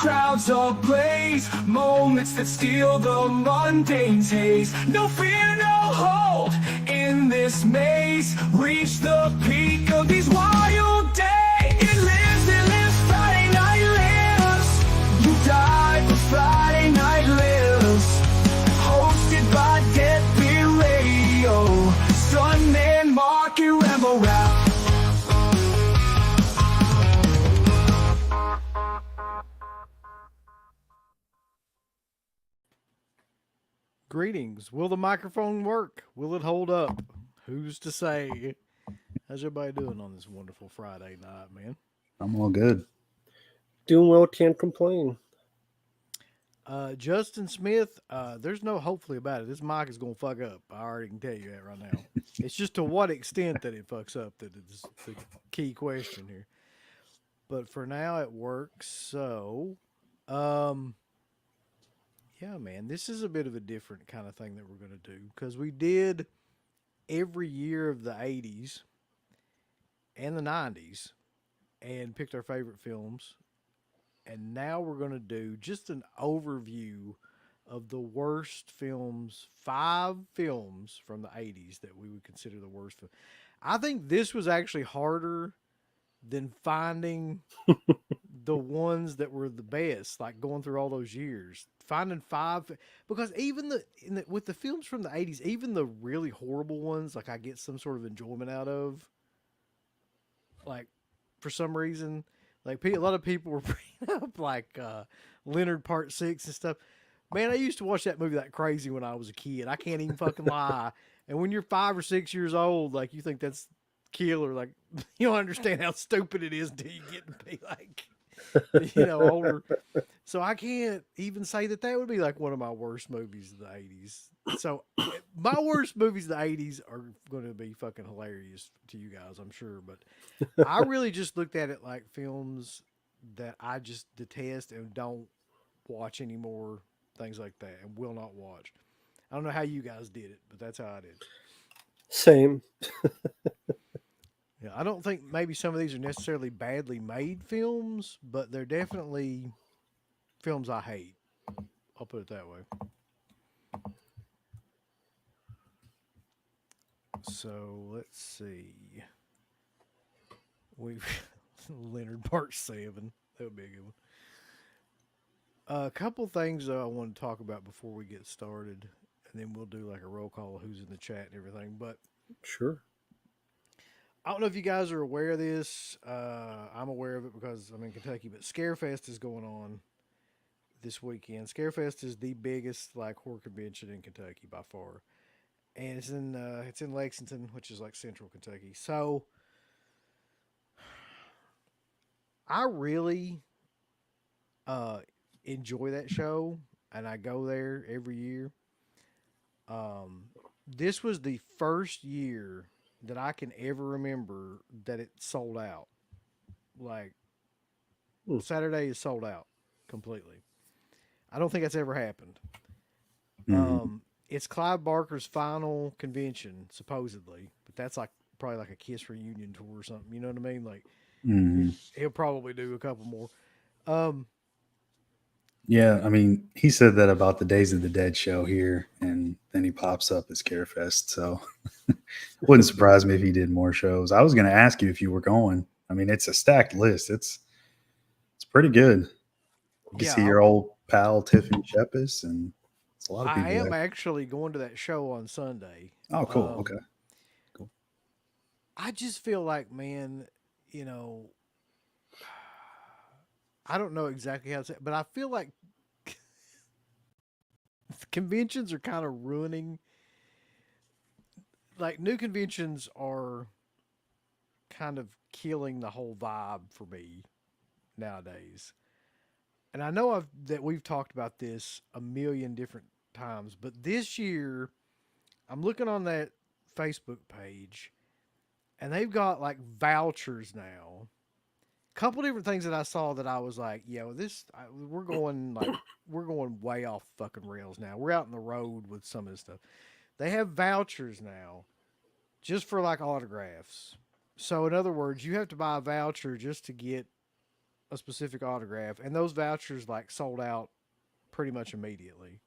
crowds ablaze, moments that steal the mundane days. No fear, no hold in this maze. Reach the peak of these wild days. It lives, Friday night lives. You die, but Friday night lives. Hosted by Deadbeat Radio, Stuntman Mark and Rebel Rap. Greetings. Will the microphone work? Will it hold up? Who's to say? How's everybody doing on this wonderful Friday night, man? I'm all good. Doing well, can't complain. Justin Smith, there's no hopefully about it. This mic is going to fuck up. I already can tell you that right now. It's just to what extent that it fucks up that is the key question here. But for now, it works. So, yeah, man, this is a bit of a different kind of thing that we're going to do because we did every year of the 80s and the 90s and picked our favorite films. And now we're going to do just an overview of the worst films, 5 films from the 80s that we would consider the worst film. I think this was actually harder than finding the ones that were the best, like going through all those years. Finding 5, because even with the films from the 80s, even the really horrible ones, like I get some sort of enjoyment out of, like for some reason, like a lot of people were bringing up like Leonard Part 6 and stuff. Man, I used to watch that movie like crazy when I was a kid. I can't even fucking lie. And when you're 5 or 6 years old, like you think that's killer, like you don't understand how stupid it is until you get to be like, older. So I can't even say that would be like one of my worst movies of the 80s. So my worst movies of the 80s are going to be fucking hilarious to you guys, I'm sure. But I really just looked at it like films that I just detest and don't watch anymore, things like that, and will not watch. I don't know how you guys did it, but that's how I did. Same. Yeah, I don't think maybe some of these are necessarily badly made films, but they're definitely films I hate. I'll put it that way. So let's see. We've Leonard Part 7. That would be a good one. A couple things I want to talk about before we get started, and then we'll do like a roll call of who's in the chat and everything. But Sure. I don't know if you guys are aware of this. I'm aware of it because I'm in Kentucky, but Scarefest is going on this weekend. Scarefest is the biggest like horror convention in Kentucky by far, and it's in Lexington, which is like central Kentucky. So I really enjoy that show, and I go there every year. This was the first year that I can ever remember that it sold out. Like Saturday is sold out completely. I don't think that's ever happened. It's Clive Barker's final convention, supposedly, but that's like probably like a Kiss reunion tour or something. You know what I mean? Like he'll probably do a couple more. Yeah, I mean, he said that about the Days of the Dead show here, and then he pops up at Scarefest. So wouldn't surprise me if he did more shows. I was going to ask you if you were going. I mean, it's a stacked list. It's pretty good. You can see your old pal Tiffany Shepis, and it's a lot of people. I am actually going to that show on Sunday. Oh, cool. Okay, cool. I just feel like, man, I don't know exactly how to say it, but I feel like conventions are kind of ruining. Like new conventions are kind of killing the whole vibe for me nowadays. And I know that we've talked about this a million different times, but this year I'm looking on that Facebook page and they've got like vouchers now. Couple different things that I saw that I was like, we're going way off fucking rails now. We're out in the road with some of this stuff. They have vouchers now just for like autographs. So in other words, you have to buy a voucher just to get a specific autograph, and those vouchers like sold out pretty much immediately.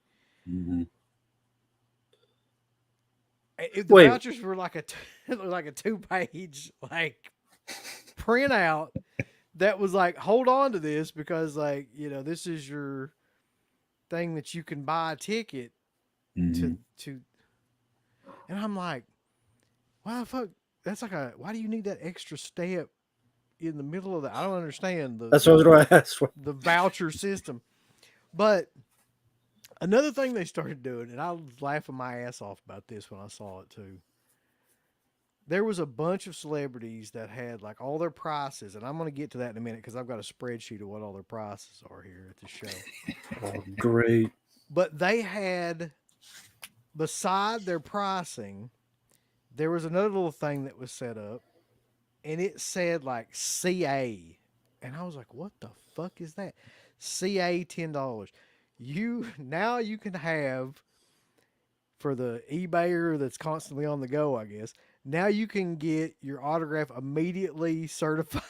Mm-hmm. If the Wait. vouchers were like like a 2-page like printout that was like, hold on to this because like this is your thing that you can buy a ticket Mm-hmm. to, and I'm like, why the fuck? That's like why do you need that extra step in the middle of that? I don't understand That's what I was going to ask. the voucher system. But another thing they started doing, and I was laughing my ass off about this when I saw it too. There was a bunch of celebrities that had like all their prices, and I'm going to get to that in a minute because I've got a spreadsheet of what all their prices are here at the show. Oh, great. But they had, beside their pricing, there was another little thing that was set up, and it said like CA, and I was like, "What the fuck is that?" CA $10. You can have, for the eBayer that's constantly on the go, I guess. Now you can get your autograph immediately certified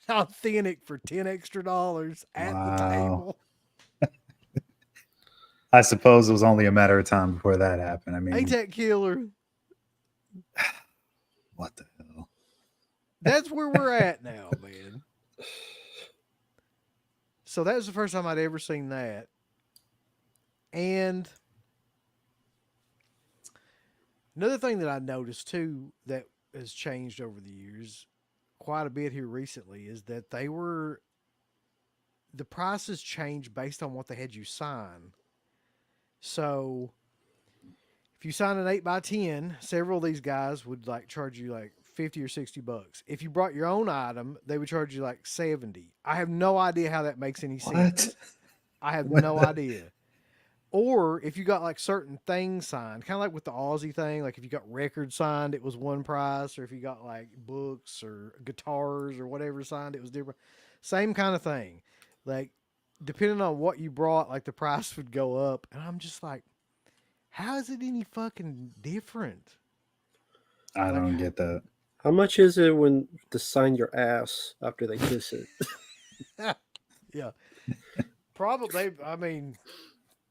authentic for $10 extra at the Wow. table. I suppose it was only a matter of time before that happened. I mean, Ain't that killer? what the hell? That's where we're at now, man. So that was the first time I'd ever seen that. And another thing that I noticed too that has changed over the years quite a bit here recently is that the prices changed based on what they had you sign. So if you sign an 8x10, several of these guys would like charge you like $50 or $60. If you brought your own item, they would charge you like $70. I have no idea how that makes any sense. I have no idea. Or if you got like certain things signed, kind of like with the Aussie thing, like if you got records signed, it was one price, or if you got like books or guitars or whatever signed, it was different. Same kind of thing. Like depending on what you brought, like the price would go up. And I'm just like, how is it any fucking different? I don't get that. How much is it when to sign your ass after they kiss it? Yeah. Probably, I mean,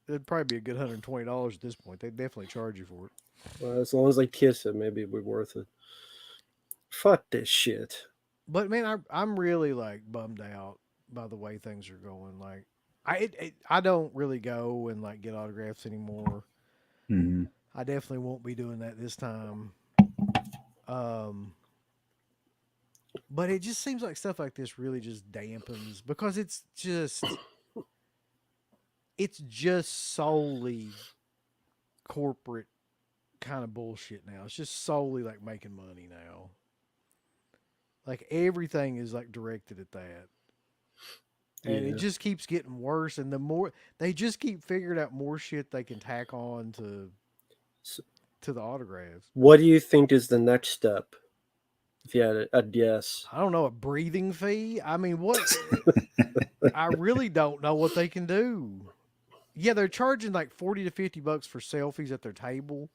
it'd probably be a good $120 at this point. They'd definitely charge you for it. Well, as long as they kiss it, maybe it'd be worth it. Fuck this shit. But man, I'm really like bummed out by the way things are going. Like, I don't really go and like get autographs anymore. Mm-hmm. I definitely won't be doing that this time. But it just seems like stuff like this really just dampens because it's just solely corporate kind of bullshit now. It's just solely like making money now. Like everything is like directed at that. And it just keeps getting worse. And the more they just keep figuring out more shit they can tack on to the autographs. What do you think is the next step? If you had a guess. I don't know, a breathing fee? I mean, what? I really don't know what they can do. Yeah, they're charging like $40 to $50 for selfies at their table.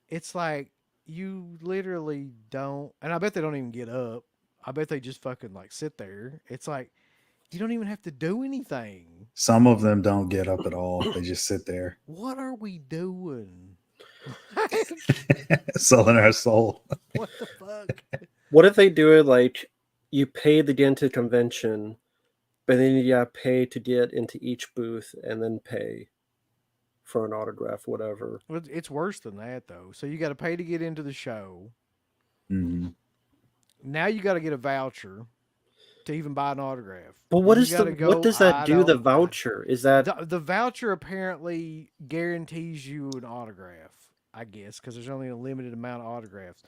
It's like you literally don't, and I bet they don't even get up. I bet they just fucking like sit there. It's like you don't even have to do anything. Some of them don't get up at all. They just sit there. What are we doing? Selling our soul. What the fuck? What if they do it like you pay to get into the convention, but then you got to pay to get into each booth and then pay for an autograph, whatever. Well, it's worse than that though. So you got to pay to get into the show. Mm-hmm. Now you got to get a voucher to even buy an autograph. But what does that do? The voucher is that the voucher apparently guarantees you an autograph, I guess, because there's only a limited amount of autographs.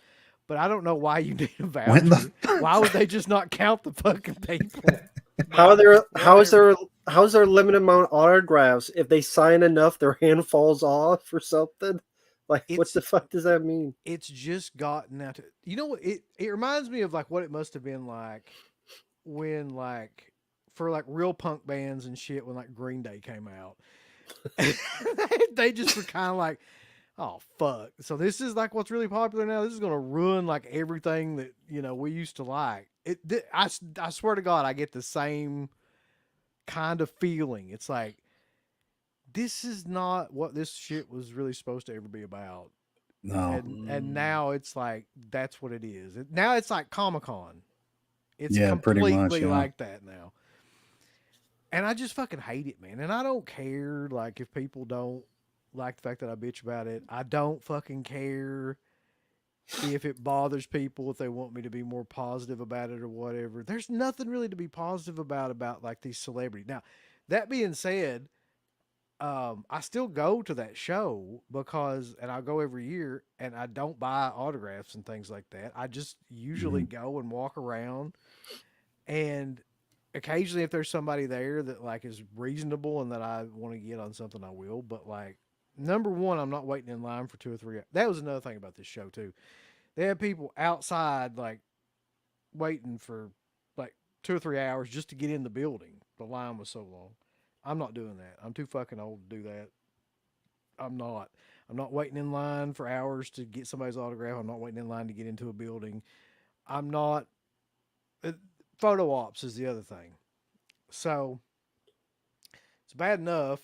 But I don't know why you need a voucher. Why would they just not count the fucking people? How's there a limited amount of autographs? If they sign enough, their hand falls off or something. Like, what the fuck does that mean? It's just gotten out to, you know what? It reminds me of like what it must have been like when like for like real punk bands and shit when like Green Day came out. They just were kind of like, oh fuck. So this is like what's really popular now. This is gonna ruin like everything that we used to like. I swear to God, I get the same kind of feeling. It's like, this is not what this shit was really supposed to ever be about. No. And now it's like that's what it is. Now it's like Comic-Con. It's Yeah, pretty much. completely Yeah. like that now. And I just fucking hate it, man. And I don't care like if people don't like the fact that I bitch about it. I don't fucking care if it bothers people, if they want me to be more positive about it or whatever. There's nothing really to be positive about like these celebrities. Now, that being said, I still go to that show because, and I go every year, and I don't buy autographs and things like that. I just usually Mhm. go and walk around, and occasionally, if there's somebody there that like is reasonable and that I want to get on something, I will. But like, number one, I'm not waiting in line for 2 or 3. That was another thing about this show too. They had people outside like waiting for like 2 or 3 hours just to get in the building. The line was so long. I'm not doing that. I'm too fucking old to do that. I'm not. I'm not waiting in line for hours to get somebody's autograph. I'm not waiting in line to get into a building. I'm not. Uh, Photo ops is the other thing. So it's bad enough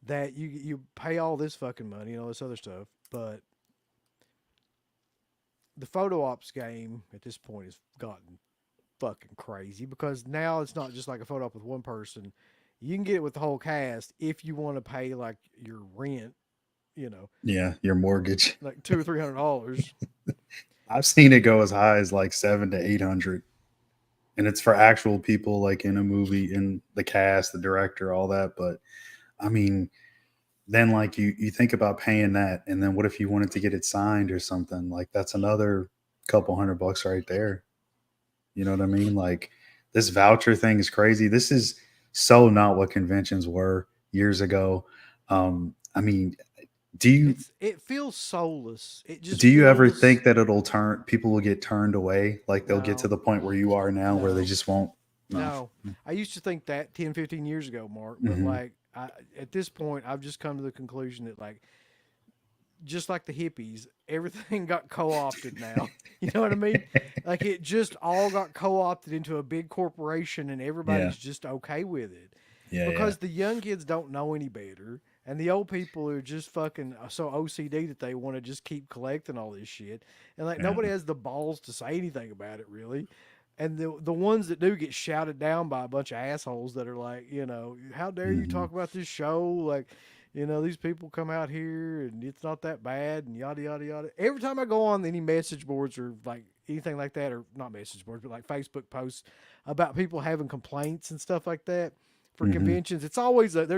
that you pay all this fucking money and all this other stuff, but the photo ops game at this point has gotten fucking crazy because now it's not just like a photo op with one person. You can get it with the whole cast if you want to pay like your rent, you know, Yeah, your mortgage. like $200 or $300. I've seen it go as high as like 700 to 800, and it's for actual people like in a movie, in the cast, the director, all that. But I mean, then like you think about paying that, and then what if you wanted to get it signed or something? Like that's another couple $100 right there. You know what I mean? Like this voucher thing is crazy. This is so not what conventions were years ago. I mean, do you It feels soulless. It just do you ever feels think that it'll turn people will get turned away? Like they'll get to no, the point where you are now where they no, just won't. No. no. I used to think that 10, 15 years ago, Mark, but Hmm. like at this point, I've just come to the conclusion that like just like the hippies, everything got co-opted now. You know what I mean? Like it just all got co-opted into a big corporation and Yeah. everybody's just okay with it. Yeah. Yeah. Because the young kids don't know any better and the old people are just fucking so OCD that they want to just keep collecting all this shit. And like Yeah. nobody has the balls to say anything about it really. And the ones that do get shouted down by a bunch of assholes that are like, you know, how dare you Hmm. talk about this show? Like, you know, these people come out here and it's not that bad and yada yada yada. Every time I go on any message boards or like anything like that, or not message boards, but like Facebook posts about people having complaints and stuff like that for Hmm. conventions, there's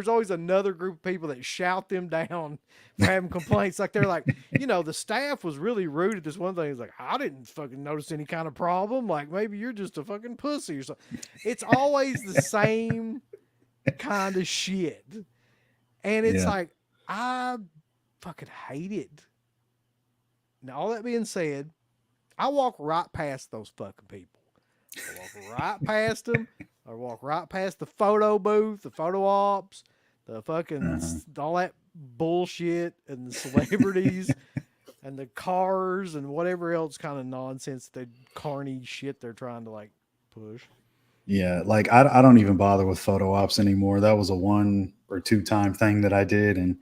always another group of people that shout them down for having complaints. Like they're like, you know, the staff was really rude at this one thing. It's like, I didn't fucking notice any kind of problem. Like maybe you're just a fucking pussy or something. It's always the same kind of shit. And it's Yeah. like, I fucking hate it. Now, all that being said, I walk right past those fucking people. I walk right past them. I walk right past the photo booth, the photo ops, the fucking Uh-huh. all that bullshit, and the celebrities, and the cars, and whatever else kind of nonsense, the carny shit they're trying to like push. Yeah, like I don't even bother with photo ops anymore. That was a 1 or 2 time thing that I did, and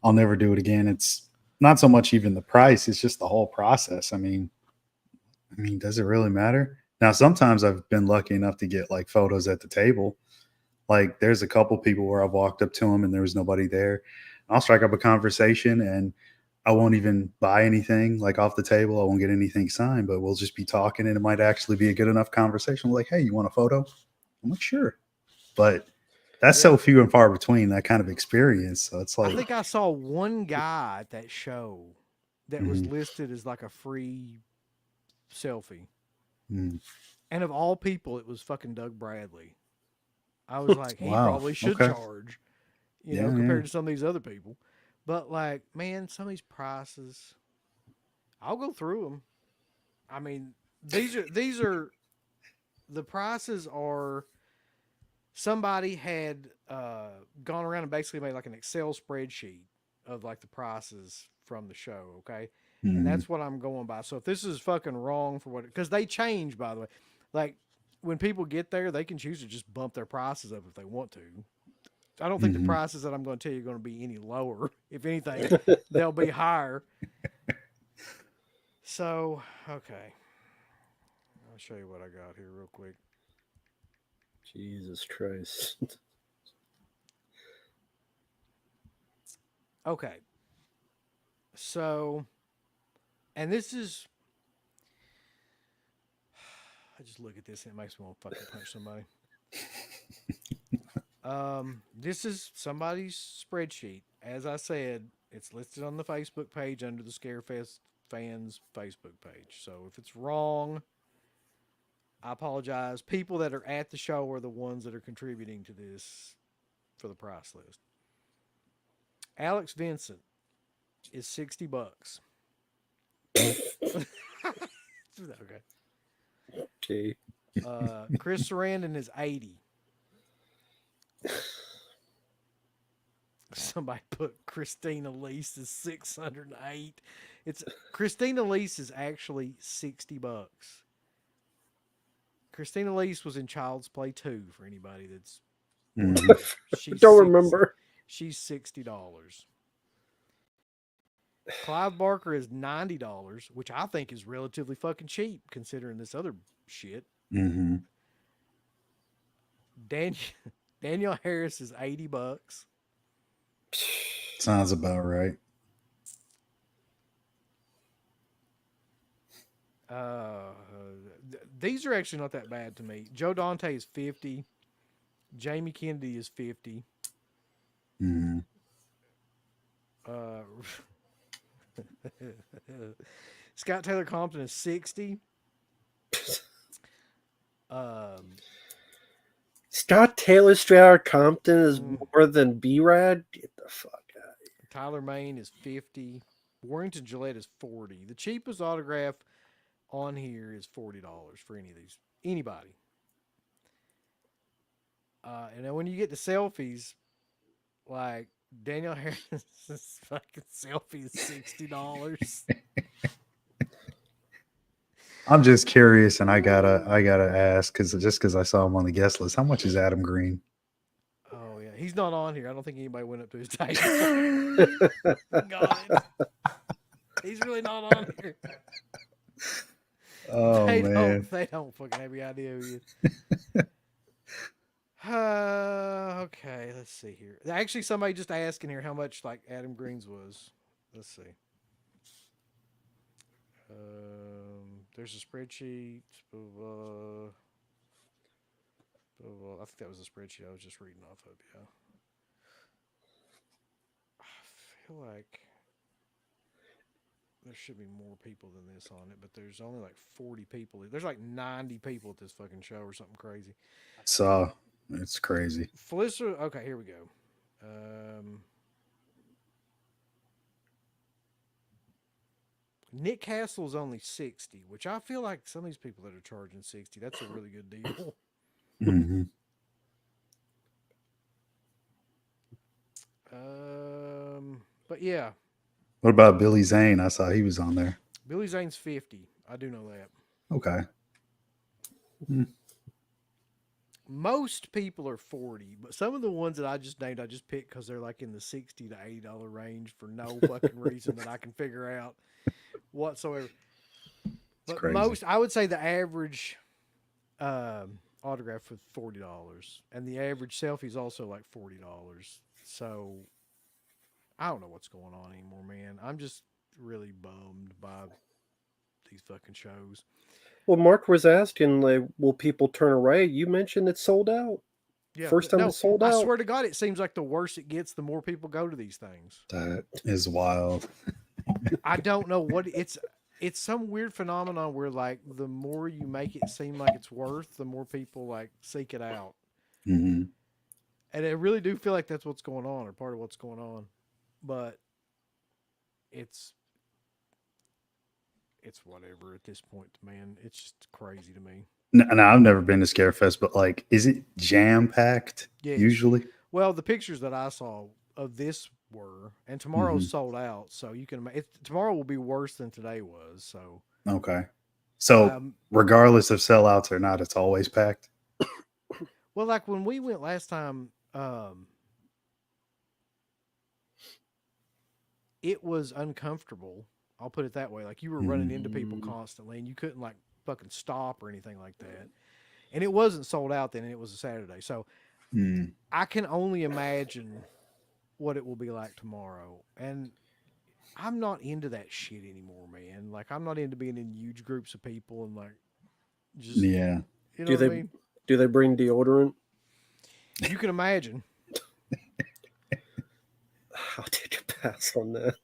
I'll never do it again. It's not so much even the price; it's just the whole process. I mean, does it really matter? Now, sometimes I've been lucky enough to get like photos at the table. Like, there's a couple people where I've walked up to them and there was nobody there. I'll strike up a conversation and I won't even buy anything like off the table. I won't get anything signed, but we'll just be talking and it might actually be a good enough conversation. Like, hey, you want a photo? I'm like, sure. But that's Yeah. so few and far between, that kind of experience. So it's I like, think I saw one guy at that show that was mhm, listed as like a free selfie. mhm. And of all people, it was fucking Doug Bradley. I was like, he Wow. probably should Okay. charge, you know, Yeah. Yeah. compared to some of these other people. But like, man, some of these prices, I'll go through them. I mean, these are the prices are somebody had gone around and basically made like an Excel spreadsheet of like the prices from the show, okay? And Mhm. that's what I'm going by. So if this is fucking wrong for what, because they change, by the way. like when people get there, they can choose to just bump their prices up if they want to. I don't think the prices that I'm going to tell you are going to be any lower. If anything, they'll be higher. So, okay. I'll show you what I got here real quick. Jesus Christ. Okay. So, and this is, I just look at this and it makes me want to fucking punch somebody. This is somebody's spreadsheet. As I said, it's listed on the Facebook page under the Scarefest fans Facebook page. So if it's wrong, I apologize. People that are at the show are the ones that are contributing to this for the price list. Alex Vincent is $60. Okay. Okay. Chris Sarandon is 80. Somebody put Christina Lease is 608. It's Christina Lease is actually $60. Christina Lease was in Child's Play 2 for anybody that's she's Don't remember. She's $60. Clive Barker is $90, which I think is relatively fucking cheap considering this other shit. Mm-hmm. Daniel Harris is $80. Sounds about right. These are actually not that bad to me. Joe Dante is 50. Jamie Kennedy is 50. Mm-hmm. Scott Taylor Compton is 60. Scott Taylor straight out of Compton is more than B-Rad? Get the fuck out of here. Tyler Main is 50. Warrington Gillette is 40. The cheapest autograph on here is $40 for any of these. Anybody. And then when you get to selfies, like Daniel Harris's fucking selfie is $60. I'm just curious, and I gotta ask because I saw him on the guest list. How much is Adam Green? Oh yeah, he's not on here. I don't think anybody went up to his table. Got it. He's really not on here. Oh man, they don't fucking have any idea who he is. Okay, let's see here. Actually, somebody just asked in here how much like Adam Green's was. Let's see. There's a spreadsheet. I think that was a spreadsheet I was just reading off of. Yeah. I feel like there should be more people than this on it, but there's only like 40 people. There's like 90 people at this fucking show or something crazy. so it's crazy. Felissa, okay, here we go. Nick Castle's only 60, which I feel like some of these people that are charging 60, that's a really good deal. Mm-hmm. But yeah. What about Billy Zane? I saw he was on there. Billy Zane's 50. I do know that. Okay. Most people are 40, but some of the ones that I just named, I just picked because they're like in the $60 to $80 range for no fucking reason that I can figure out whatsoever. But most, I would say the average autograph was $40, and the average selfie is also like $40. So I don't know what's going on anymore, man. I'm just really bummed by these fucking shows. Well, Mark was asking, like, will people turn away? You mentioned it's sold out. Yeah, First time it's sold out. I swear to God, it seems like the worse it gets, the more people go to these things. That is wild. I don't know what it's some weird phenomenon where like the more you make it seem like it's worth, the more people like seek it out. Mm-hmm. And I really do feel like that's what's going on, or part of what's going on. But it's whatever at this point, man. It's just crazy to me. No, I've never been to Scarefest, but like, is it jam packed? Yes. Usually. Well, the pictures that I saw of this were, and tomorrow's sold out, so you can. Tomorrow will be worse than today was. So okay. So regardless of sellouts or not, it's always packed. Well, like when we went last time, it was uncomfortable. I'll put it that way. Like you were running into people constantly, and you couldn't like fucking stop or anything like that. And it wasn't sold out then, and it was a Saturday, so I can only imagine what it will be like tomorrow. And I'm not into that shit anymore, man. Like I'm not into being in huge groups of people and like just Yeah. you know what I mean? Do they bring deodorant? You can imagine. I'll take a pass on that.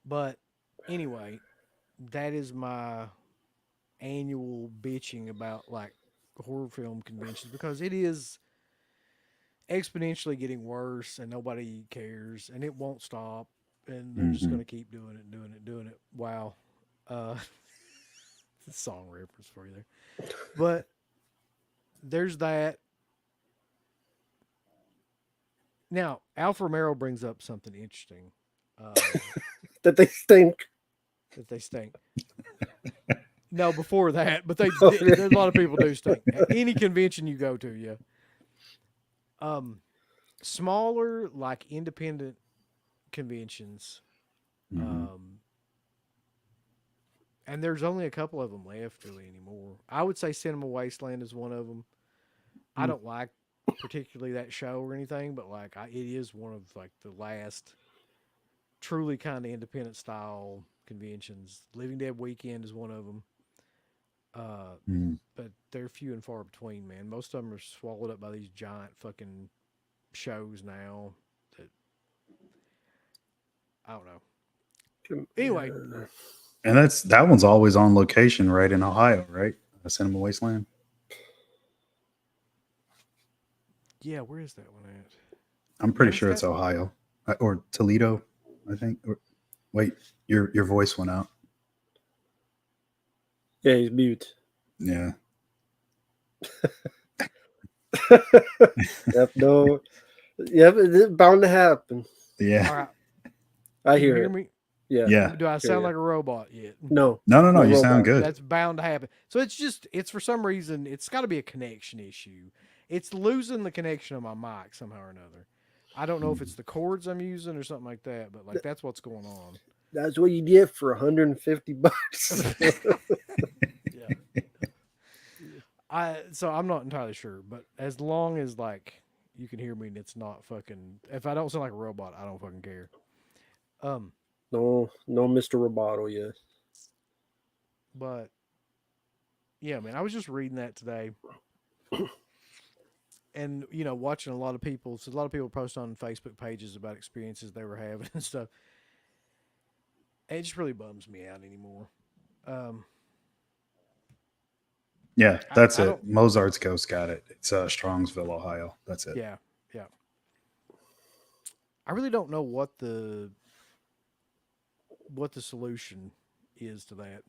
But anyway, that is my annual bitching about like horror film conventions because it is exponentially getting worse and nobody cares and it won't stop and they're just going to keep doing it, doing it. Wow. Song reference for you there. But there's that. Now, Alfa Romero brings up something interesting. That they stink. That they stink. No, before that, but there's a lot of people do stink. At any convention you go to, yeah. Smaller, like independent conventions, and there's only a couple of them left really anymore. I would say Cinema Wasteland is one of them. I don't like particularly that show or anything, but like it is one of like the last truly kind of independent style conventions. Living Dead Weekend is one of them. But they're few and far between, man. Most of them are swallowed up by these giant fucking shows now that I don't know. Anyway, and that one's always on location, right in Ohio, right? Cinema Wasteland. Yeah, where is that one at? I'm pretty sure it's Ohio or Toledo, I think. Wait, your voice went out. Yeah, he's mute. Yeah. Yep, no. Yep, it's bound to happen. Yeah. All right. I Can you hear hear it. me? Yeah. Yeah. Do I sound like a robot yet? No. No. You sound robot. good. That's bound to happen. So it's for some reason, it's got to be a connection issue. It's losing the connection of my mic somehow or another. I don't know if it's the cords I'm using or something like that, but like that's what's going on. That's what you get for $150. Yeah. So I'm not entirely sure, but as long as like you can hear me and it's not fucking, if I don't sound like a robot, I don't fucking care. No, Mr. Roboto yet. But yeah, man, I was just reading that today. And watching a lot of people post on Facebook pages about experiences they were having and stuff. And it just really bums me out anymore. Yeah, that's it. Mozart's Ghost got it. It's Strongsville, Ohio. That's it. Yeah. I really don't know what the solution is to that.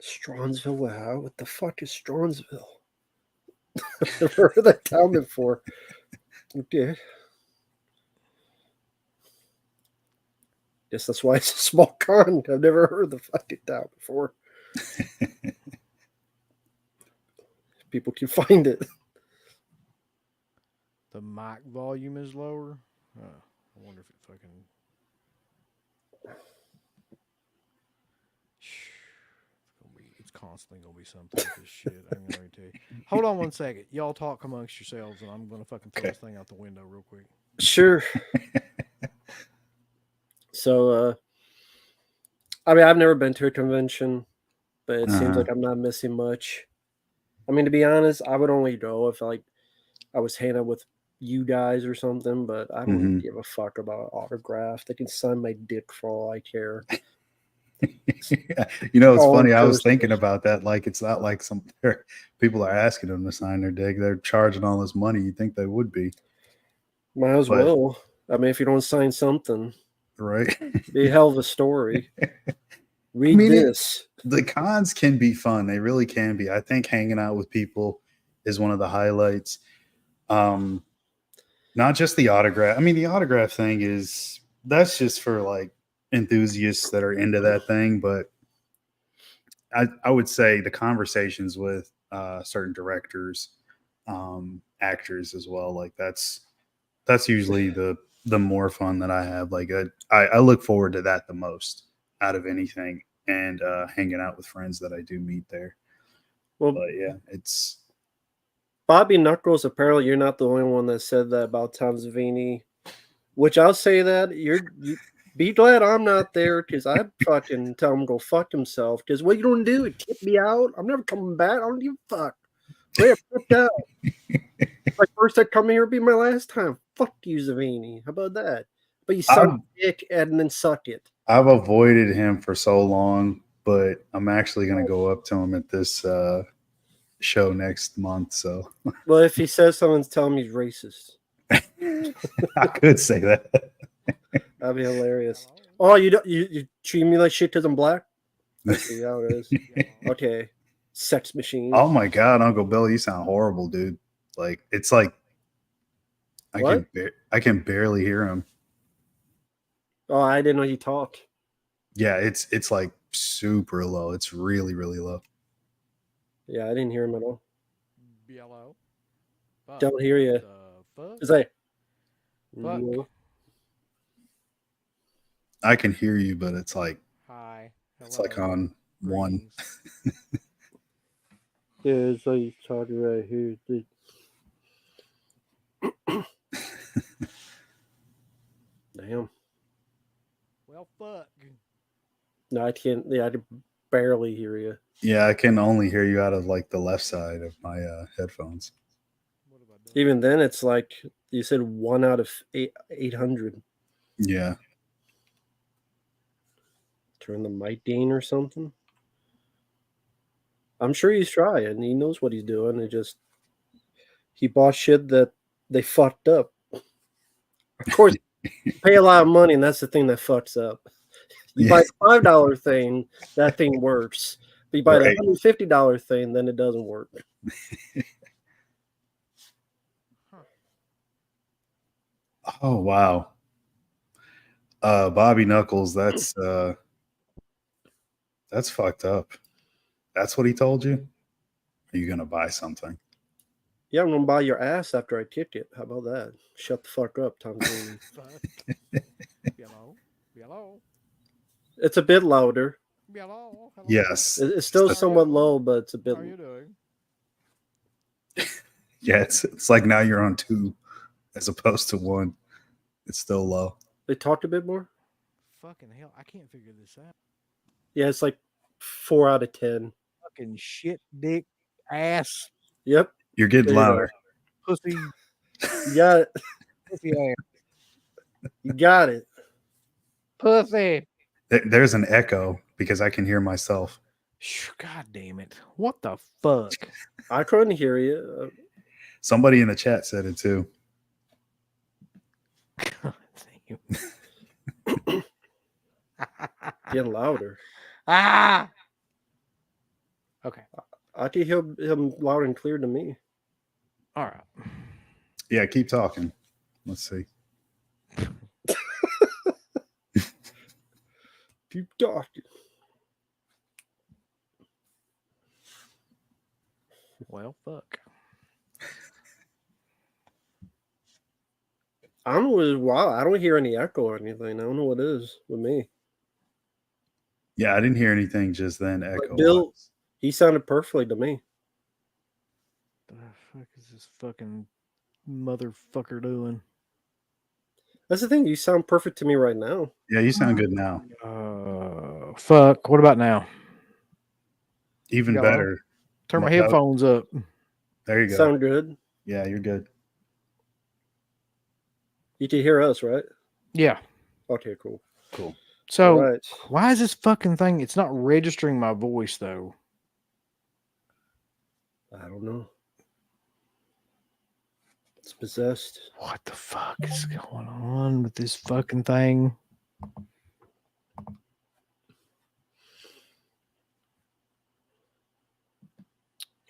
Strongsville, wow. What the fuck is Strongsville? I've never heard that town before. Okay. Guess that's why it's a small con. I've never heard the fucking town before. People can find it. The mic volume is lower. I wonder if it fucking. It's constantly gonna be something with this shit. I'm gonna tell you. Hold on one second. Y'all talk amongst yourselves, and I'm gonna fucking throw this thing out the window real quick. Sure. So, I mean, I've never been to a convention, but it seems like I'm not missing much. I mean, to be honest, I would only go if like I was hanging out with you guys or something, but I don't give a fuck about autograph. They can sign my dick for all I care. Yeah. It's funny. I was thinking about that. Like, it's not like some people are asking them to sign their dick. They're charging all this money. You'd think they would be. Might as well. I mean, if you don't sign something, right? Be a hell of a story. Read this. The cons can be fun. They really can be. I think hanging out with people is one of the highlights. Not just the autograph. I mean, the autograph thing that's just for like enthusiasts that are into that thing, but I would say the conversations with certain directors, actors as well, like that's usually the more fun that I have. Like I look forward to that the most out of anything, and hanging out with friends that I do meet there. Well, But yeah, it's Bobby Knuckles, apparently you're not the only one that said that about Tom Savini, which I'll say that you be glad I'm not there because I'd fucking tell him go fuck himself. Because what you gonna do? Tip me out? I'm never coming back. I don't give a fuck. Great, fucked out. My first time coming here would be my last time. Fuck you, Savini. How about that? But you suck dick and then suck it. I've avoided him for so long, but I'm actually going to go up to him at this show next month. So Well, if he says something, tell him he's racist. I could say that. That'd be hilarious. Oh, you treat me like shit because I'm black? I see how it is. Okay. Sex machine. Oh my God, Uncle Bill, you sound horrible, dude. Like it's like What? I can barely hear him. Oh, I didn't know you talked. Yeah, it's like super low. It's really, really low. Yeah, I didn't hear him at all. Yellow. Don't hear you. Fuck. It's like, Fuck. no. I can hear you, but it's like Hi. it's like on one. Yeah, it's like he's talking right here. Damn. Well, fuck. No, I can't. Yeah, I can barely hear you. Yeah, I can only hear you out of like the left side of my headphones. What have I done? Even then, it's like you said 1 out of 800. Yeah. Turn the mic gain or something. I'm sure he's trying. He knows what he's doing. He bought shit that they fucked up. Of course, you pay a lot of money, and that's the thing that fucks up. You buy a $5 thing, that thing works. But you buy the $150 thing, then it doesn't work. Oh wow. Bobby Knuckles, that's fucked up. That's what he told you? Are you gonna buy something? Yeah, I'm gonna buy your ass after I kick it. How about that? Shut the fuck up, Tom Green. Yellow. It's a bit louder. Yellow. Hello. Yes. It's still somewhat low, but it's a bit. How are you doing? Yeah, it's like now you're on 2 as opposed to 1. It's still low. They talked a bit more. Fucking hell, I can't figure this out. Yeah, it's like 4 out of 10. Fucking shit, dick, ass, Yep. You're getting louder. pussy, You got it. pussy ass, You got it. pussy. There's an echo because I can hear myself. God damn it! What the fuck? I couldn't hear you. Somebody in the chat said it too. God damn. Getting louder. Ah. Okay. I can hear him loud and clear to me. All right. Yeah, keep talking. Let's see. Keep talking. Well, fuck. I don't know what it is. Wow, I don't hear any echo or anything. I don't know what it is with me. Yeah, I didn't hear anything just then. Echo. Bill, he sounded perfectly to me. The fuck is this fucking motherfucker doing? That's the thing. You sound perfect to me right now. Yeah, you sound good now. Fuck. What about now? Even Go. better. Turn my headphones up. There you go. Sound good. Yeah, you're good. You can hear us, right? Yeah. Okay, cool. Cool. So Right. why is this fucking thing? It's not registering my voice though. I don't know. It's possessed. What the fuck is going on with this fucking thing?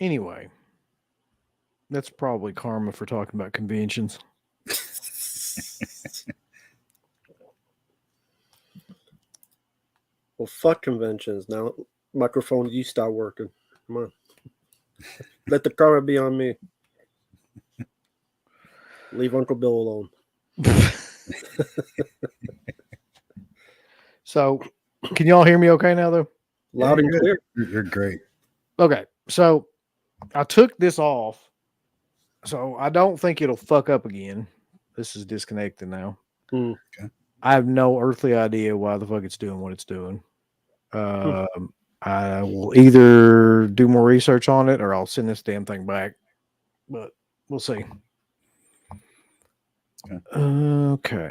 Anyway, that's probably karma for talking about conventions. Well, fuck conventions. Now, microphone, you start working. Come on. Let the camera be on me. Leave Uncle Bill alone. So, can y'all hear me okay now, though? Loud and good. clear. You're great. Okay. So, I took this off. So, I don't think it'll fuck up again. This is disconnected now. Hmm. Okay. I have no earthly idea why the fuck it's doing what it's doing. I will either do more research on it or I'll send this damn thing back. But we'll see. Okay. Okay.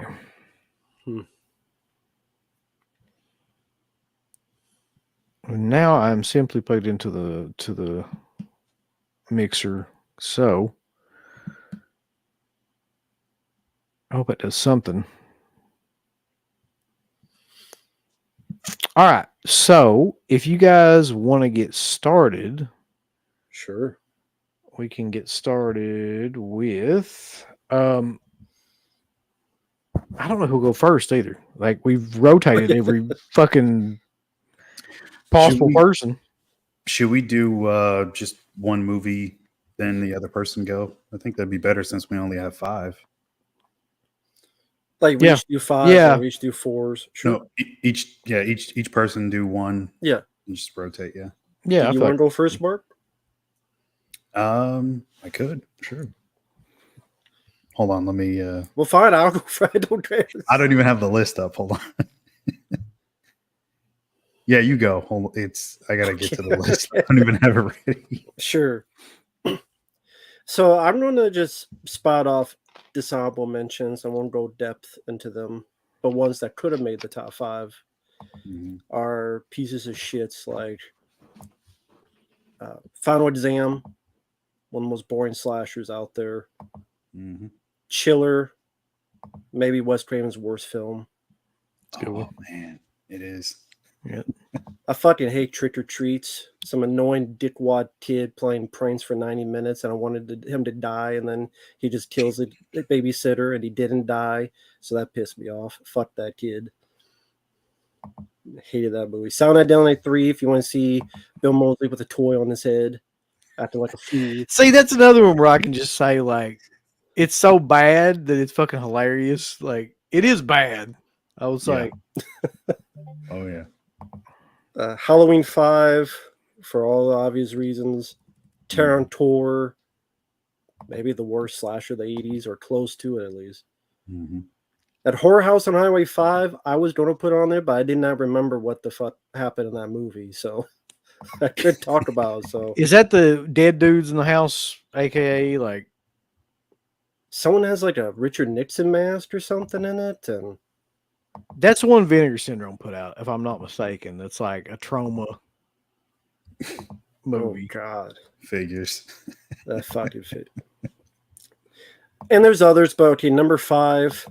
Now I'm simply plugged into the mixer. So I hope it does something. All right. So if you guys want to get started, Sure. we can get started with I don't know who'll go first either. Like we've rotated every fucking possible person. Should we do just one movie, then the other person go? I think that'd be better since we only have 5. Like we Yeah. each do 5 Yeah. or we each do 4s. Sure. No, each person do one. Yeah. And just rotate. Yeah. Yeah. Do you want to go first, Mark? I could, sure. Hold on, let me. Well, fine. I'll go for it. I don't even have the list up. Hold on. Yeah, you go. Hold. I gotta get to the list. I don't even have it ready. Sure. So I'm going to just spot off dishonorable mentions. I won't go depth into them, but ones that could have made the top 5 are pieces of shits like Final Exam, one of the most boring slashers out there. Chiller, maybe Wes Craven's worst film. Oh man, it is. Yeah. I fucking hate Trick or Treats. Some annoying dickwad kid playing pranks for 90 minutes, and I wanted him to die, and then he just kills the babysitter, and he didn't die, so that pissed me off. Fuck that kid. Hated that movie. Sound Identity 3, if you want to see Bill Moseley with a toy on his head acting like a fool. See, that's another one where I can just say, like, it's so bad that it's fucking hilarious. Like, it is bad. I was like, oh yeah. Halloween 5, for all the obvious reasons. Terror on Tour, maybe the worst slasher of the 80s, or close to it at least. At Horror House on Highway 5, I was going to put on there, but I did not remember what the fuck happened in that movie, so I could talk about it. So is that the dead dudes in the house, aka like someone has like a Richard Nixon mask or something in it, and that's the one Vinegar Syndrome put out, if I'm not mistaken. That's like a trauma movie. Oh God, figures. That fucking fit. And there's others, but okay, number 5,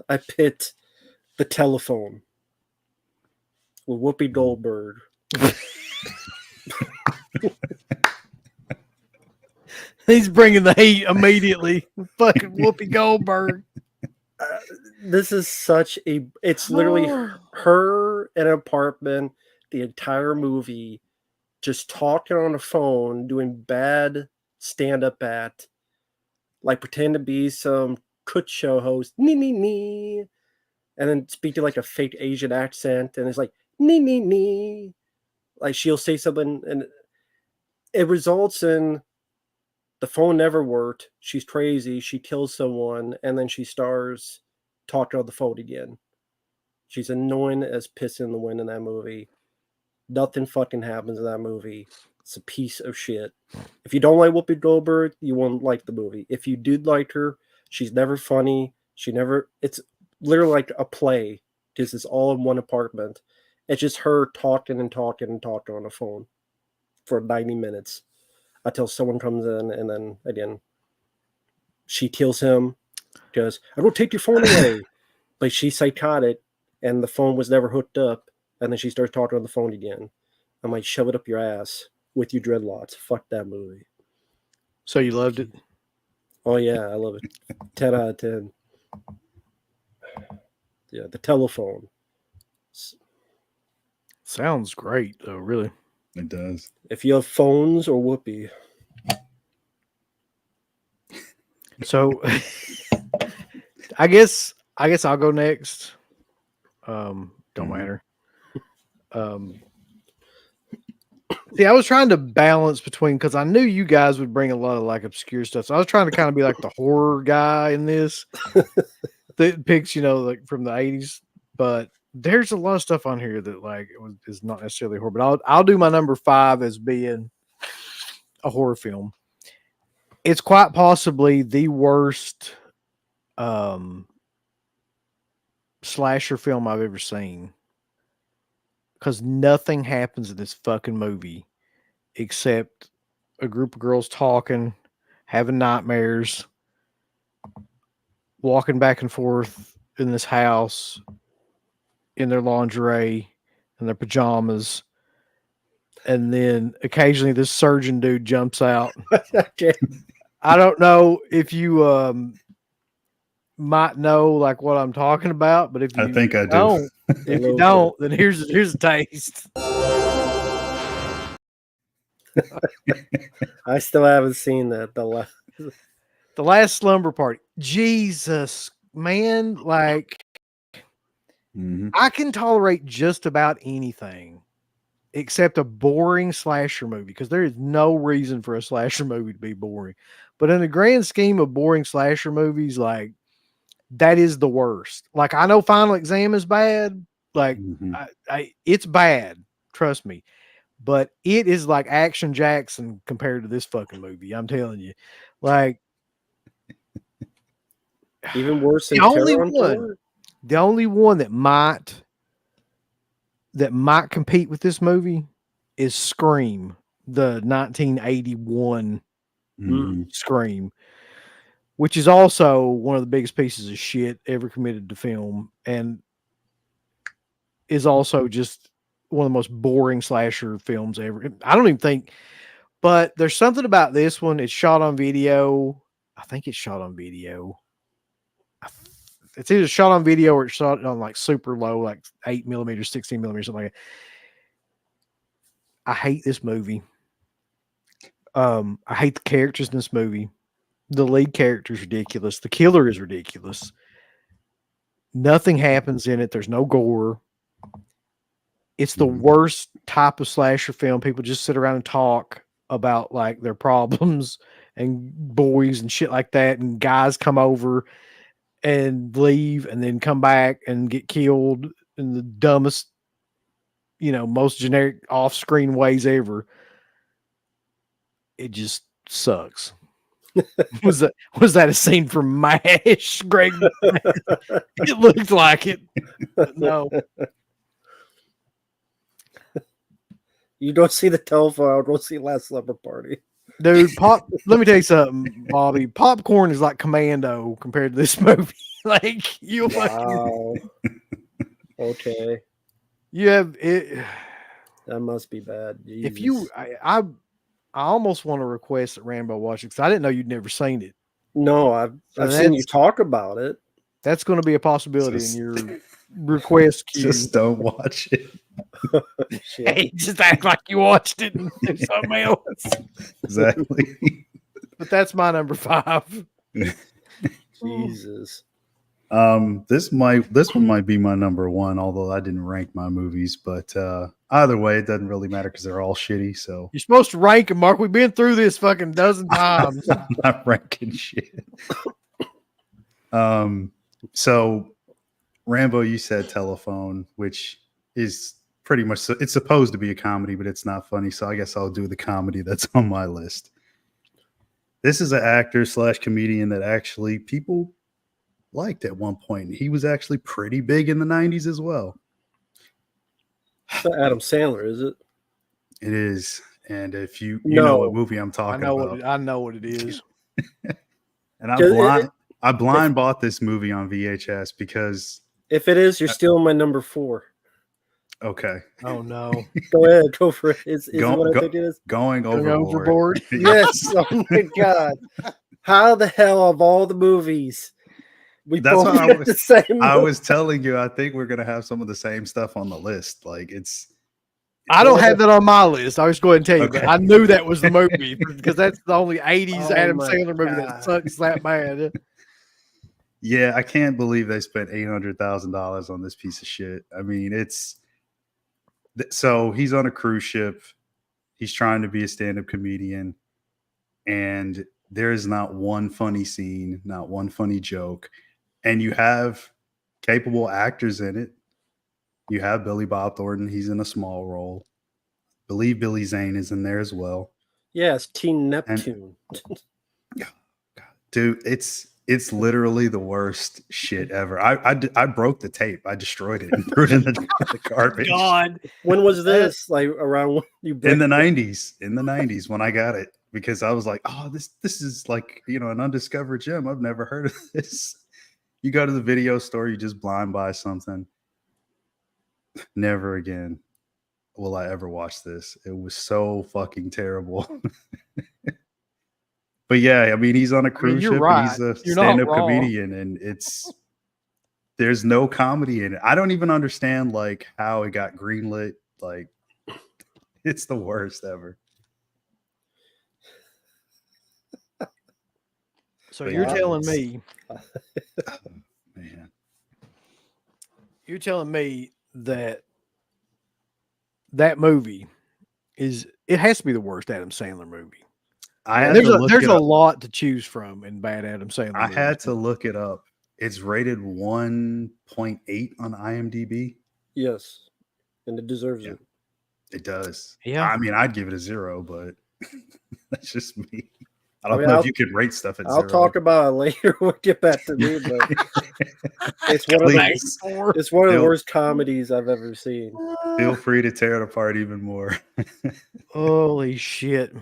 I pit The Telephone with Whoopi Goldberg. He's bringing the heat immediately. Fucking Whoopi Goldberg. This is such a. It's literally her in an apartment, the entire movie, just talking on the phone, doing bad stand-up act, like pretend to be some kut show host, nee, and then speaking like a fake Asian accent, and it's like nee, like she'll say something, and it results in the phone never worked. She's crazy. She kills someone, and then she stars talking on the phone again. She's annoying as piss in the wind in that movie. Nothing fucking happens in that movie. It's a piece of shit. If you don't like Whoopi Goldberg, you won't like the movie. If you did like her, she's never funny. It's literally like a play because it's all in one apartment. It's just her talking on the phone for 90 minutes until someone comes in, and then again, she kills him because I'm going to take your phone away. But she's psychotic, and the phone was never hooked up, and then she starts talking on the phone again. I'm like, shove it up your ass with your dreadlocks. Fuck that movie. So you loved it? Oh, yeah, I love it. 10 out of 10. Yeah, The Telephone. Sounds great, though. Really. It does. If you have phones or Whoopi. So, I guess I'll go next. Don't matter. See, I was trying to balance between, because I knew you guys would bring a lot of like obscure stuff. So I was trying to kind of be like the horror guy in this that picks, like from the 80s. But there's a lot of stuff on here that like is not necessarily horror. But I'll do my number 5 as being a horror film. It's quite possibly the worst slasher film I've ever seen. Because nothing happens in this fucking movie except a group of girls talking, having nightmares, walking back and forth in this house in their lingerie and their pajamas. And then occasionally this surgeon dude jumps out. I don't know if you might know like what I'm talking about, but if you I think I do. don't, if you don't, then here's a taste. I still haven't seen that. The Last Slumber Party. Jesus, man, like I can tolerate just about anything except a boring slasher movie, because there is no reason for a slasher movie to be boring. But in the grand scheme of boring slasher movies, like that is the worst. Like I know Final Exam is bad. Like it's bad. Trust me. But it is like Action Jackson compared to this fucking movie. I'm telling you. Like even worse than the only one that might compete with this movie is Scream, the 1981 Scream, which is also one of the biggest pieces of shit ever committed to film, and is also just one of the most boring slasher films ever. I don't even think, but there's something about this one. It's shot on video. I think it's shot on video. It's either shot on video or it's shot on like super low, like 8mm, 16mm, something like that. I hate this movie. I hate the characters in this movie. The lead character is ridiculous. The killer is ridiculous. Nothing happens in it. There's no gore. It's the worst type of slasher film. People just sit around and talk about like their problems and boys and shit like that. And guys come over and leave and then come back and get killed in the dumbest, most generic off-screen ways ever. It just sucks. Was that a scene from MASH, Greg? It looked like it. No. You don't see the telephone, don't see Last Slumber Party. Dude, let me tell you something, Bobby. Popcorn is like Commando compared to this movie. Like you Okay. You have it. That must be bad. Jesus. If you I almost want to request that Rambo watch it, because I didn't know you'd never seen it. No, I've seen you talk about it. That's going to be a possibility in your request queue. Just don't watch it. Hey, just act like you watched it and do something else. Exactly. But that's my number 5. Jesus. This one might be my number 1, although I didn't rank my movies. But either way, it doesn't really matter because they're all shitty. So you're supposed to rank them, Mark. We've been through this fucking dozen times. I'm not ranking shit. So Rambo, you said Telephone, which is pretty much, it's supposed to be a comedy, but it's not funny. So I guess I'll do the comedy that's on my list. This is an actor / comedian that actually people liked at one point. He was actually pretty big in the 90s as well. It's not Adam Sandler, is it? It is. And if you know what movie I'm talking about. I know what it is. And I blind bought this movie on VHS because if it is, you're still my number 4. Okay. Oh no. Go ahead, go for it. Is it what I think it is? Going overboard. Yes. Oh my god. How the hell of all the movies? That's what I was telling you. I think we're gonna have some of the same stuff on the list. Like it's I don't have that on my list. I was going to tell you, Okay. but I knew that was the movie because that's the only 80s Oh Adam my Sandler movie God. that sucks that bad. Yeah, I can't believe they spent $800,000 on this piece of shit. I mean, so he's on a cruise ship. He's trying to be a stand-up comedian, and there is not one funny scene, not one funny joke. And you have capable actors in it. You have Billy Bob Thornton. He's in a small role. I believe Billy Zane is in there as well. Yes, Teen Neptune. Dude, it's literally the worst shit ever. I broke the tape. I destroyed it and threw it in the garbage. God. When was this? Like around when you In the broke- 90s when I got it, because I was like, oh, this is like, an undiscovered gem. I've never heard of this. You go to the video store, you just blind buy something. Never again will I ever watch this. It was so fucking terrible. But yeah, I mean, he's on a cruise you're ship right. and he's a You're not stand-up wrong. comedian, and there's no comedy in it. I don't even understand like how it got greenlit. Like, it's the worst ever. So But you're yeah, telling me, Man. you're telling me that movie it has to be the worst Adam Sandler movie. I had There's to look there's it a up. lot to choose from in bad Adam Sandler. I had movies. to look it up. It's rated 1.8 on IMDb. Yes, and it deserves Yeah. it. It does. Yeah. I mean, I'd give it a 0, but that's just me. I don't mean, know I'll- if you could rate stuff at I'll 0. talk about it later when we get back to me, but it's one of Please. it's one of the Bill- worst comedies I've ever seen. Feel free to tear it apart even more. Holy shit.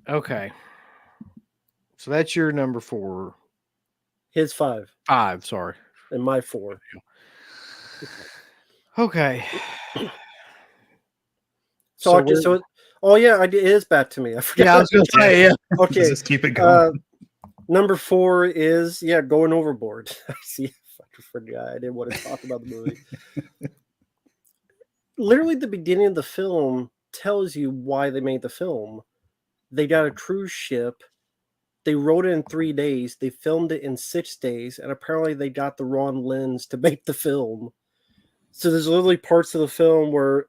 Okay. So that's your number 4. His 5 5, sorry. and my 4. Okay. So, it is back to me. I forgot. Yeah, I was going to say, yeah. Okay. Just keep it going. Number 4 is Going Overboard. I see. I forgot. I didn't want to talk about the movie. Literally, the beginning of the film tells you why they made the film. They got a cruise ship. They wrote it in 3 days. They filmed it in 6 days, and apparently they got the wrong lens to make the film. So there's literally parts of the film where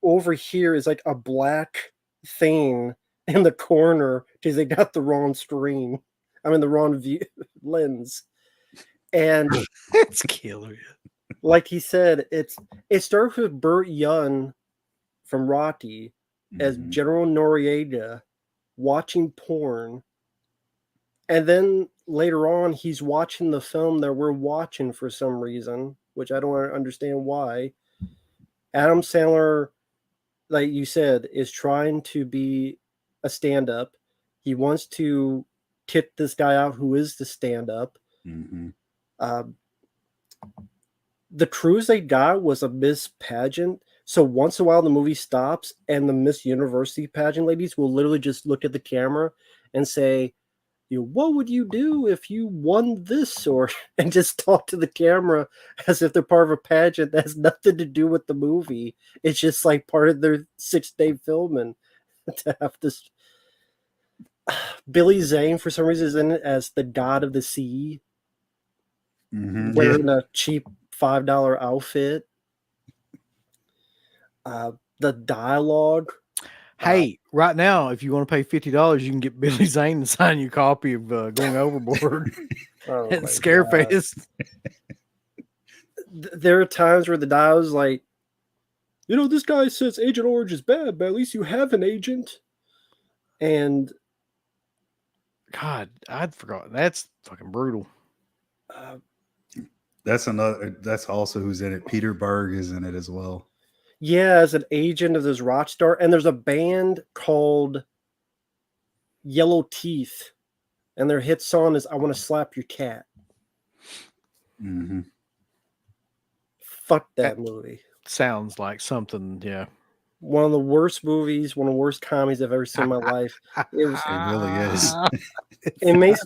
over here is like a black thing in the corner because they got the wrong screen. I mean, the wrong view lens. And It's killer. like he said, it starts with Burt Young from Rocky as Mhm. General Noriega watching porn. And then later on, he's watching the film that we're watching for some reason, which I don't understand why. Adam Sandler, like you said, is trying to be a stand-up. He wants to kick this guy out who is the stand-up. Mhm. The cruise they got was a Miss Pageant. So once in a while, the movie stops, and the Miss University pageant ladies will literally just look at the camera and say, what would you do if you won this? And just talk to the camera as if they're part of a pageant that has nothing to do with the movie. It's just like part of their 6-day filming to have this. Billy Zane, for some reason, is in it as the god of the sea, Mhm. wearing a cheap $5 outfit. The dialogue. Hey, right now, if you want to pay $50, you can get Billy Zane to sign you a copy of Going Overboard Oh and my Scareface. There are times where the dialogue is like, this guy says Agent Orange is bad, but at least you have an agent. And God, I'd forgotten. That's fucking brutal. That's also who's in it. Peter Berg is in it as well. as an agent of this rock star, and there's a band called Yellow Teeth, and their hit song is "I Want to Slap Your Cat." Mm-hmm. Fuck that movie. Sounds like something, yeah. One of the worst movies, one of the worst comedies I've ever seen in my life. It was. It really is. It makes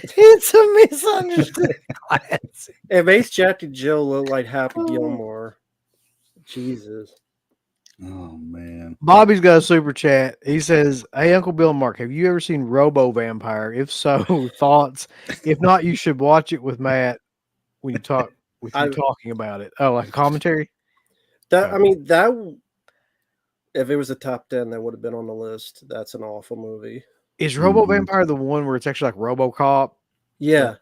It's a misunderstood classic. It makes Jack and Jill look like Happy Gilmore. Jesus. Oh man. Bobby's got a super chat. He says, "Hey, Uncle Bill and Mark, have you ever seen Robo Vampire? If so, thoughts. If not, you should watch it with Matt when you talk with you talking about it. Oh, like a commentary. That I mean that. If it was a top 10, that would have been on the list. That's an awful movie. Is Robo Vampire the one where it's actually like RoboCop? Yeah,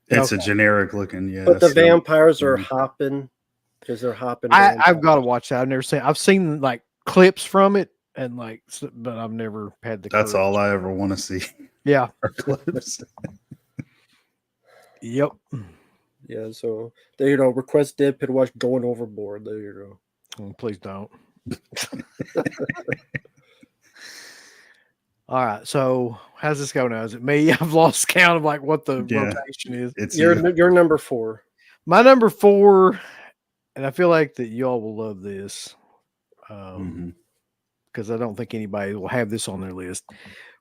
it's a generic looking. Yeah, but the vampires are hopping because they're hopping. I've got to watch that. I've never seen. I've seen like clips from it, and like, but I've never had the. That's courage. all I ever want to see. Yeah. Clips. Yep. Yeah. So there you go. Request Deadpit to watch Going Overboard. There you go. Oh, please don't. All right, so how's this go now? Is it me? I've lost count of like what the rotation is. It's you're number 4. My number 4, and I feel like that y'all will love this, because I don't think anybody will have this on their list.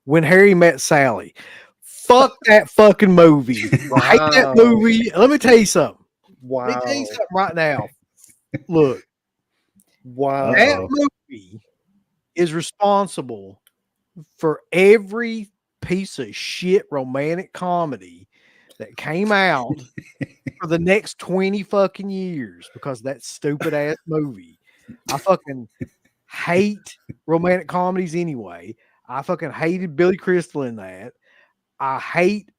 When Harry Met Sally. Fuck that fucking movie. Wow. I hate that movie. Let me tell you something. Wow. Let me tell you something right now. Look. Wow. That movie is responsible for every piece of shit romantic comedy that came out for the next 20 fucking years because of that stupid ass movie. I fucking hate romantic comedies anyway. I fucking hated Billy Crystal in that. I hate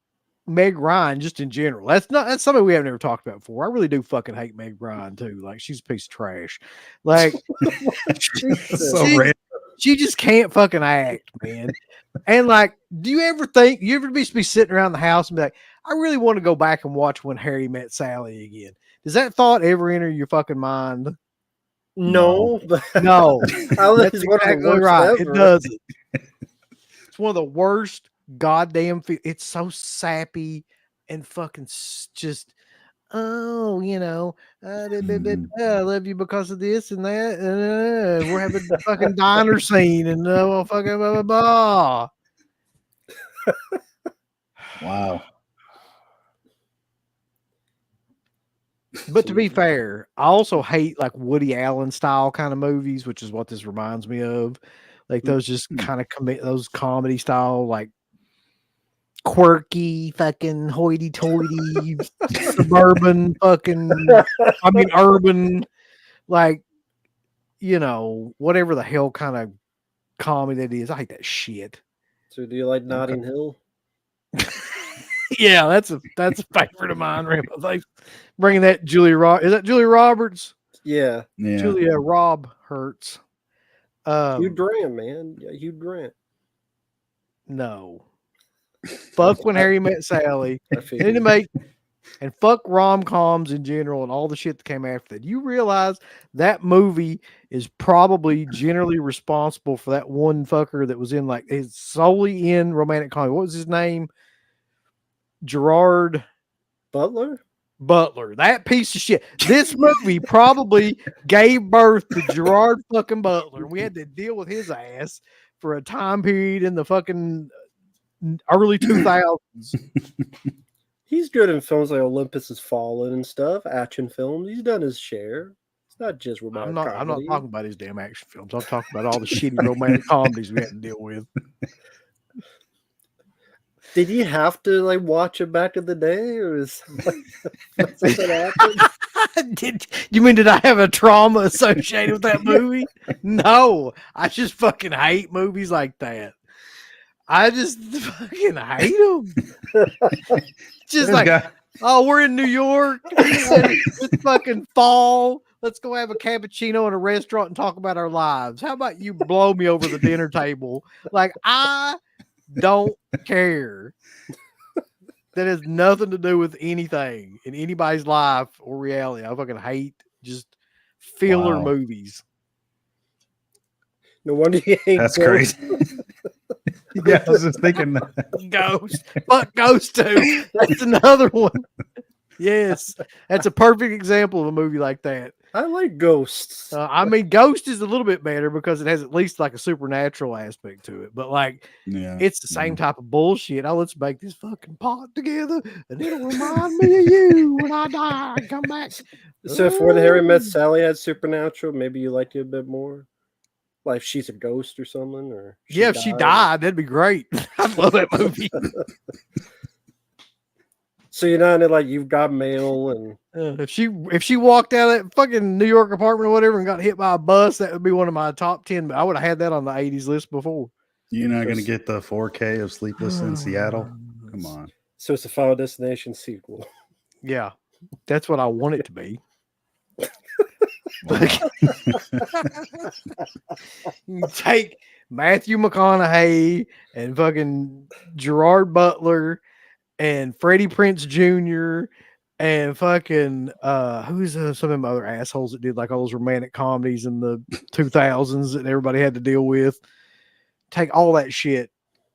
Meg Ryan just in general. That's something we haven't ever talked about before. I really do fucking hate Meg Ryan too. Like, she's a piece of trash. Like, she just can't fucking act, man. And like, do you ever be sitting around the house and be like, I really want to go back and watch When Harry Met Sally again? Does that thought ever enter your fucking mind? No. No. That's exactly right. It doesn't. It's one of the worst goddamn. It's so sappy and fucking just. Oh, you know, I love you because of this and that. We're having a fucking diner scene and fucking blah, blah, blah. Wow. But to be fair, I also hate like Woody Allen style kind of movies, which is what this reminds me of. Like those just kind of those comedy style, like quirky fucking hoity-toity suburban fucking urban, like, you know, whatever the hell kind of comedy that is. I hate that shit. So do you like Notting Hill? Yeah, that's a favorite of mine. Like bringing that is that Julia Roberts? Yeah. Julia Roberts. Hugh Grant, man. Yeah, Hugh Grant. No. Fuck When Harry Met Sally. And fuck rom-coms in general and all the shit that came after that. You realize that movie is probably generally responsible for that one fucker that was in is solely in romantic comedy. What was his name? Gerard Butler. That piece of shit. This movie probably gave birth to Gerard fucking Butler. We had to deal with his ass for a time period in the fucking early 2000s. He's good in films like Olympus Has Fallen and stuff, action films. He's done his share. It's not just romantic comedy. I'm not talking about his damn action films. I'm talking about all the shitty romantic comedies we had to deal with. Did you have to watch it back in the day, or is that's what happened? Did I have a trauma associated with that movie? No, I just fucking hate movies like that. I just fucking hate them. Just we're in New York. It's fucking fall. Let's go have a cappuccino in a restaurant and talk about our lives. How about you blow me over the dinner table? Like, I don't care. That has nothing to do with anything in anybody's life or reality. I fucking hate just filler movies. No wonder you hate That's crazy. Yeah, I was just thinking that. Ghost. Fuck Ghost too. That's another one. Yes, that's a perfect example of a movie like that. I like ghosts. I mean, Ghost is a little bit better because it has at least like a supernatural aspect to it. But like, Yeah. it's the same type of bullshit. Oh, let's make this fucking pot together, and it'll remind me of you when I die and come back. So if When Harry Met Sally had supernatural, maybe you liked it a bit more. Like if she's a ghost or something, or Yeah, if she died, that'd be great. I love that movie. So you're not into like You've Got Mail and If she walked out of that fucking New York apartment or whatever and got hit by a bus, that would be one of my top 10. But I would have had that on the 80s list before. You're not going to get the 4K of Sleepless in Seattle? Come on. So it's a Final Destination sequel. Yeah, that's what I want it to be. You take Matthew McConaughey and fucking Gerard Butler and Freddie Prinze Jr. and fucking who's some of them other assholes that did like all those romantic comedies in the 2000s that everybody had to deal with. Take all that shit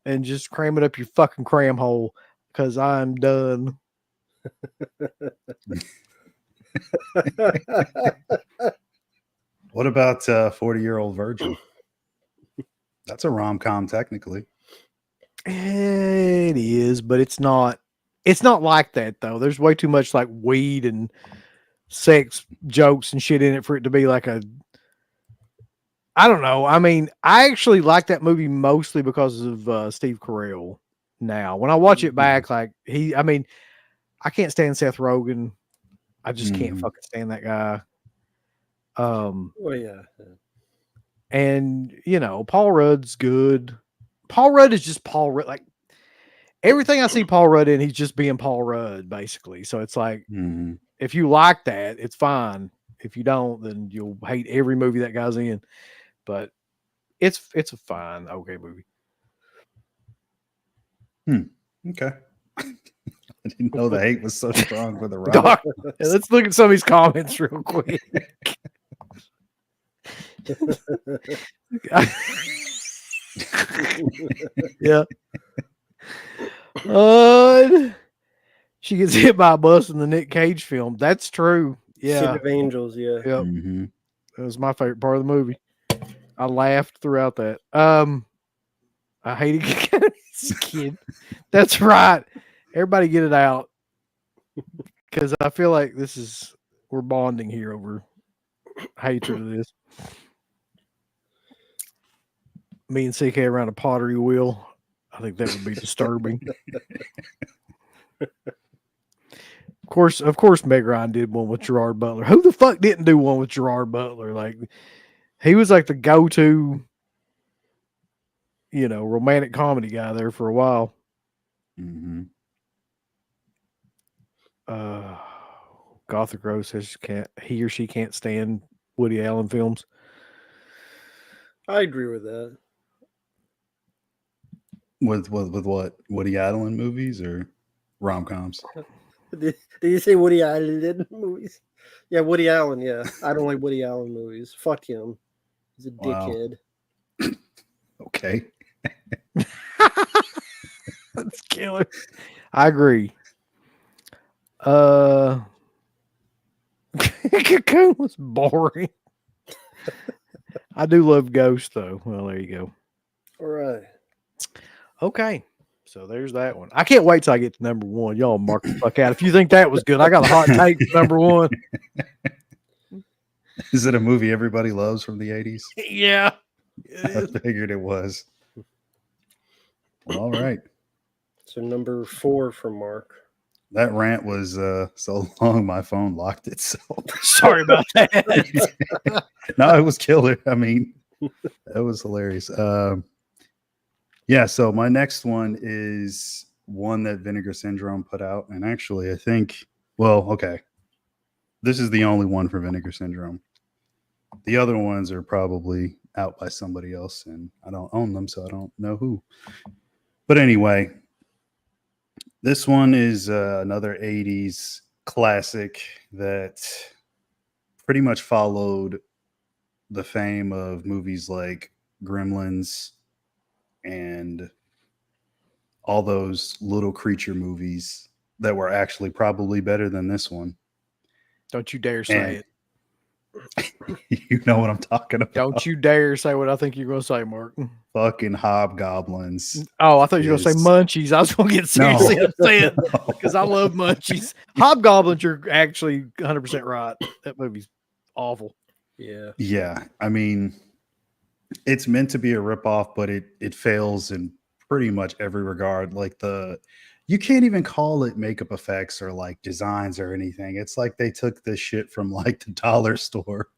and just cram it up your fucking cram hole because I'm done. What about 40-Year-Old Virgin? That's a rom-com technically. It is, but it's not like that though. There's way too much like weed and sex jokes and shit in it for it to be like a I don't know. I mean, I actually like that movie mostly because of Steve Carell. Now, when I watch it back, like I can't stand Seth Rogen. I just can't fucking stand that guy. Oh yeah. And you know, Paul Rudd's good. Paul Rudd is just Paul Rudd. Like everything I see Paul Rudd in, he's just being Paul Rudd, basically. So it's like, if you like that, it's fine. If you don't, then you'll hate every movie that guy's in. But it's a fine, okay movie. Okay. I didn't know the hate was so strong for the Rock. Let's look at some of these comments real quick. Yeah. She gets hit by a bus in the Nick Cage film. That's true. Yeah. City of Angels, yeah. Yep. That was my favorite part of the movie. I laughed throughout that. I hated kid. That's right. Everybody get it out. Because I feel like we're bonding here over hatred of this. Me and CK around a pottery wheel. I think that would be disturbing. Of course, Meg Ryan did one with Gerard Butler. Who the fuck didn't do one with Gerard Butler? Like, he was like the go-to, romantic comedy guy there for a while. Gothic Rose says he or she can't stand Woody Allen films. I agree with that. With what? Woody Allen movies or rom-coms? Did you say Woody Allen did movies? Yeah, Woody Allen, yeah. I don't like Woody Allen movies. Fuck him. He's a dickhead. Okay. That's killer. I agree. Cocoon was boring. I do love Ghost though. Well, there you go. All right. Okay. So there's that one. I can't wait till I get to number one. Y'all mark the fuck out. If you think that was good, I got a hot take for number one. Is it a movie everybody loves from the 80s? Yeah. I figured it was. Well, all right. So number 4 for Mark. That rant was so long my phone locked itself. Sorry about that. No, it was killer. I mean, that was hilarious. Yeah, so my next one is one that Vinegar Syndrome put out. And actually, I think, okay. This is the only one for Vinegar Syndrome. The other ones are probably out by somebody else, and I don't own them, so I don't know who. But anyway, this one is another 80s classic that pretty much followed the fame of movies like Gremlins and all those little creature movies that were actually probably better than this one. Don't you dare say And it. you know what I'm talking about. Don't you dare say what I think you're going to say, Mark. Fucking hobgoblins. Oh, I thought you were going to say munchies. I was going to get seriously upset because I love munchies. Hobgoblins, you're actually 100% right. That movie's awful. Yeah. Yeah. I mean, it's meant to be a ripoff, but it fails in pretty much every regard. Like you can't even call it makeup effects or like designs or anything. It's like they took this shit from like the dollar store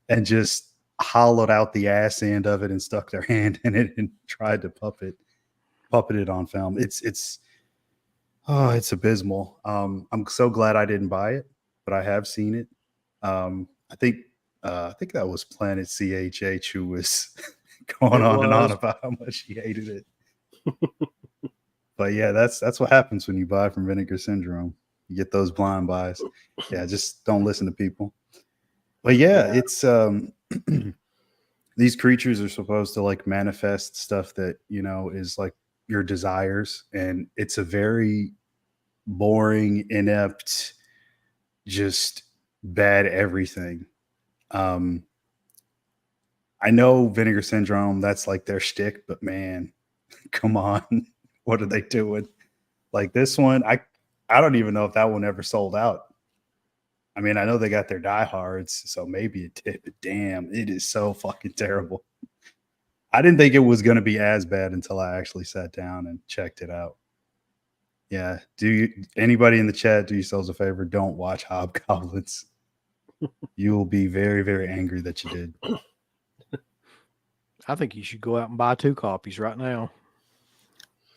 and just hollowed out the ass end of it and stuck their hand in it and tried to puppet it on film. It's abysmal. I'm so glad I didn't buy it, but I have seen it. I think that was Planet CHH who was going on and on about how much he hated it. But yeah, that's what happens when you buy from Vinegar Syndrome. You get those blind buys. Yeah, just don't listen to people. But yeah, it's these creatures are supposed to like manifest stuff that, you know, is like your desires, and it's a very boring, inept, just bad everything. I know Vinegar Syndrome, that's like their shtick, but man, come on. What are they doing? Like this one, I don't even know if that one ever sold out. I mean, I know they got their diehards, so maybe it did, but damn, it is so fucking terrible. I didn't think it was going to be as bad until I actually sat down and checked it out. Yeah. Anybody in the chat, do yourselves a favor, don't watch Hobgoblins. You will be very, very angry that you did. I think you should go out and buy 2 copies right now.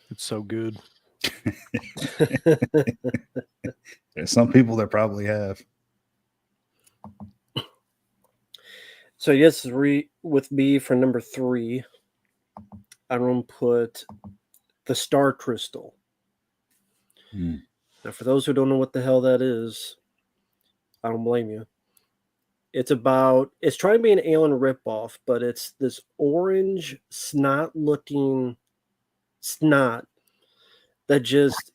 It's so good. There's some people that probably have. So yes, with me for number 3, I'm going to put the Star Crystal. Now, for those who don't know what the hell that is, I don't blame you. It's trying to be an alien ripoff, but it's this orange snot-looking snot that just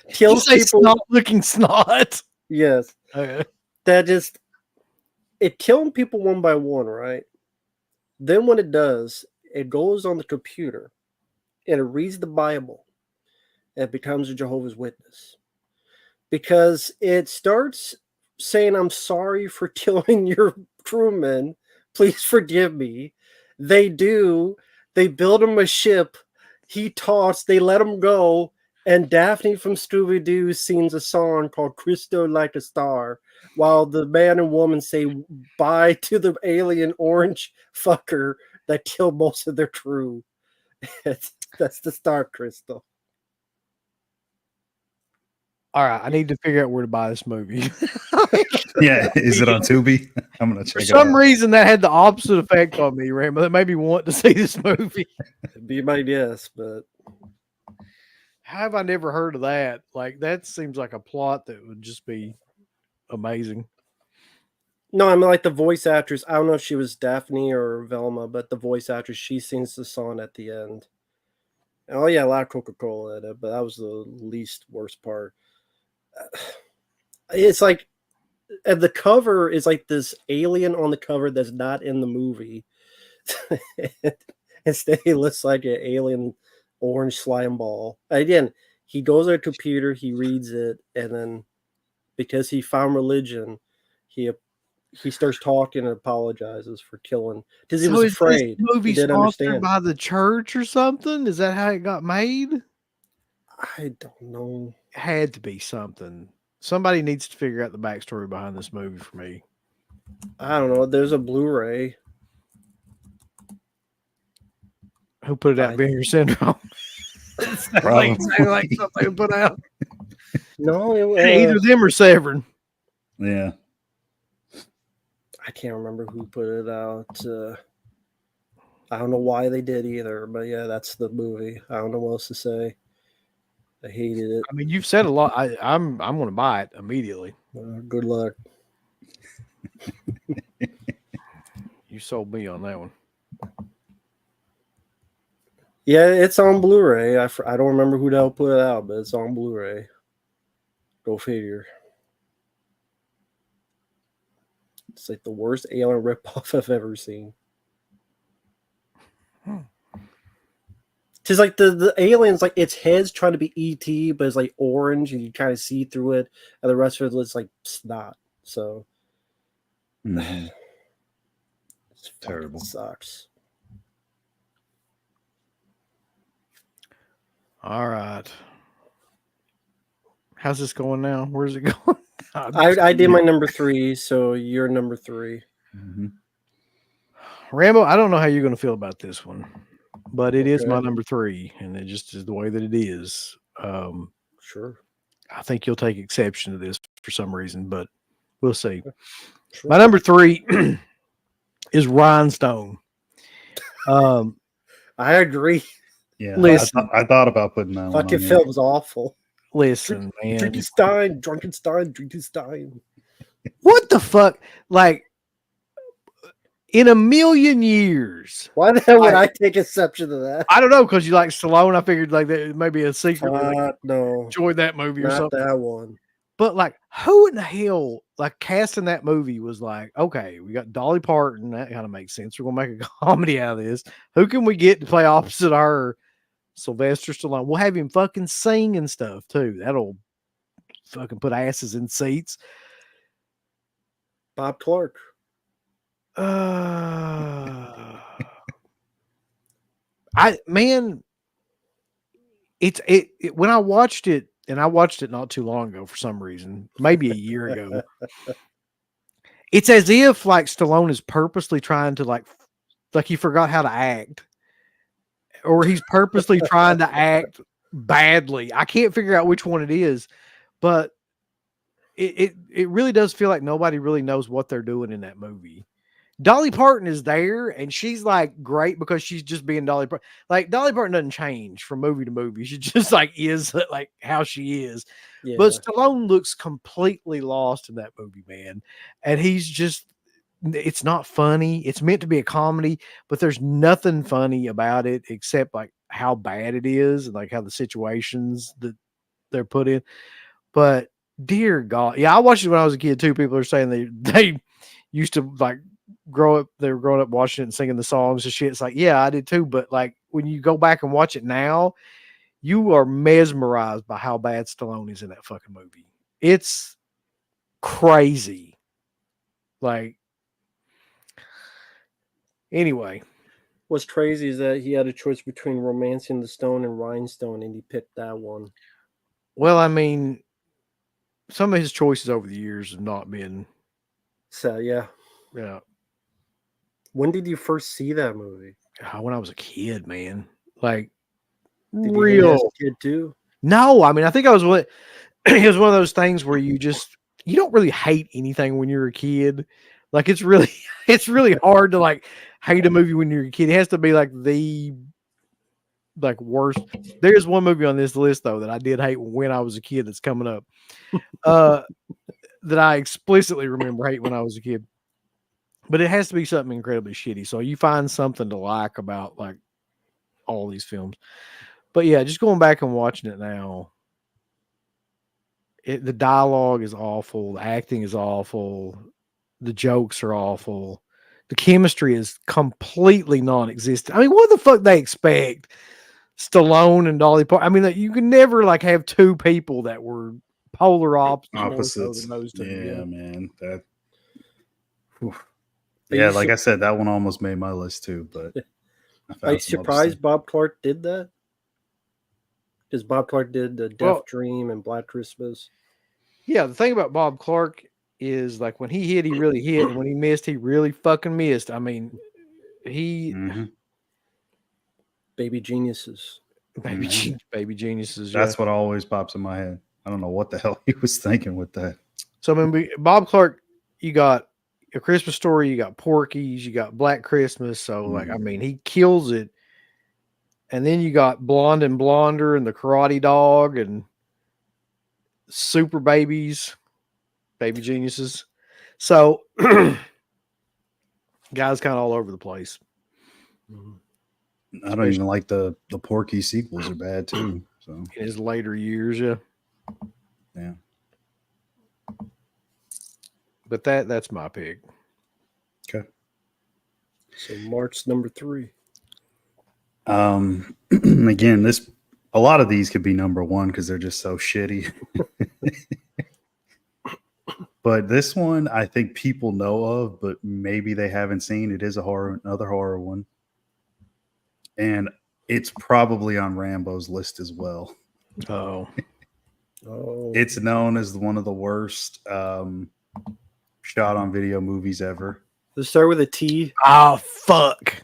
kills people. Snot-looking snot. Yes. Okay. That just killing people one by one, right? Then when it does, it goes on the computer and it reads the Bible and it becomes a Jehovah's Witness. Because it starts saying, I'm sorry for killing your crewmen. Please forgive me. They do. They build him a ship. He talks. They let him go. And Daphne from Scooby-Doo sings a song called Cristo Like a Star, while the man and woman say bye to the alien orange fucker that killed most of their crew. That's the Star Crystal. All right, I need to figure out where to buy this movie. Yeah, is it on Tubi? I'm gonna check it out. For some reason, that had the opposite effect on me, Rambo. That made me want to see this movie. Be my guess, but how have I never heard of that? Like, that seems like a plot that would just be amazing. No, I mean, like the voice actress. I don't know if she was Daphne or Velma, but the voice actress, she sings the song at the end. Oh yeah, a lot of Coca-Cola in it, but that was the least worst part. It's like the cover is like this alien on the cover that's not in the movie. Instead, he looks like an alien orange slime ball. Again, he goes on a computer, he reads it, and then because he found religion, he starts talking and apologizes for killing because he was afraid. This movie he didn't understand by the church or something? Is that how it got made? I don't know. It had to be something. Somebody needs to figure out the backstory behind this movie for me. I don't know. There's a Blu-ray. Who put it out? Vinegar Syndrome. like something put out. No, either them or Severn. Yeah. I can't remember who put it out. I don't know why they did either, but yeah, that's the movie. I don't know what else to say. I hated it. I mean, you've said a lot. I'm going to buy it immediately. Good luck. You sold me on that one. Yeah, it's on Blu-ray. I don't remember who the hell put it out, but it's on Blu-ray. Go figure. It's like the worst Alien ripoff I've ever seen. It's like the aliens, like its head's trying to be ET, but it's like orange, and you kind of see through it, and the rest of it looks like snot. So Mhm. it's Terrible. sucks. All right. How's this going now? Where's it going? I did my number 3, so you're number 3. Mm-hmm. Rambo, I don't know how you're going to feel about this one, but it is Okay. my number 3, and it just is the way that it is. Sure. I think you'll take exception to this for some reason, but we'll see. Sure. My number 3 is Rhinestone. I agree. Yeah, Listen. I thought about putting that one Fucking on. film's awful. Listen, man. Drinkenstein. What the fuck? Like, in a million years. Why the hell would I take exception to that? I don't know, because you like Stallone. I figured like that maybe a secret. No, Enjoyed that movie or not something. that one. But like, who in the hell like casting that movie was like, okay, we got Dolly Parton. That kind of makes sense. We're gonna make a comedy out of this. Who can we get to play opposite her? Sylvester Stallone. We'll have him fucking sing and stuff too. That'll fucking put asses in seats. Bob Clark. It when I watched it, and I watched it not too long ago for some reason, maybe a year ago. It's as if like Stallone is purposely trying to like he forgot how to act, or he's purposely trying to act badly. I can't figure out which one it is, but it really does feel like nobody really knows what they're doing in that movie. Dolly Parton is there, and she's like great because she's just being Dolly Parton. Like Dolly Parton doesn't change from movie to movie; she just like is like how she is. Yeah. But Stallone looks completely lost in that movie, man, and he's just—it's not funny. It's meant to be a comedy, but there's nothing funny about it except like how bad it is and like how the situations that they're put in. But dear God, yeah, I watched it when I was a kid too. People are saying they used to like grow up. They were growing up watching it and singing the songs and shit. It's like, yeah, I did too. But like when you go back and watch it now, you are mesmerized by how bad Stallone is in that fucking movie. It's crazy. Like, anyway. What's crazy is that he had a choice between Romancing the Stone and Rhinestone, and he picked that one. Well, I mean, some of his choices over the years have not been. So yeah. Yeah. When did you first see that movie? When I was a kid, man. Like, Did you hate it real as a kid too? No, I mean, I think I was what it was one of those things where you don't really hate anything when you're a kid. Like it's really hard to like hate a movie when you're a kid. It has to be like the like worst. There's one movie on this list though that I did hate when I was a kid that's coming up. That I explicitly remember hate when I was a kid. But it has to be something incredibly shitty. So you find something to like about like all these films. But yeah, just going back and watching it now, the dialogue is awful. The acting is awful. The jokes are awful. The chemistry is completely non-existent. I mean, what the fuck they expect? Stallone and Dolly Parton. I mean, you can never like have two people that were polar opposites. Opposites. Those two. Yeah, man. That. Whew. Are Yeah, you like I said, that one almost made my list too. But Are you surprised Bob Clark did that? Because Bob Clark did the Death Dream and Black Christmas. Yeah, the thing about Bob Clark is like when he hit, he really hit, and when he missed, he really fucking missed. I mean, Baby Geniuses. Baby Geniuses. That's what always pops in my head. I don't know what the hell he was thinking with that. So I mean, Bob Clark, you got A Christmas Story, you got Porky's, you got Black Christmas. So like, I mean, he kills it. And then you got Blonde and Blonder and The Karate Dog and Super Babies, Baby Geniuses. So guys kind of all over the place. I don't even like the Porky sequels are bad too. So in his later years, yeah. yeah. But that's my pick. Okay. So March number 3. Again, a lot of these could be number one because they're just so shitty. But this one, I think people know of, but maybe they haven't seen. It is another horror one, and it's probably on Rambo's list as well. Oh, It's known as one of the worst shot on video movies ever. Does it start with a T? oh fuck!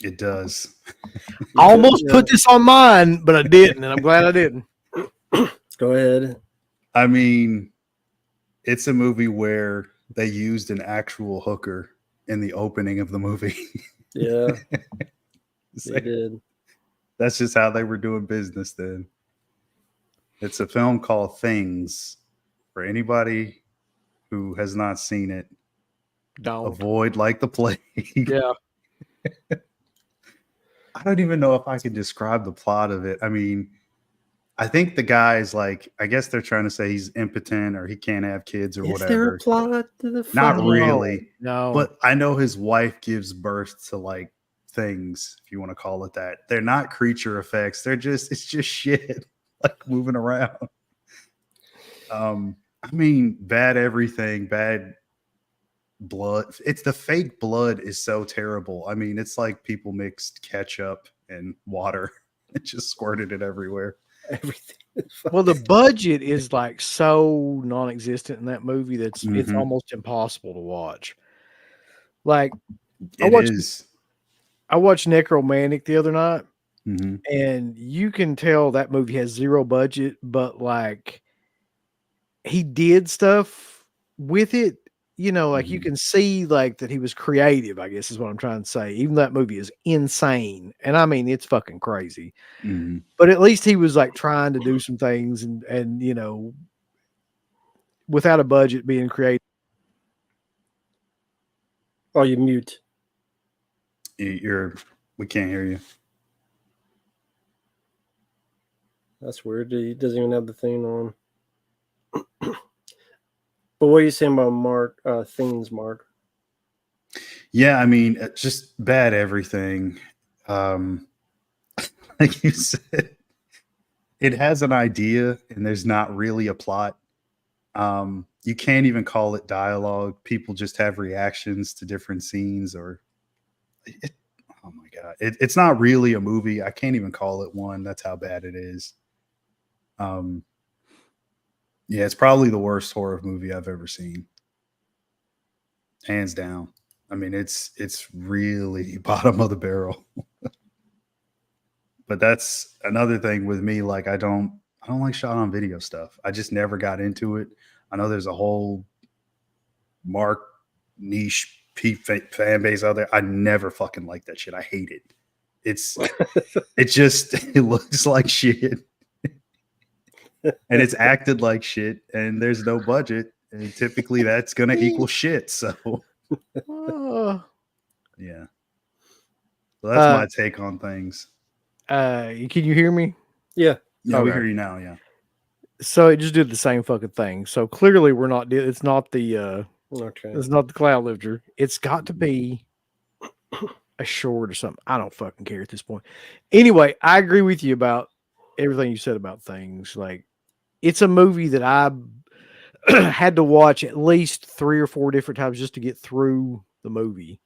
It does. I almost put this on mine, but I didn't, and I'm glad I didn't. Go ahead. I mean, it's a movie where they used an actual hooker in the opening of the movie. Yeah, It's they like, did. that's just how they were doing business then. It's a film called Things. For anybody who has not seen it, Don't. avoid like the plague. Yeah. I don't even know if I can describe the plot of it. I mean, I think the guy's like, I guess they're trying to say he's impotent or he can't have kids or Is whatever. there a plot to the Not film? really. No. But I know his wife gives birth to like things, if you want to call it that. They're not creature effects. It's just shit like moving around. I mean, bad everything, bad blood. It's the fake blood is so terrible. I mean, it's like people mixed ketchup and water and just squirted it everywhere. Everything. Well, the budget is like so non-existent in that movie that's it's Mhm. almost impossible to watch. Like It is. I watched Necromantic the other night, Mhm. and you can tell that movie has zero budget, but like he did stuff with it. You know, like you Mhm. can see like that he was creative, I guess is what I'm trying to say. Even though that movie is insane. And I mean it's fucking crazy. Mhm. But at least he was like trying to do some things and you know, without a budget being creative. Oh, you mute. We can't hear you. That's weird. He doesn't even have the thing on. But what are you saying about Mark? Things, Mark. Yeah, I mean, it's just bad everything. Like you said, it has an idea and there's not really a plot. You can't even call it dialogue. People just have reactions to different scenes oh my God. It's not really a movie. I can't even call it one. That's how bad it is. Yeah, it's probably the worst horror movie I've ever seen. Hands down. I mean, it's really bottom of the barrel. But that's another thing with me. Like, I don't like shot on video stuff. I just never got into it. I know there's a whole Mark niche fan base out there. I never fucking like that shit. I hate it. It looks like shit. And it's acted like shit, and there's no budget, and typically that's gonna equal shit. So yeah. So that's my take on things. Can you hear me? Yeah. Yeah, we Okay. hear you now. Yeah. So it just did the same fucking thing. So clearly we're not. It's not the. Okay. It's not the cloud lifter. It's got to be a short or something. I don't fucking care at this point. Anyway, I agree with you about everything you said about things. Like, it's a movie that I had to watch at least 3 or 4 different times just to get through the movie.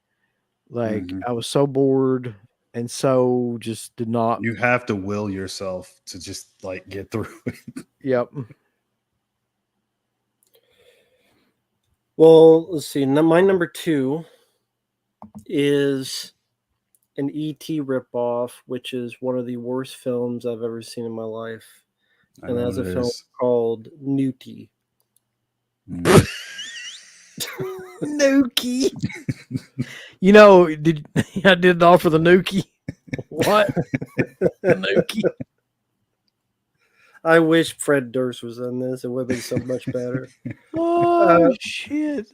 Like, I was so bored and so just did not. You have to will yourself to just like get through it. Yep. Well, let's see. My number 2 is an E.T. ripoff, which is one of the worst films I've ever seen in my life. And that's a film called Newty. Nuki. You know, I did it all for the Nuki. What? The Nuki. I wish Fred Durst was in this. It would have been so much better. Oh, shit.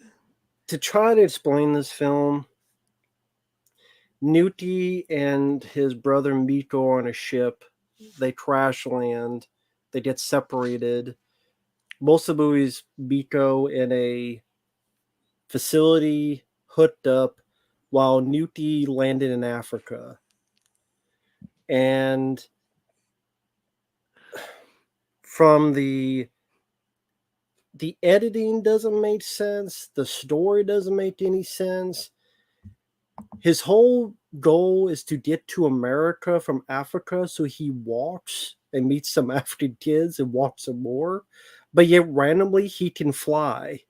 To try to explain this film, Newty and his brother Miko are on a ship. They crash land. They get separated. Most of the movies, Miko in a facility hooked up while Newty landed in Africa. And from the editing doesn't make sense. The story doesn't make any sense. His whole goal is to get to America from Africa, so he walks and meets some African kids and walks some more. But yet randomly he can fly.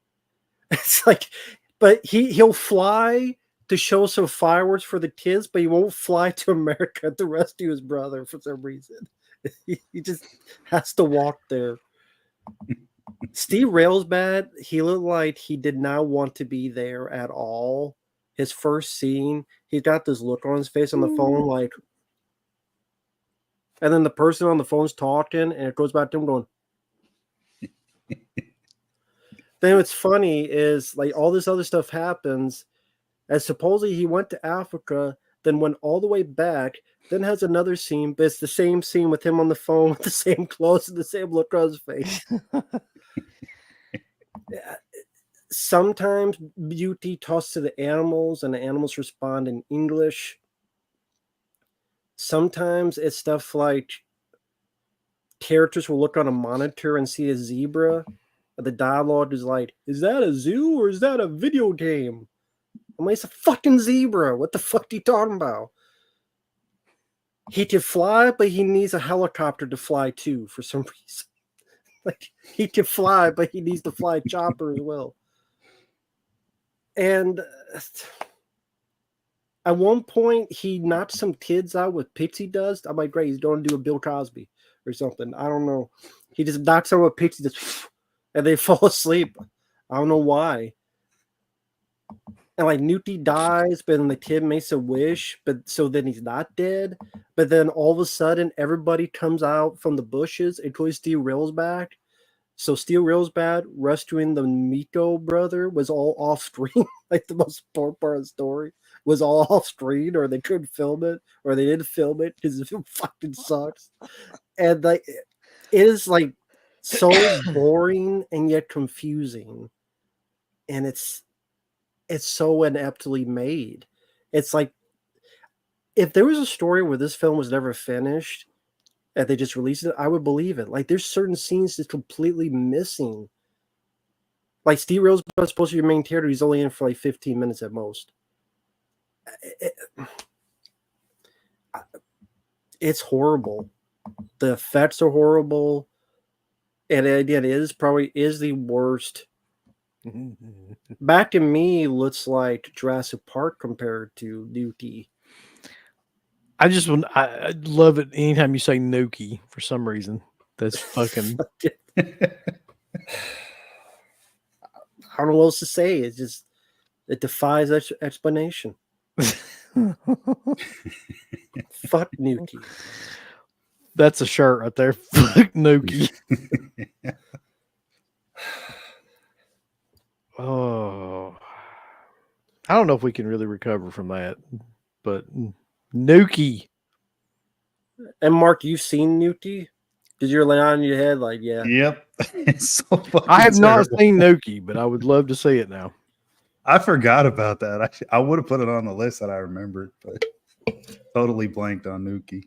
It's like, but he'll fly to show some fireworks for the kids, but he won't fly to America to rescue his brother for some reason. He just has to walk there. Steve Railsbad, he looked like he did not want to be there at all. His first scene, he got this look on his face on the phone, like, and then the person on the phone's talking, and it goes back to him going. Then what's funny is like all this other stuff happens, and supposedly he went to Africa, then went all the way back, then has another scene, but it's the same scene with him on the phone with the same clothes and the same look on his face. Sometimes Beauty talks to the animals and the animals respond in English. Sometimes it's stuff like characters will look on a monitor and see a zebra. The dialogue is like, is that a zoo or is that a video game? I'm like, it's a fucking zebra. What the fuck are you talking about? He can fly, but he needs a helicopter to fly too for some reason. Like, he can fly, but he needs to fly a chopper as well. And at one point, he knocked some kids out with pixie dust. I'm like, great, he's going to do a Bill Cosby or something. I don't know. He just knocks them with pixie dust, and they fall asleep. I don't know why. And like Newty dies, but then the kid makes a wish, but so then he's not dead. But then all of a sudden, everybody comes out from the bushes, including Steve Railsback. So Steve Railsback rescuing the Miko brother was all off screen. Like the most important part of the story was all off screen, or they couldn't film it, or they didn't film it because it fucking sucks. And like it is like so boring and yet confusing, and it's so ineptly made. It's like if there was a story where this film was never finished and they just released it, I would believe it. Like there's certain scenes that's completely missing. Like Steve Railsback is supposed to be your main character. He's only in for like 15 minutes at most. It's horrible. The effects are horrible. And again, it is probably the worst. Back to Me looks like Jurassic Park compared to Newty. I love it anytime you say Nuki for some reason. That's fucking. I don't know what else to say. It's just it defies explanation. Fuck Nuki. That's a shirt right there. Fuck Nuki. Oh, I don't know if we can really recover from that, but Nuki. And Mark, you've seen Nuki? Because you're laying on your head like, yeah. Yep. It's so fucking I have not terrible. seen Nuki, but I would love to see it now. I forgot about that. I would have put it on the list that I remembered, but totally blanked on Nuki.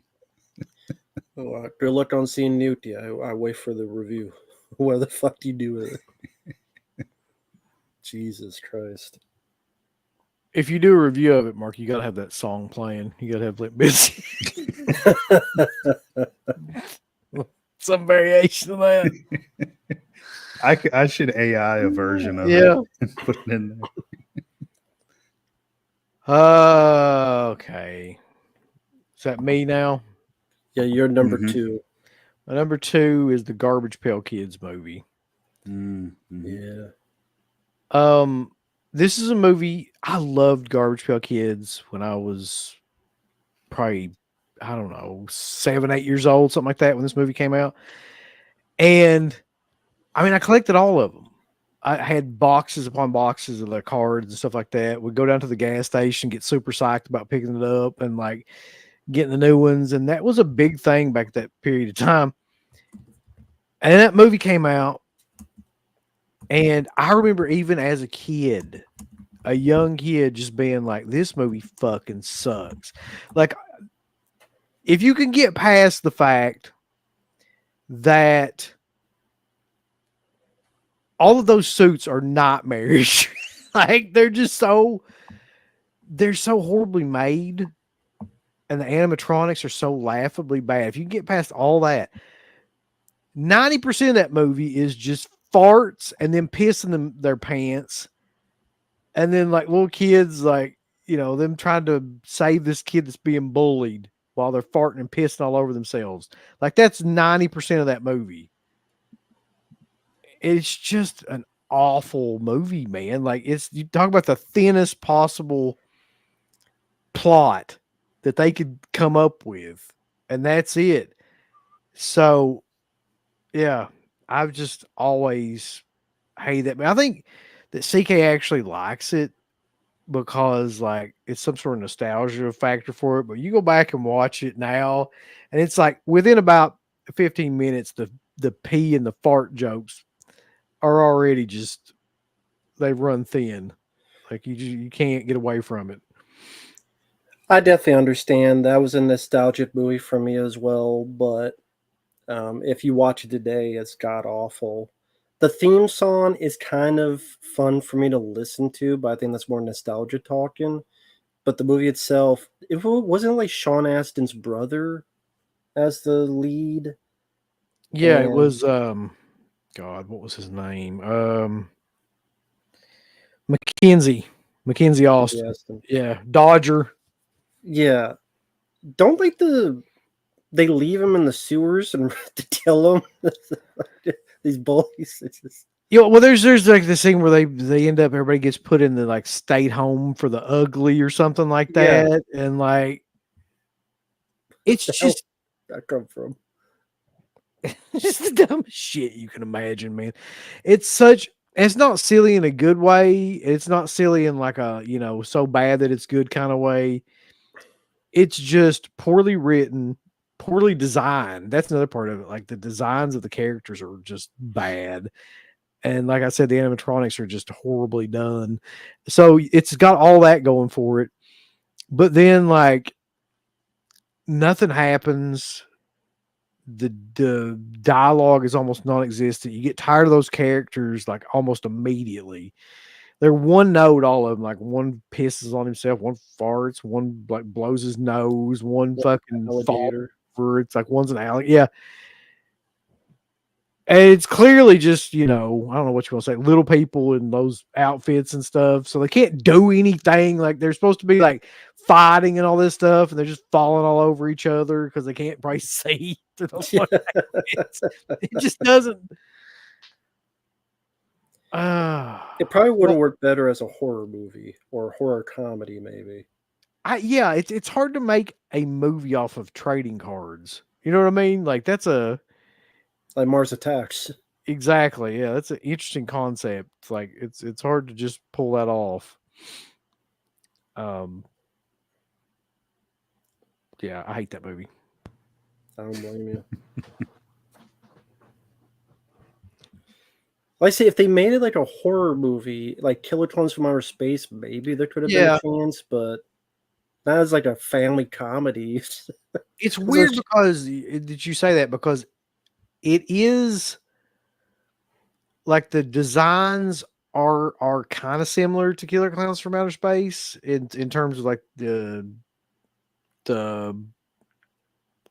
Oh, good luck on seeing Nuki. I wait for the review. What the fuck do you do with it? Jesus Christ. If you do a review of it, Mark, you got to have that song playing. You got to have Limp Bizkit. Some variation of that. I should AI a version of Yeah. it and put it in there. Okay. Is that me now? Yeah, you're number Mhm. 2. My number 2 is the Garbage Pail Kids movie. Mm-hmm. Yeah. This is a movie I loved. Garbage Pail Kids when I was probably, I don't know, 7, 8 years old, something like that, when this movie came out. And I mean, I collected all of them. I had boxes upon boxes of the cards and stuff like that. We'd go down to the gas station, get super psyched about picking it up and like getting the new ones. And that was a big thing back that period of time. And that movie came out. And I remember even as a kid, a young kid just being like, this movie fucking sucks. Like, if you can get past the fact that all of those suits are nightmarish, like they're so horribly made, and the animatronics are so laughably bad. If you can get past all that, 90% of that movie is just farts and then pissing their pants, and then like little kids, like, you know, them trying to save this kid that's being bullied while they're farting and pissing all over themselves. Like, that's 90% of that movie. It's just an awful movie, man. Like, it's, you talk about the thinnest possible plot that they could come up with, and that's it. So, yeah, I've just always hated that. I think that CK actually likes it because like it's some sort of nostalgia factor for it. But you go back and watch it now, and it's like within about 15 minutes, the pee and the fart jokes are already just, they run thin. Like you can't get away from it. I definitely understand. That was a nostalgic movie for me as well, but if you watch it today, it's god awful. The theme song is kind of fun for me to listen to, but I think that's more nostalgia talking. But the movie itself, it wasn't like Sean Astin's brother as the lead. Yeah, it was God, what was his name? Mackenzie Austin. Astin. Yeah, Dodger. Yeah, don't like they leave him in the sewers and to kill him. These bullies. It's just... Yeah, well, there's like this thing where they end up, everybody gets put in the like state home for the ugly or something like that, and like it's just that come from. just the dumbest shit you can imagine, man. It's not silly in a good way. It's not silly in like a, you know, so bad that it's good kind of way. It's just poorly written, poorly designed. That's another part of it. Like the designs of the characters are just bad. And like I said, the animatronics are just horribly done. So it's got all that going for it. But then like nothing happens. The dialogue is almost non-existent. You get tired of those characters like almost immediately. They're one note, all of them. Like one pisses on himself, one farts, one like blows his nose, one fucking falls over. It's like one's an alligator. Yeah. And it's clearly just, you know, I don't know what you want to say, little people in those outfits and stuff. So they can't do anything. Like they're supposed to be like fighting and all this stuff, and they're just falling all over each other because they can't probably see through those outfits. It just doesn't. It probably would have worked better as a horror movie or a horror comedy, maybe. Yeah, it's hard to make a movie off of trading cards. You know what I mean? Like that's like Mars Attacks. Exactly. Yeah, that's an interesting concept. It's like it's hard to just pull that off. Yeah, I hate that movie. I don't blame you. Like I say, if they made it like a horror movie, like Killer Clowns from Outer Space, maybe there could have been a chance, but not as like a family comedy. It's weird because did you say that? Because it is like the designs are kind of similar to Killer Clowns from Outer Space in terms of like the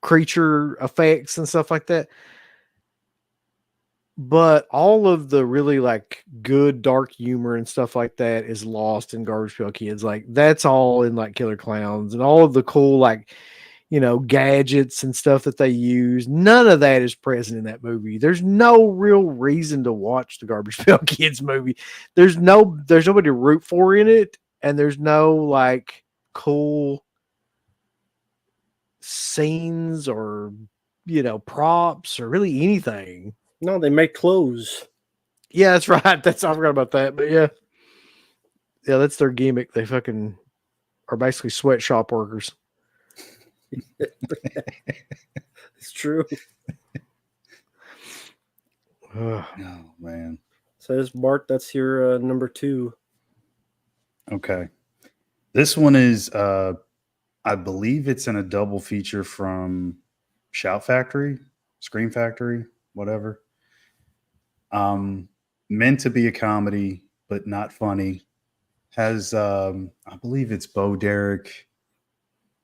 creature effects and stuff like that. But all of the really like good dark humor and stuff like that is lost in Garbage Pail Kids. Like that's all in like Killer Clowns, and all of the cool like, you know, gadgets and stuff that they use. None of that is present in that movie. There's no real reason to watch the Garbage Pail Kids movie. There's nobody to root for in it, and there's no like cool scenes or, you know, props or really anything. No, they make clothes. Yeah, that's right. I forgot about that. But yeah, that's their gimmick. They fucking are basically sweatshop workers. It's true. Ugh. Oh man. So this Mark, that's your number 2. Okay. This one is I believe it's in a double feature from Shout Factory, Scream Factory, whatever. Meant to be a comedy, but not funny. Has I believe it's Bo Derek,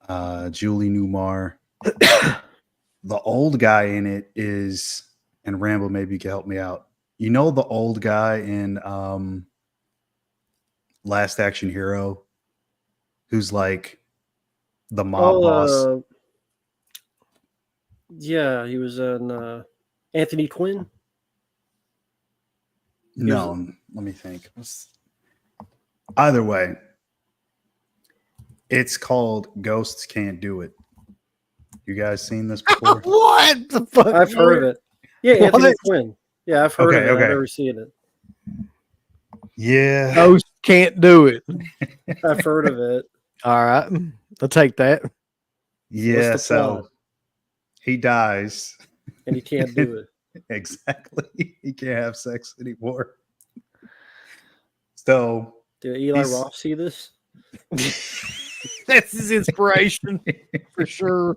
Julie Newmar. The old guy in it is, and Rambo, maybe you can help me out. You know the old guy in Last Action Hero, who's like the mob boss. Yeah, he was in Anthony Quinn. No, let me think. Either way, it's called Ghosts Can't Do It. You guys seen this before? What the fuck? I've heard of it. Yeah, What? Anthony Quinn. Yeah, I've heard of it. Okay. I've never seen it. Yeah. Ghost can't do it. I've heard of it. All right. I'll take that. Yeah, What's the plot? so he dies. And he can't do it. Exactly. He can't have sex anymore. So Did Eli Roth see this? That's his inspiration for sure.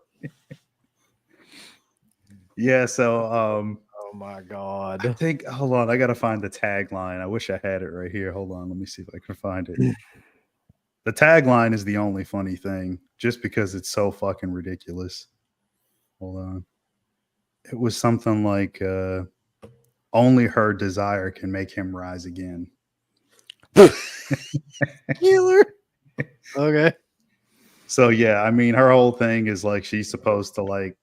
Yeah, so Oh my I god. think hold on, I gotta find the tagline. I wish I had it right here. Hold on, let me see if I can find it. The tagline is the only funny thing, just because it's so fucking ridiculous. Hold on. It was something like only her desire can make him rise again. Killer. Okay. So yeah, I mean her whole thing is like she's supposed to like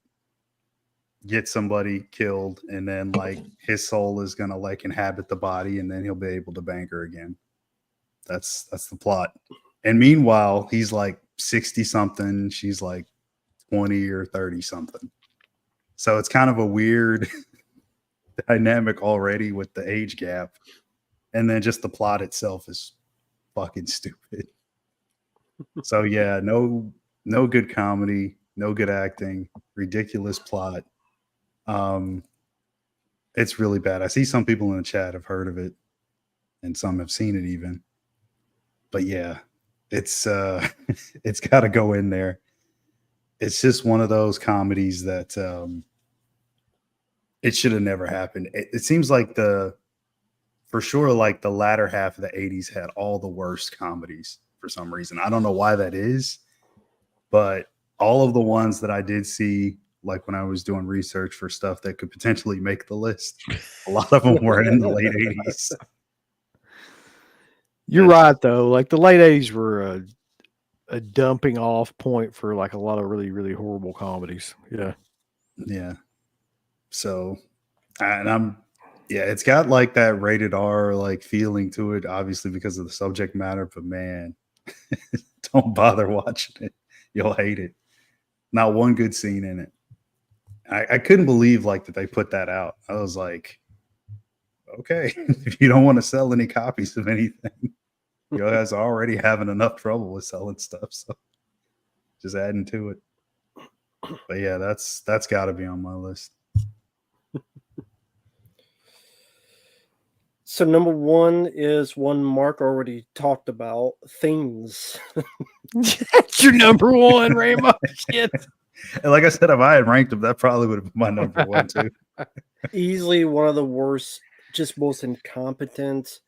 get somebody killed and then like his soul is gonna like inhabit the body and then he'll be able to bang her again. That's the plot. And meanwhile, he's like 60 something, she's like 20 or 30 something. So it's kind of a weird dynamic already with the age gap. And then just the plot itself is fucking stupid. So yeah, no good comedy, no good acting, ridiculous plot. It's really bad. I see some people in the chat have heard of it and some have seen it even. But yeah, it's it's got to go in there. It's just one of those comedies that it should have never happened. It seems like for sure, like the latter half of the 80s had all the worst comedies for some reason. I don't know why that is, but all of the ones that I did see, like when I was doing research for stuff that could potentially make the list, a lot of them were in the late 80s. You're right though. Like the late 80s were a dumping off point for like a lot of really, really horrible comedies. Yeah. Yeah. So, and it's got like that rated R like feeling to it, obviously because of the subject matter, but man, don't bother watching it. You'll hate it. Not one good scene in it. I couldn't believe like that they put that out. I was like, okay, if you don't want to sell any copies of anything, you guys are already having enough trouble with selling stuff. So just adding to it. But yeah, that's got to be on my list. So number 1 is one Mark already talked about, Things. That's your number 1, Rambo. Shit. And like I said, if I had ranked them, that probably would have been my number 1 too. Easily one of the worst, just most incompetent,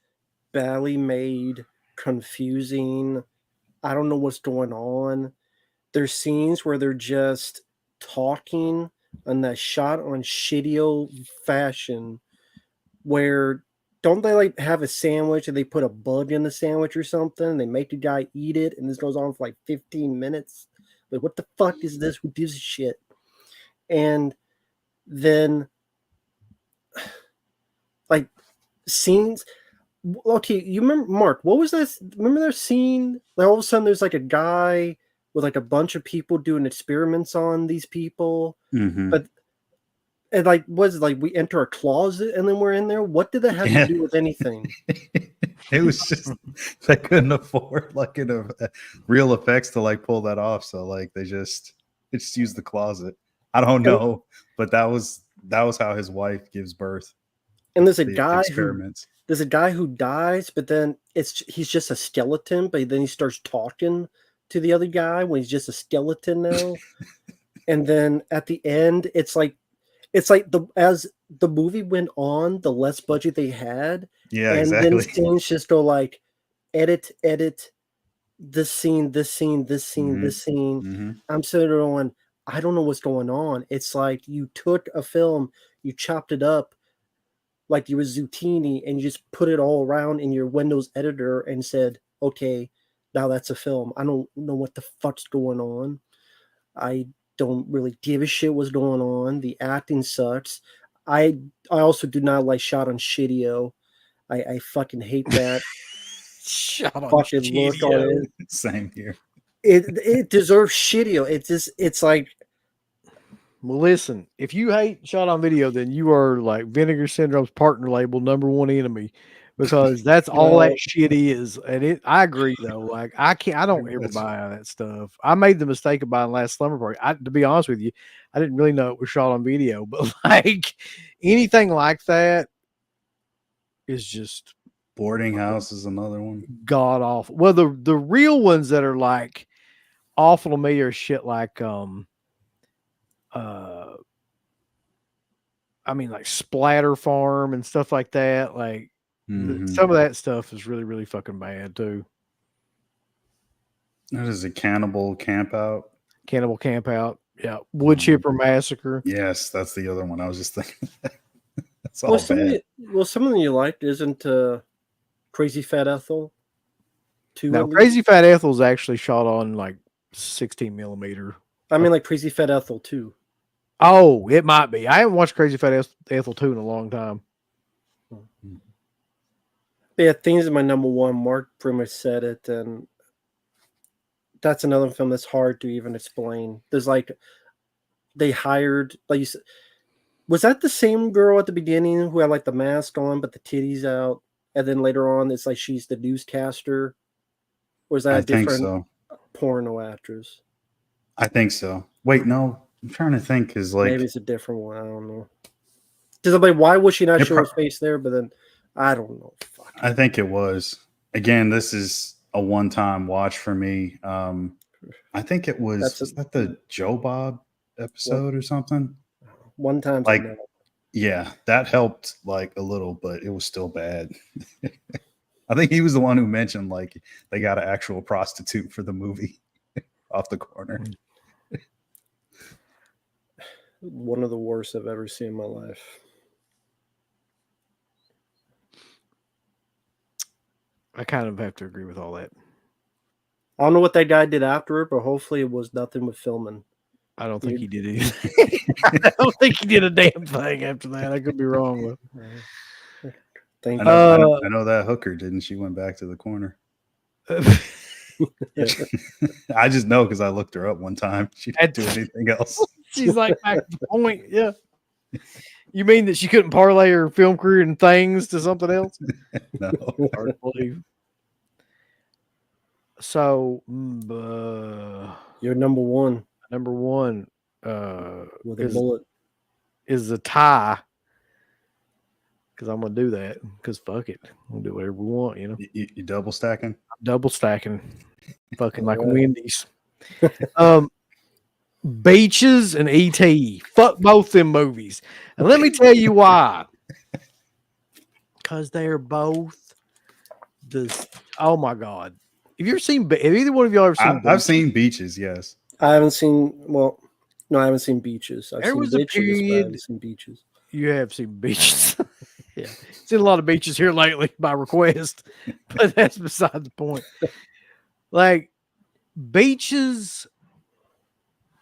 badly made, confusing. I don't know what's going on. There's scenes where they're just talking and that shot on shitty fashion where don't they like have a sandwich and they put a bug in the sandwich or something? They make the guy eat it and this goes on for like 15 minutes. Like, what the fuck is this? Who gives a shit? And then like scenes. Okay, you remember Mark? What was that? Remember that scene? Like all of a sudden, there's like a guy with like a bunch of people doing experiments on these people, Mm-hmm. but And like, was it like we enter a closet and then we're in there? What did that have to do with anything? It was just they couldn't afford like real effects to like pull that off, so like they just used the closet. I don't know, but that was how his wife gives birth. And there's a The guy experiments. who dies, but then he's just a skeleton, but then he starts talking to the other guy when he's just a skeleton now. And then at the end, it's like as the movie went on, the less budget they had. Yeah, And exactly. then scenes just go like edit, this scene, this scene, this scene, this scene. Mm-hmm. I'm sitting there going, I don't know what's going on. It's like you took a film, you chopped it up like you were zucchini, and you just put it all around in your Windows editor and said, okay, now that's a film. I don't know what the fuck's going on. I don't really give a shit what's going on. The acting sucks. I also do not like shot on Shidio. I fucking hate that. Shot on Fucking look on it. Same here. It deserves Shidio. It's like, well, listen, if you hate shot on video, then you are like Vinegar Syndrome's partner label #1 enemy, because that's all that shit is. And I agree though. Like I don't ever buy that stuff. I made the mistake of buying Last Slumber Party. To be honest with you, I didn't really know it was shot on video, but like anything like that is just Boarding House is another one. god awful. Well, the real ones that are like awful to me are shit like I mean, like Splatter Farm and stuff like that. Like some of that stuff is really, really fucking bad too. That is a Cannibal Camp Out. Cannibal Camp Out. Yeah. Wood Chipper Massacre. Yes, that's the other one. I was just thinking. That's all bad. Something you liked isn't Crazy Fat Ethel? Now, Crazy Fat Ethel is actually shot on like 16 millimeter. I mean, like Crazy Fat Ethel 2. Oh, it might be. I haven't watched Crazy Fat Ethel 2 in a long time. Yeah, Things is my #1. Mark pretty much said it, and that's another film that's hard to even explain. There's like, they hired, like you said, was that the same girl at the beginning who had like the mask on but the titties out, and then later on it's like she's the newscaster? Or is that a different porno actress? I think so. Wait, no. I'm trying to think, because like maybe it's a different one. I don't know. Why would she not show her face there? But then I don't know. Fuck. I think it was. Again, this is a one-time watch for me. I think it was. Is that the Joe Bob episode or something? One time, like, yeah, that helped like a little, but it was still bad. I think he was the one who mentioned like they got an actual prostitute for the movie off the corner. One of the worst I've ever seen in my life. I kind of have to agree with all that. I don't know what that guy did after it, but hopefully it was nothing with filming. I don't think he did anything. I don't think he did a damn thing after that. I could be wrong. I know that hooker didn't. She went back to the corner. I just know because I looked her up one time. She didn't do anything else. She's like back to the point. Yeah. You mean that she couldn't parlay her film career and things to something else? No. Hard to believe. So, you're #1. #1 with a bullet is the tie. Because I'm gonna do that. Because fuck it, we'll do whatever we want. You know. You double stacking? I'm double stacking. Fucking like Wendy's. Beaches and E.T. Fuck both them movies. And let me tell you why. Because they are both oh my God. Have you ever seen, have either one of y'all ever seen I've seen Beaches, yes. I haven't seen, I haven't seen Beaches. There was a period. I haven't seen Beaches. You have seen Beaches. Yeah. Seen a lot of beaches here lately by request, but that's beside the point. Like, Beaches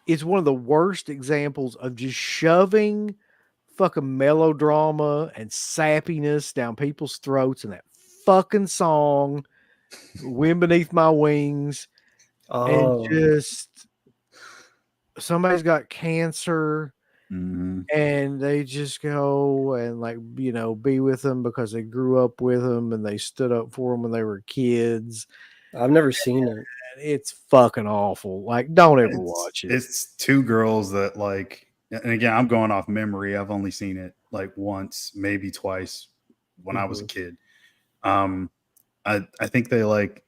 is one of the worst examples of just shoving fucking melodrama and sappiness down people's throats in that fucking song, Wind Beneath My Wings. And just somebody's got cancer and they just go and like be with them because they grew up with them and they stood up for them when they were kids. I've never seen it. And it's fucking awful. Like, don't ever watch it. It's two girls that like, and again, I'm going off memory. I've only seen it like once, maybe twice when I was a kid. I think they like,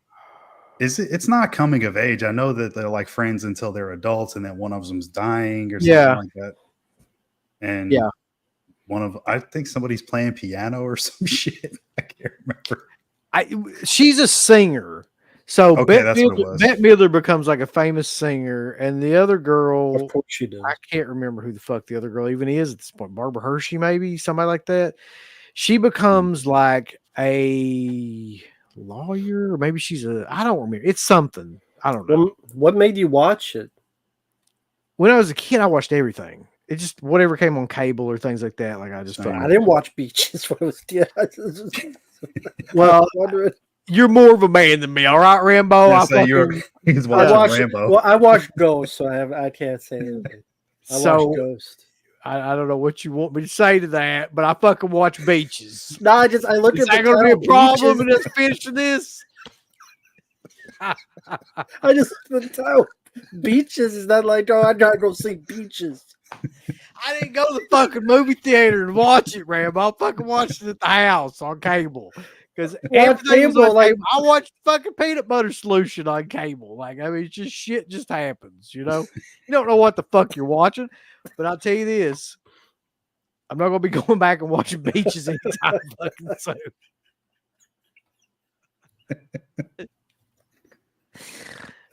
it's not coming of age. I know that they're like friends until they're adults, and then one of them's dying or something like that. And I think somebody's playing piano or some shit. I can't remember. She's a singer. So okay, that's what it was. Bette Midler becomes like a famous singer, and the other girl, of course she does. I can't remember who the fuck the other girl even is at this point. Barbara Hershey, maybe somebody like that. She becomes like a lawyer, or maybe I don't remember. It's something. I don't know. What made you watch it? When I was a kid, I watched everything. It just whatever came on cable or things like that. Like I didn't watch Beaches when I was kid. Well, you're more of a man than me, all right, Rambo. He's watching Rambo. Well, I watched Ghost, so I can't say anything. I watched Ghost. I don't know what you want me to say to that, but I fucking watch Beaches. No, I look at the going to be a problem in us finishing this. I just the title Beaches is not like, oh, I gotta go see Beaches. I didn't go to the fucking movie theater and watch it, Rambo. I fucking watched it at the house on cable. Because everything was on cable. I watched fucking Peanut Butter Solution on cable. Like, I mean, it's just shit just happens, you know? You don't know what the fuck you're watching. But I'll tell you this. I'm not going to be going back and watching Beaches anytime fucking soon.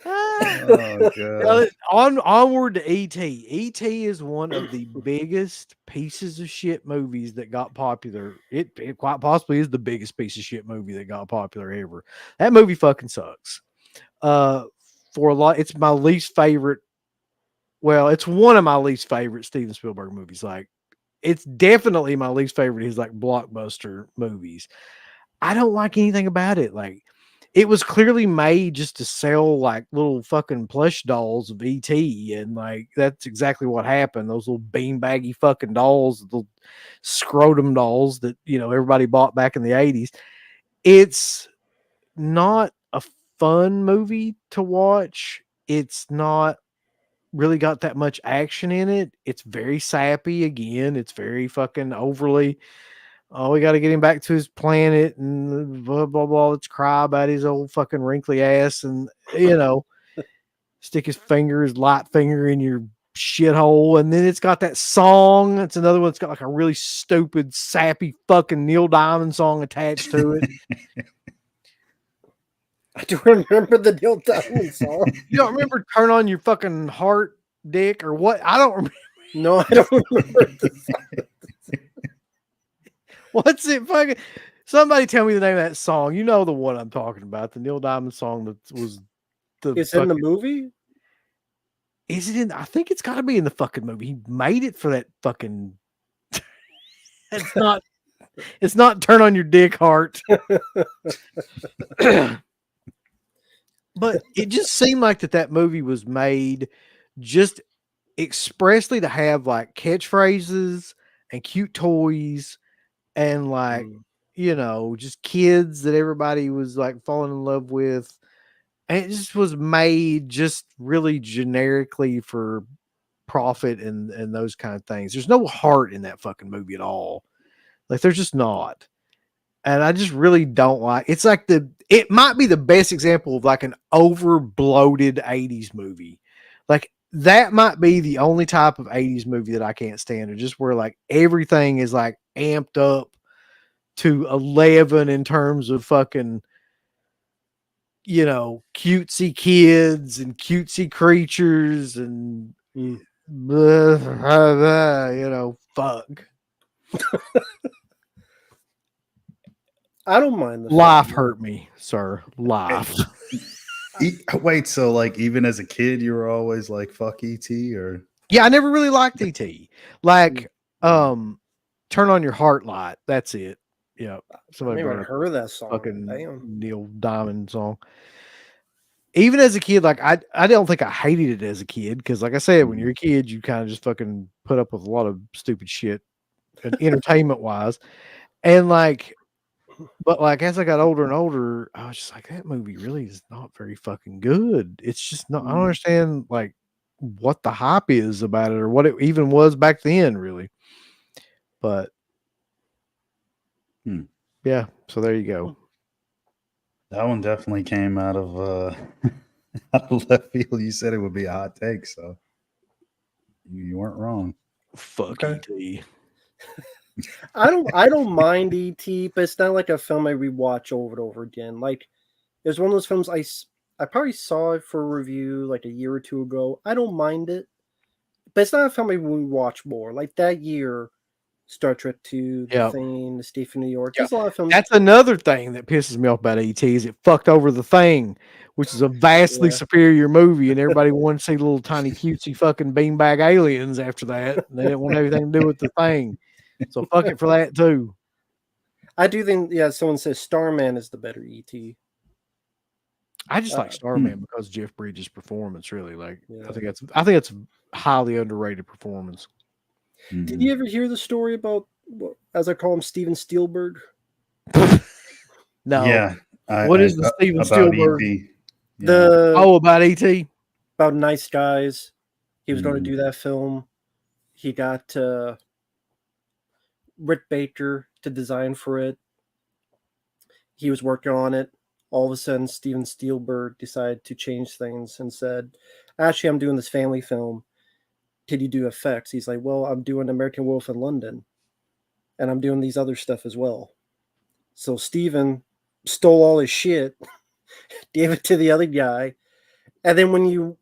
Oh, God. Onward to E.T. E.T. is one of the biggest pieces of shit movies that got popular. It quite possibly is the biggest piece of shit movie that got popular ever. That movie fucking sucks. For a lot, it's my least favorite. Well, it's one of my least favorite Steven Spielberg movies. Like, it's definitely my least favorite. His like blockbuster movies. I don't like anything about it. Like, it was clearly made just to sell like little fucking plush dolls of E.T. And like, that's exactly what happened. Those little beanbaggy fucking dolls, the scrotum dolls that, everybody bought back in the 80s. It's not a fun movie to watch. It's not really got that much action in it. It's very sappy again. It's very fucking overly, oh, we got to get him back to his planet and blah, blah, blah. Let's cry about his old fucking wrinkly ass and, stick his light finger in your shithole. And then it's got that song. It's another one that's got like a really stupid, sappy fucking Neil Diamond song attached to it. I do remember the Neil Diamond song. You don't remember Turn On Your Fucking Heart, Dick, or what? I don't remember. No, I don't remember the song. What's it fucking? Somebody tell me the name of that song. You know the one I'm talking about. The Neil Diamond song that was It's in the movie? Is it in? I think it's got to be in the fucking movie. He made it for that fucking. It's not Turn On Your Dick Heart. But it just seemed like that movie was made just expressly to have like catchphrases and cute toys and like, just kids that everybody was like falling in love with. And it just was made just really generically for profit and those kind of things. There's no heart in that fucking movie at all. Like, there's just not. And I just really don't like it's like it might be the best example of like an over bloated 80s movie. Like, that might be the only type of 80s movie that I can't stand, or just where like everything is like amped up to 11 in terms of fucking, cutesy kids and cutesy creatures and, fuck. I don't mind. Life hurt me, sir. Life. Wait, so like even as a kid, you were always like fuck E.T. or? Yeah, I never really liked E.T. Like, Turn On Your Heart Light. That's it. Yeah, I never heard of that song. Fucking Neil Diamond song. even as a kid, like I don't think I hated it as a kid because, like I said, when you're a kid, you kind of just fucking put up with a lot of stupid shit, entertainment wise, and like, but like as I got older and older, I was just like, that movie really is not very fucking good. It's just not. I don't understand like what the hype is about it or what it even was back then, really. But yeah, so there you go. That one definitely came out of out of left field. You said it would be a hot take, so you weren't wrong. Fuck Okay. ET. I don't mind ET, but it's not like a film I rewatch over and over again. Like, it's one of those films I probably saw it for a review like a year or two ago. I don't mind it, but it's not a film I rewatch more. Like that year, Star Trek 2, The Yep. Thing, The Steve from New York. Yep. There's a lot of films. That's another thing that pisses me off about ET is it fucked over The Thing, which is a vastly superior movie, and everybody wanted to see little tiny cutesy fucking beanbag aliens after that. They didn't want anything to do with The Thing. So fuck it for that too. I do think, yeah, someone says Starman is the better ET. I just like Starman because of Jeff Bridges' performance, really. Like I think it's highly underrated performance. Did you ever hear the story about, as I call him, Steven Spielberg? No. Yeah. What is the Steven Spielberg? About ET? About ET? About Nice Guys. He was going to do that film. He got Rick Baker to design for it. He was working on it. All of a sudden, Steven Spielberg decided to change things and said, actually, I'm doing this family film. Could you do effects? He's like, well, I'm doing American Wolf in London. And I'm doing these other stuff as well. So Steven stole all his shit, gave it to the other guy. And then when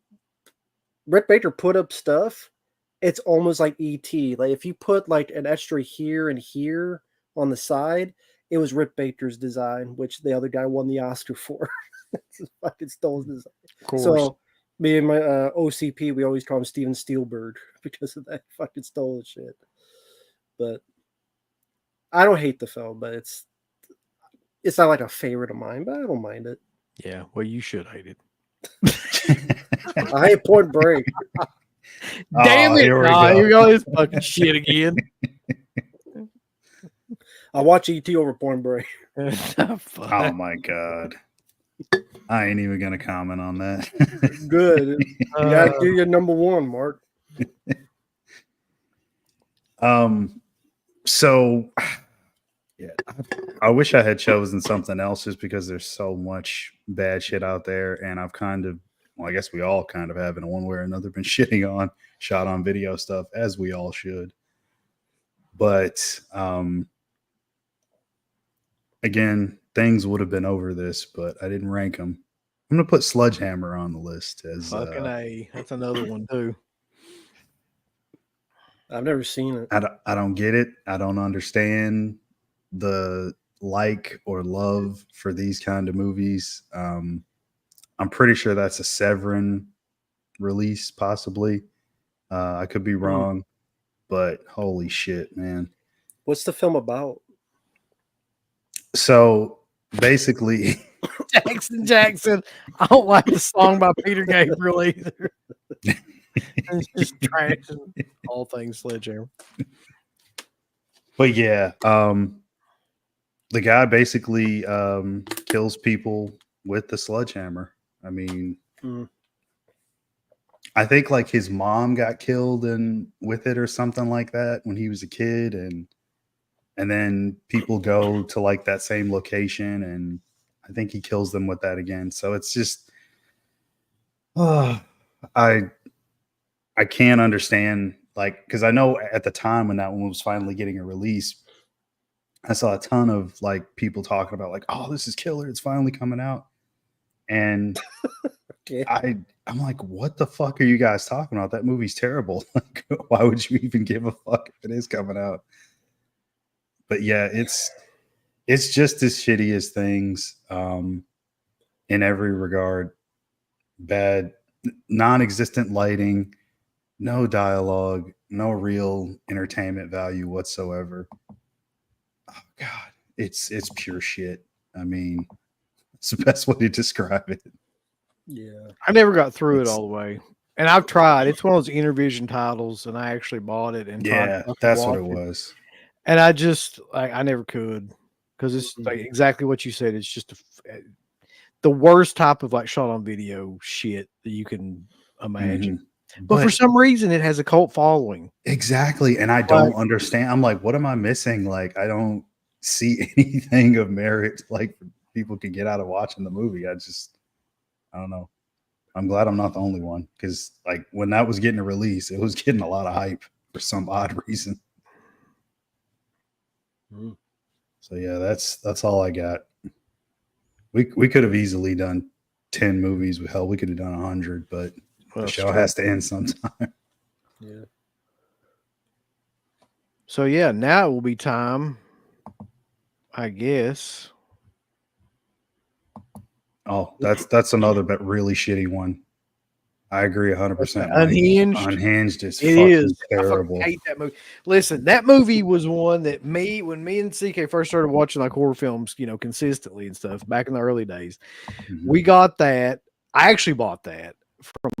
Rick Baker put up stuff, it's almost like E.T. Like if you put like an extra here and here on the side, it was Rick Baker's design, which the other guy won the Oscar for. Fucking stole his design. Of course. So me and my OCP, we always call him Steven Spielberg because of that. Fucking stole the shit. But I don't hate the film, but it's not like a favorite of mine, but I don't mind it. Yeah, well, you should hate it. I hate Point Break. Damn it! Here we go. This fucking shit again. I watch ET over Point Break. Oh my god! I ain't even gonna comment on that. Good. You gotta do your number one, Mark. So yeah, I wish I had chosen something else just because there's so much bad shit out there, and I've kind of, well, I guess we all kind of have in one way or another been shitting on shot on video stuff, as we all should. But again, things would have been over this, but I didn't rank them. I'm gonna put Sledgehammer on the list as fucking A. That's another one too. I've never seen it. I don't get it. I don't understand the like or love for these kind of movies. I'm pretty sure that's a Severin release, possibly. I could be wrong, but holy shit, man. What's the film about? So basically, Jackson. I don't like the song by Peter Gabriel either. It's just trash and all things Sledgehammer. But yeah, the guy basically kills people with the sledgehammer. I mean, I think like his mom got killed with it or something like that when he was a kid, and then people go to like that same location, and I think he kills them with that again. So it's just, I can't understand, like, because I know at the time when that one was finally getting a release, I saw a ton of like people talking about like, oh, this is killer, it's finally coming out. And I'm like, what the fuck are you guys talking about? That movie's terrible. Like, why would you even give a fuck if it is coming out? But yeah, it's just as shitty as things in every regard. Bad, non-existent lighting, no dialogue, no real entertainment value whatsoever. Oh God, it's pure shit. I mean, it's the best way to describe it. Yeah. I never got through it It's- all the way. And I've tried. It's one of those Intervision titles, and I actually bought it and tried to Yeah, fucking that's what watch it it. was. And I just I never could because it's Mhm. like exactly what you said. It's just the worst type of like shot on video shit that you can imagine. Mhm. But for But some reason, it has a cult following. exactly, and I Like, don't understand. I'm like, what am I missing? Like, I don't see anything of merit like people could get out of watching the movie. I don't know. I'm glad I'm not the only one because like when that was getting a release, it was getting a lot of hype for some odd reason. Mhm. So yeah, that's all I got. We could have easily done 10 movies. Hell, we could have done 100, but well, the it's show true. has to end sometime. Yeah. So yeah, now it will be time, I guess. Oh, that's another but really shitty one. I agree 100%, Mike. Unhinged. Unhinged is It fucking is. I fucking terrible. hate that movie. Listen, that movie was one that when me and CK first started watching like horror films, consistently and stuff back in the early days, Mhm. we got that. I actually bought that from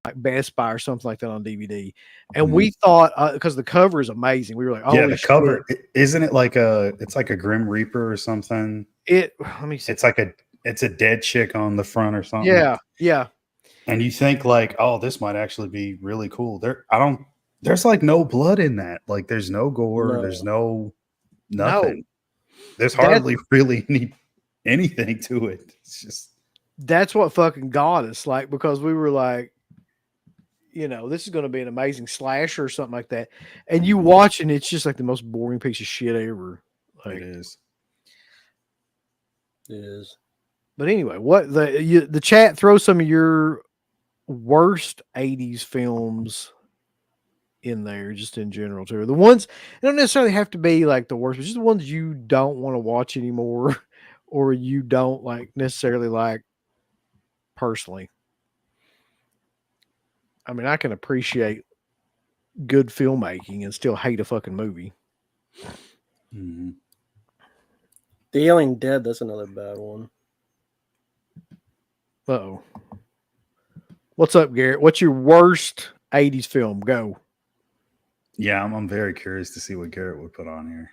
like Best Buy or something like that on DVD, and we thought because the cover is amazing, we were like, Yeah, "Holy the cover shit!" isn't it it's like a Grim Reaper or something? Let me see. It's a dead chick on the front or something. Yeah. And you think like, oh, this might actually be really cool. There's like no blood in that. Like there's no gore, No. there's no No, nothing. There's That- hardly really anything to it. It's just that's what fucking got us, like because we were like, this is going to be an amazing slasher or something like that. And you watch and it's just like the most boring piece of shit ever. it Like, is. It is. but anyway, what the chat throw some of your worst 80s films in there, just in general too. The ones they don't necessarily have to be like the worst, but just the ones you don't want to watch anymore, or you don't like necessarily like personally. I mean, I can appreciate good filmmaking and still hate a fucking movie. Mhm. The Alien Dead, that's another bad one. Uh-oh. What's up, Garrett? What's your worst 80s film? Go. Yeah, I'm very curious to see what Garrett would put on here.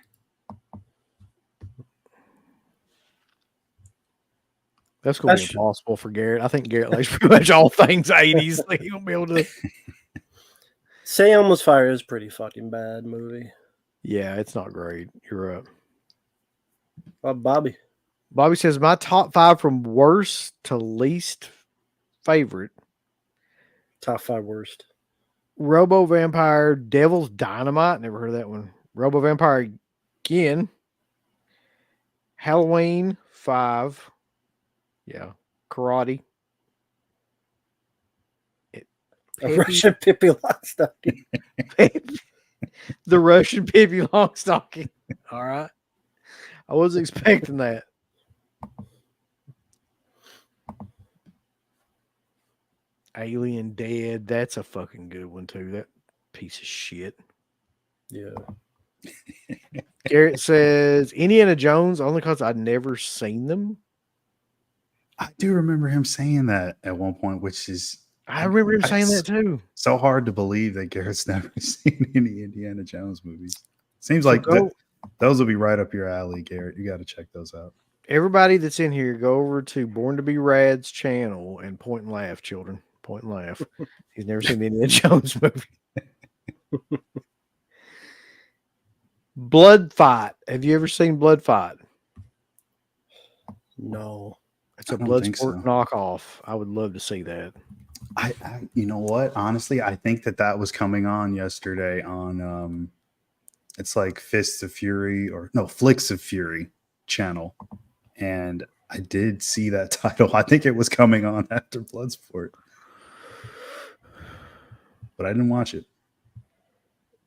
That's going to be impossible for Garrett. I think Garrett likes pretty much all things 80s. Like, he won't be able to. Say Almost Fire is pretty fucking bad movie. Yeah, it's not great. You're up. Bobby. Bobby says, my top 5 from worst to least favorite. Top 5 worst. Robo Vampire, Devil's Dynamite. Never heard of that one. Robo Vampire again. Halloween 5. Yeah. Karate. Russian Pippi Longstocking. The Russian Pippi Longstocking. All right. I wasn't expecting that. Alien Dead. That's a fucking good one, too. That piece of shit. Yeah. Garrett says Indiana Jones only because I'd never seen them. I do remember him saying that at one point, which is I remember him saying that too. So hard to believe that Garrett's never seen any Indiana Jones movies. Seems So like those will be right up your alley, Garrett. You got to check those out. Everybody that's in here, go over to Born to Be Rad's channel and point and laugh, children. Point and laugh. He's never seen the Indiana Jones movie. Blood Fight. Have you ever seen Blood Fight? No. It's a Bloodsport knockoff. I would love to see that. I you know what? Honestly, I think that was coming on yesterday on it's like Fists of Fury Flicks of Fury channel. And I did see that title. I think it was coming on after Bloodsport. But I didn't watch it.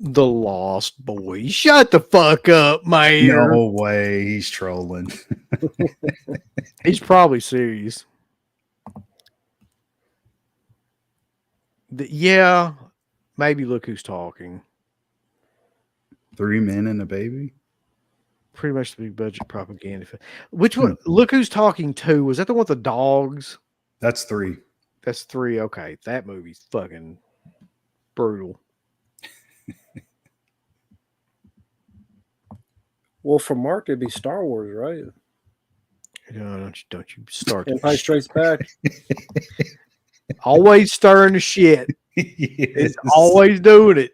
The Lost Boys. Shut the fuck up, man. No way. He's trolling. He's probably serious. Yeah. Maybe Look Who's Talking. 3 Men and a Baby? Pretty much the big budget propaganda. Which one? Look Who's Talking 2. Was that the one with the dogs? That's 3. That's 3. Okay, that movie's fucking brutal. Well, for Mark, it'd be Star Wars, right? No, don't you start. Empire Strikes Back. Always stirring the shit. Yes. It's always doing it.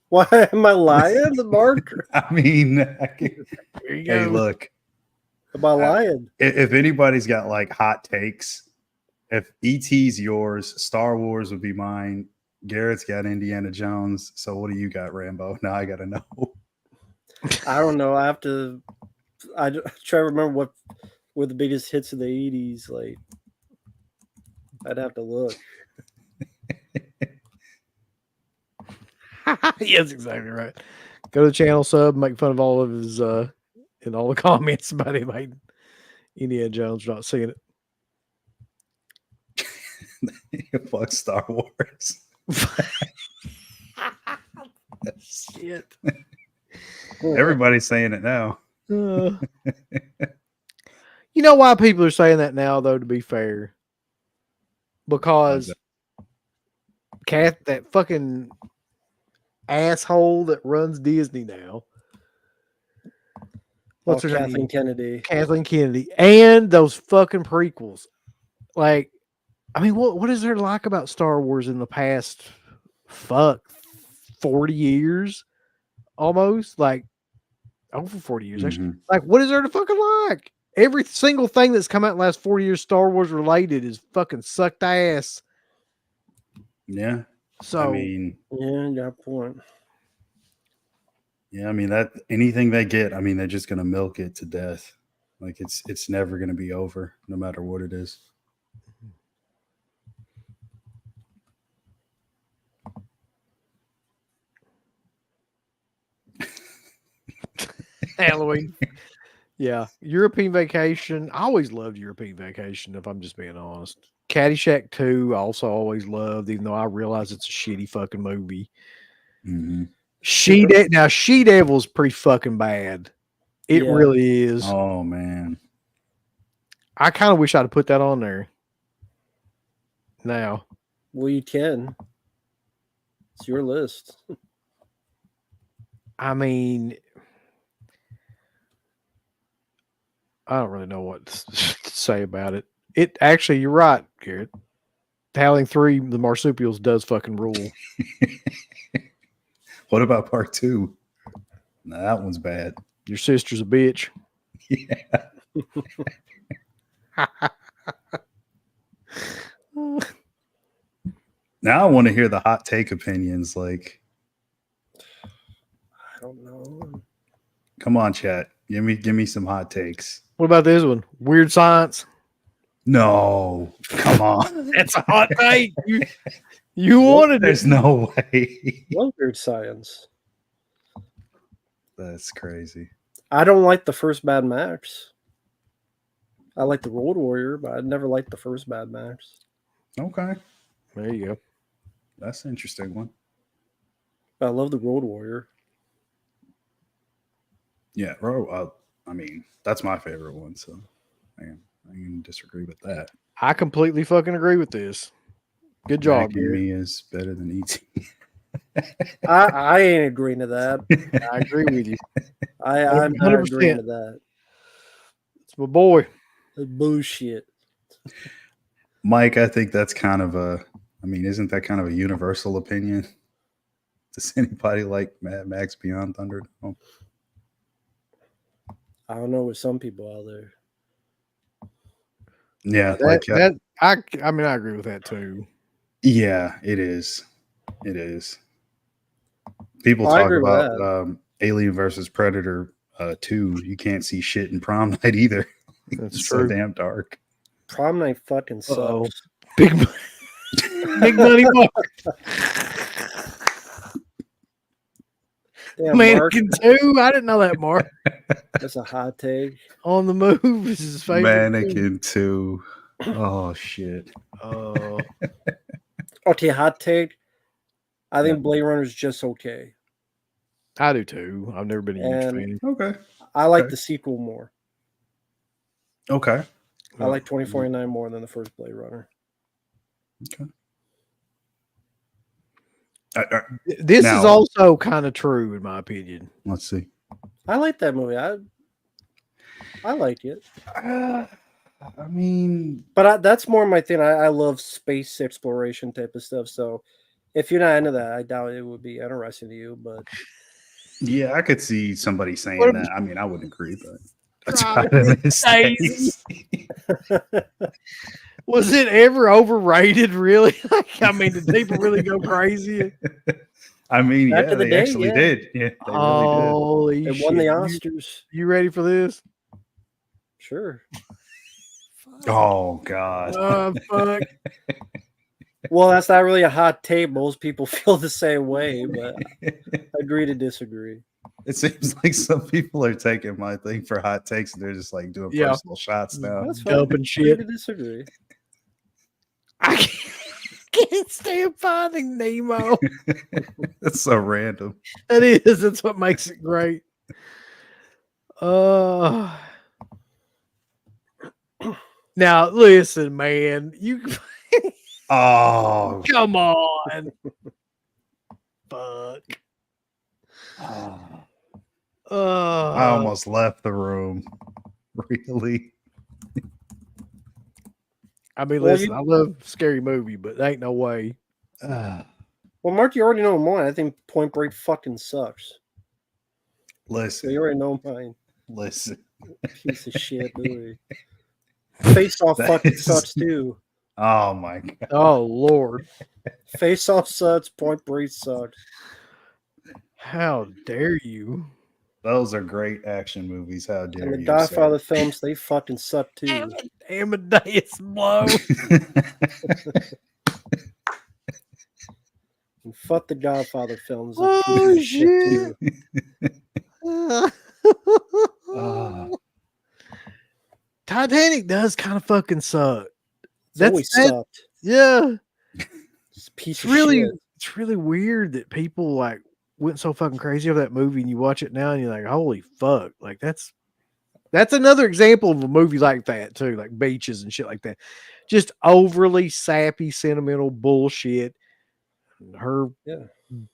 Why am I lying, Mark? I mean, There you go. hey, look. Am I lying? If anybody's got like hot takes, if ET's yours, Star Wars would be mine. Garrett's got Indiana Jones. So what do you got, Rambo? Now I got to know. I don't know. I have to. I try to remember what were the biggest hits of the 80s. Like, I'd have to look. Yes, exactly right. Go to the channel sub, make fun of all of his in all the comments about him hating Indiana Jones not seeing it. Fuck Star Wars. Shit. Everybody's saying it now. You know why people are saying that now, though, to be fair? Because that fucking asshole that runs Disney now. What's her Kathleen name? Kennedy. Kathleen Kennedy. And those fucking prequels. Like, I mean, what is there like about Star Wars in the past 40 years? Almost? Like, over 40 years, actually. Mhm. Like, what is there to fucking like? Every single thing that's come out in the last 40 years Star Wars related is fucking sucked ass. Yeah. So, I mean, Yeah, you got a point. yeah, I mean that anything they get, I mean, they're just gonna milk it to death. Like it's never gonna be over, no matter what it is. Halloween. Yeah. European Vacation. I always loved European Vacation, if I'm just being honest. Caddyshack 2, I also always loved, even though I realize it's a shitty fucking movie. Mm-hmm. Now She Devil's pretty fucking bad. It Yeah. really is. Oh man. I kind of wish I'd have put that on there. Now. Well, you can. It's your list. I mean, I don't really know what to say about it. It actually, you're right, Garrett. Howling 3, the marsupials does fucking rule. What about part 2? No, that one's bad. Your sister's a bitch. Yeah. Now I want to hear the hot take opinions. Like, I don't know. come on, chat. Give me some hot takes. What about this one? Weird Science. No, come on. That's a hot take. You wanted it. There's no way. Love Weird Science. That's crazy. I don't like the first Mad Max. I like the Road Warrior, but I never liked the first Mad Max. Okay, There you go. that's an interesting one. But I love the Road Warrior. Yeah, I mean, that's my favorite one. So I can disagree with that. I completely fucking agree with this. Good job, Mac and Garrett. me is better than ET. I ain't agreeing to that. I agree with you. I'm not 100%. agreeing to that. It's my boy. That's bullshit. Mike, I think that's kind of isn't that kind of a universal opinion? Does anybody like Mad Max Beyond Thunderdome? I don't know with some people out there. Yeah, I mean, I agree with that too. yeah, it is. It is. People I talk agree with about Alien versus Predator 2. You can't see shit in Prom Night either. That's It's true. so damn dark. Prom night fucking sucks. Uh-oh. Big money Mark. Damn, Mark, Mannequin 2. I didn't know that, Mark. that's a hot take. On the Move is his favorite. Mannequin 2. Oh shit. Okay, hot take. I think Blade Runner's just okay. I do too. I've never been a huge fan. Okay. I like Okay. the sequel more. Okay. I like 2049 more than the first Blade Runner. Okay. This Now- is also kind of true in my opinion. Let's see. I like that movie. I like it. I mean, But that's more my thing. I love space exploration type of stuff. So if you're not into that, I doubt it would be interesting to you. But yeah, I could see somebody saying What- that. I mean, I wouldn't agree, but that's Drive kind of me his crazy. taste. Was it ever overrated? Really? Like, I mean, did people really go crazy? I mean, Back yeah, in the they day, actually yeah. did. Yeah, they really did. Holy it shit! won the You- Oscars. You ready for this? Sure. Oh God. Fuck. Well, that's not really a hot take. Most people feel the same way, but I agree to disagree. It seems like some people are taking my thing for hot takes and they're just like doing Yeah. personal shots now. That's fine. Dumping Agree shit. to disagree. I can't stand Finding Nemo. That's so random. It is. That's what makes it great. Now listen, man. You Oh, come on. Fuck. I almost left the room. Really? I mean, Well, listen, I love scary movie, but there ain't no way. Well, Mark, you already know mine. I think Point Break fucking sucks. So Listen, you already know mine. listen. Piece of shit movie. Face Off That fucking is- sucks too. Oh my God. Oh Lord. Face Off sucks. Point Break sucks. How dare you? Those are great action movies. How dare And the you? Godfather films, they fucking suck too. Amadeus Blow. And fuck the Godfather films. Oh shit. Ah. Titanic does kind of fucking suck. It's always that- sucked. Yeah. It's a piece It's of really shit. it's really weird that people like went so fucking crazy over that movie and you watch it now and you're like, holy fuck. Like that's another example of a movie like that too, like Beaches and shit like that. Just overly sappy, sentimental bullshit. Her Yeah.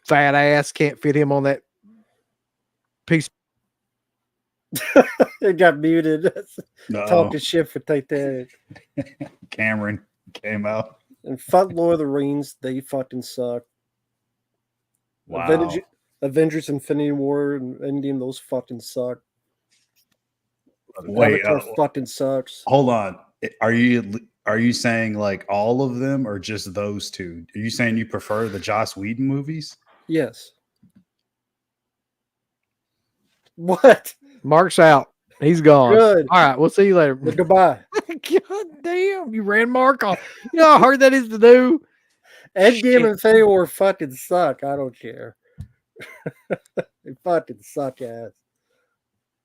fat ass can't fit him on that piece. It got muted. Uh-oh. Talking shit for Titanic. Cameron came out. And fuck Lord of the Rings. They fucking suck. Wow. Avengers Infinity War and Endgame, those fucking suck. Wait, Avatar fucking sucks. hold on. Are you saying like all of them or just those two? Are you saying you prefer the Joss Whedon movies? Yes. What? Mark's out. He's gone. Good. All right, we'll see you later. Goodbye. God damn, you ran Mark off. You know how hard that is to do? Endgame Shit. and Infinity War fucking suck. I don't care. They fucking suck ass.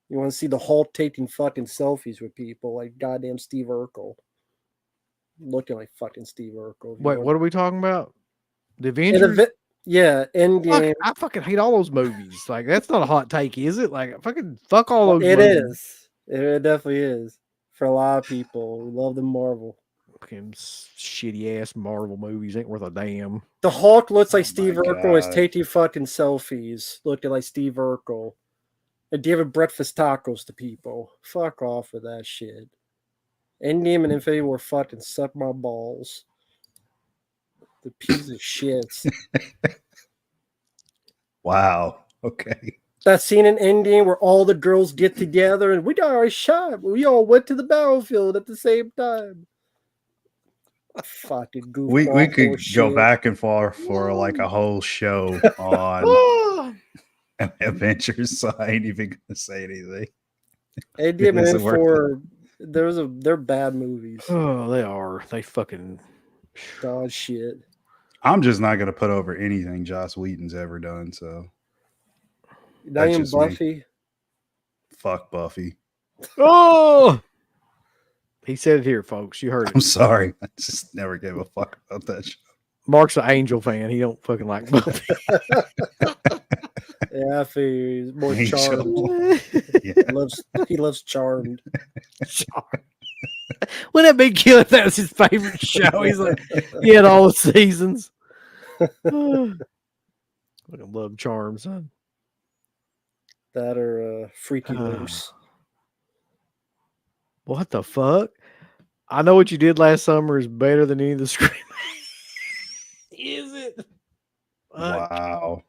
You want to see the Hulk taking fucking selfies with people like goddamn Steve Urkel. Looking like fucking Steve Urkel. Wait, what are we talking about? The And Avengers? yeah, Endgame. I fucking hate all those movies. Like, that's not a hot take, is it? Like, fucking fuck all those It movies. is. It definitely is. For a lot of people who love the Marvel. Fucking shitty ass Marvel movies ain't worth a damn. The Hulk looks like Oh Steve my Urkel is God. taking fucking selfies, looking like Steve Urkel. And giving breakfast tacos to people. Fuck off with that shit. Endgame and Infinity War fucking suck my balls. The piece of shits. Wow. Okay. That scene in Endgame where all the girls get together and we got our shot. We all went to the battlefield at the same time. Fucking goofball. We could horse go shit. back and forth for like a whole show on Oh, Adventures, so I ain't even gonna say anything. Endgame and Is it worth N4, they're bad movies. oh, they are. They fucking. Dog shit. I'm just not gonna put over anything Joss Whedon's ever done. So Not That's even just me. Buffy. fuck Buffy. Oh! He said it here, folks. You heard I'm it. sorry. I just never gave a fuck about that show. Mark's an Angel fan. He don't fucking like Buffy. Yeah, I feel he's more Angel. charmed. Yeah. He loves Charmed. Wouldn't that be killer if that was his favorite show? He's like, he had all the seasons. Fucking love Charms, son. That or Freaky Loose. What the fuck? I Know What You Did Last Summer is better than any of the Scream. Is it? Fuck. Wow.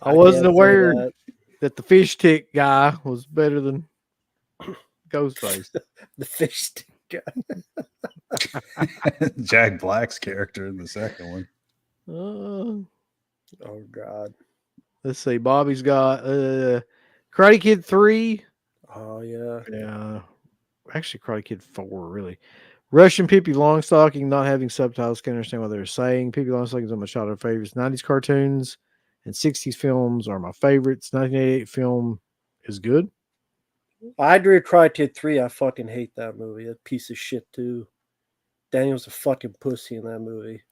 I wasn't can't say aware that the fish tick guy was better than Ghostface. The fish stick guy. Jack Black's character in the second one. Oh God. Let's see. Bobby's got Karate Kid 3. Oh yeah. Yeah. Actually, Karate Kid 4, really. Russian Pippi Longstocking, not having subtitles, can't understand what they're saying. Pippi Longstocking is one of my childhood favorites. 90s cartoons and 60s films are my favorites. 1988 film is good. I drew Karate Kid 3. I fucking hate that movie. That piece of shit too. Daniel's a fucking pussy in that movie.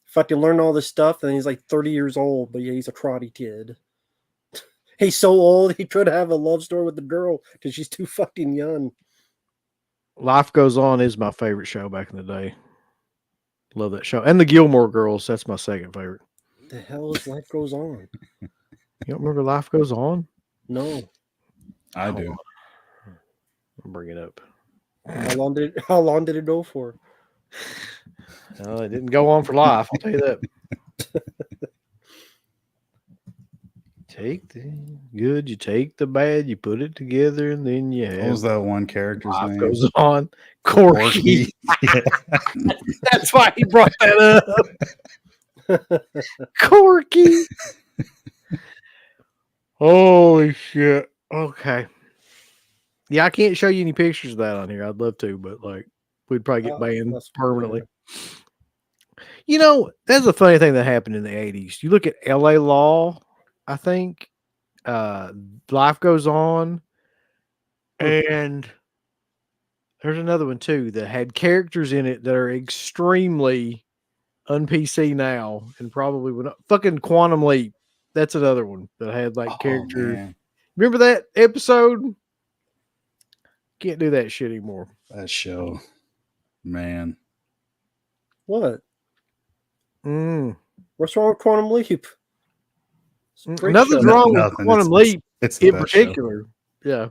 Fucking learned all this stuff, and he's like 30 years old, but yeah, he's a karate kid. He's so old, he tried to have a love story with the girl because she's too fucking young. Life Goes On is my favorite show back in the day. Love that show. And the Gilmore Girls, that's my second favorite. The hell is Life Goes On? You don't remember Life Goes On? No. I do. I'll bring it up. How long did it go for? No, it didn't go on for life. I'll tell you that. Take the good, you take the bad, you put it together, and then you have. What was that one character's Life name? Goes On. Corky. That's why he brought that up. Corky. Holy shit. Okay. Yeah, I can't show you any pictures of that on here. I'd love to, but like we'd probably get banned permanently. You know, that's a funny thing that happened in the 80s. You look at LA Law, I think, Life Goes On, and there's another one too that had characters in it that are extremely un-PC now and probably would not. Fucking Quantum Leap. That's another one that had like characters. Man. Remember that episode? Can't do that shit anymore. That show. Man. What? Mm. What's wrong with Quantum Leap? Nothing's wrong with Quantum Leap it's in particular. Show. Yeah.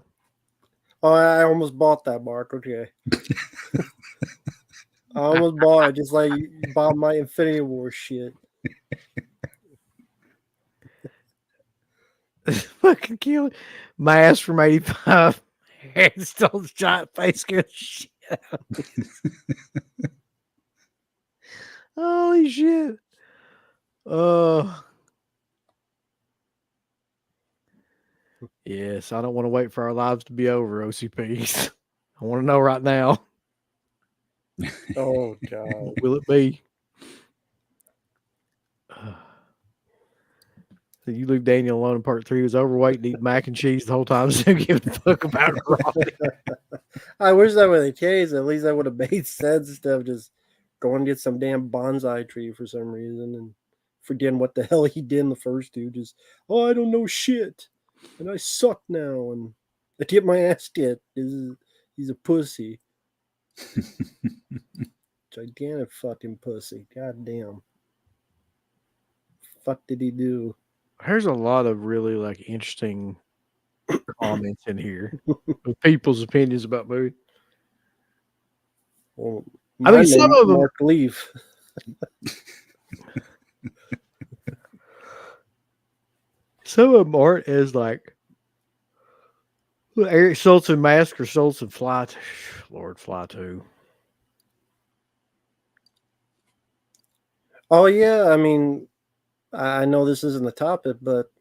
Oh, I almost bought that, Mark. Okay. I almost bought it, just like you bought my Infinity War shit. Fucking kill it. Mask from 85. Headstone's giant face scared the shit out of me. Holy shit. Yes, I don't want to wait for our lives to be over, OCPs. I want to know right now. Oh, God. What will it be? So you leave Daniel alone in part 3. He was overweight and eat mac and cheese the whole time, so give a fuck about it. I wish that were the case. At least that would have made sense instead of just going and get some damn bonsai tree for some reason and forgetting what the hell he did in the first two. Just, I don't know shit. And I suck now. And I get my ass kicked. He's a pussy. Gigantic fucking pussy. God damn. Fuck did he do? There's a lot of really like interesting comments in here of people's opinions about movie. Well, I mean, some of them. Mark Leaf. Some of them aren't as like Eric Schultz and Mask or Schultz and Fly. Lord, Fly 2. Oh yeah, I mean, I know this isn't the topic, but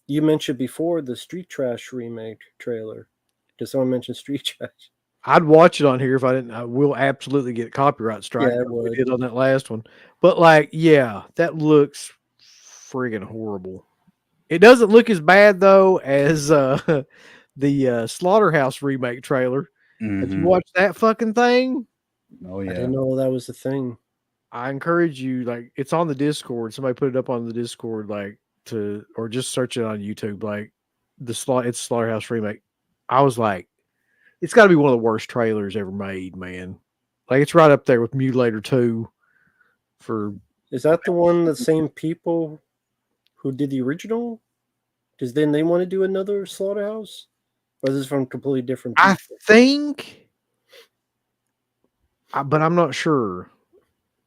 you mentioned before the Street Trash remake trailer. Did someone mention Street Trash? I'd watch it on here if I didn't. I will absolutely get a copyright strike. Yeah, it we would. did on that last one. But like, yeah, that looks friggin' horrible. It doesn't look as bad though as the Slaughterhouse remake trailer. Have you watched that fucking thing? Oh I yeah. didn't know that was the thing. I encourage you, like, it's on the Discord. Somebody put it up on the Discord, like, or just search it on YouTube, like, it's Slaughterhouse remake. I was like, it's got to be one of the worst trailers ever made, man. Like it's right up there with Mutilator 2 for Is that the one, the same people who did the original? Because then they want to do another Slaughterhouse? Or is this from completely different people? I think, but I'm not sure.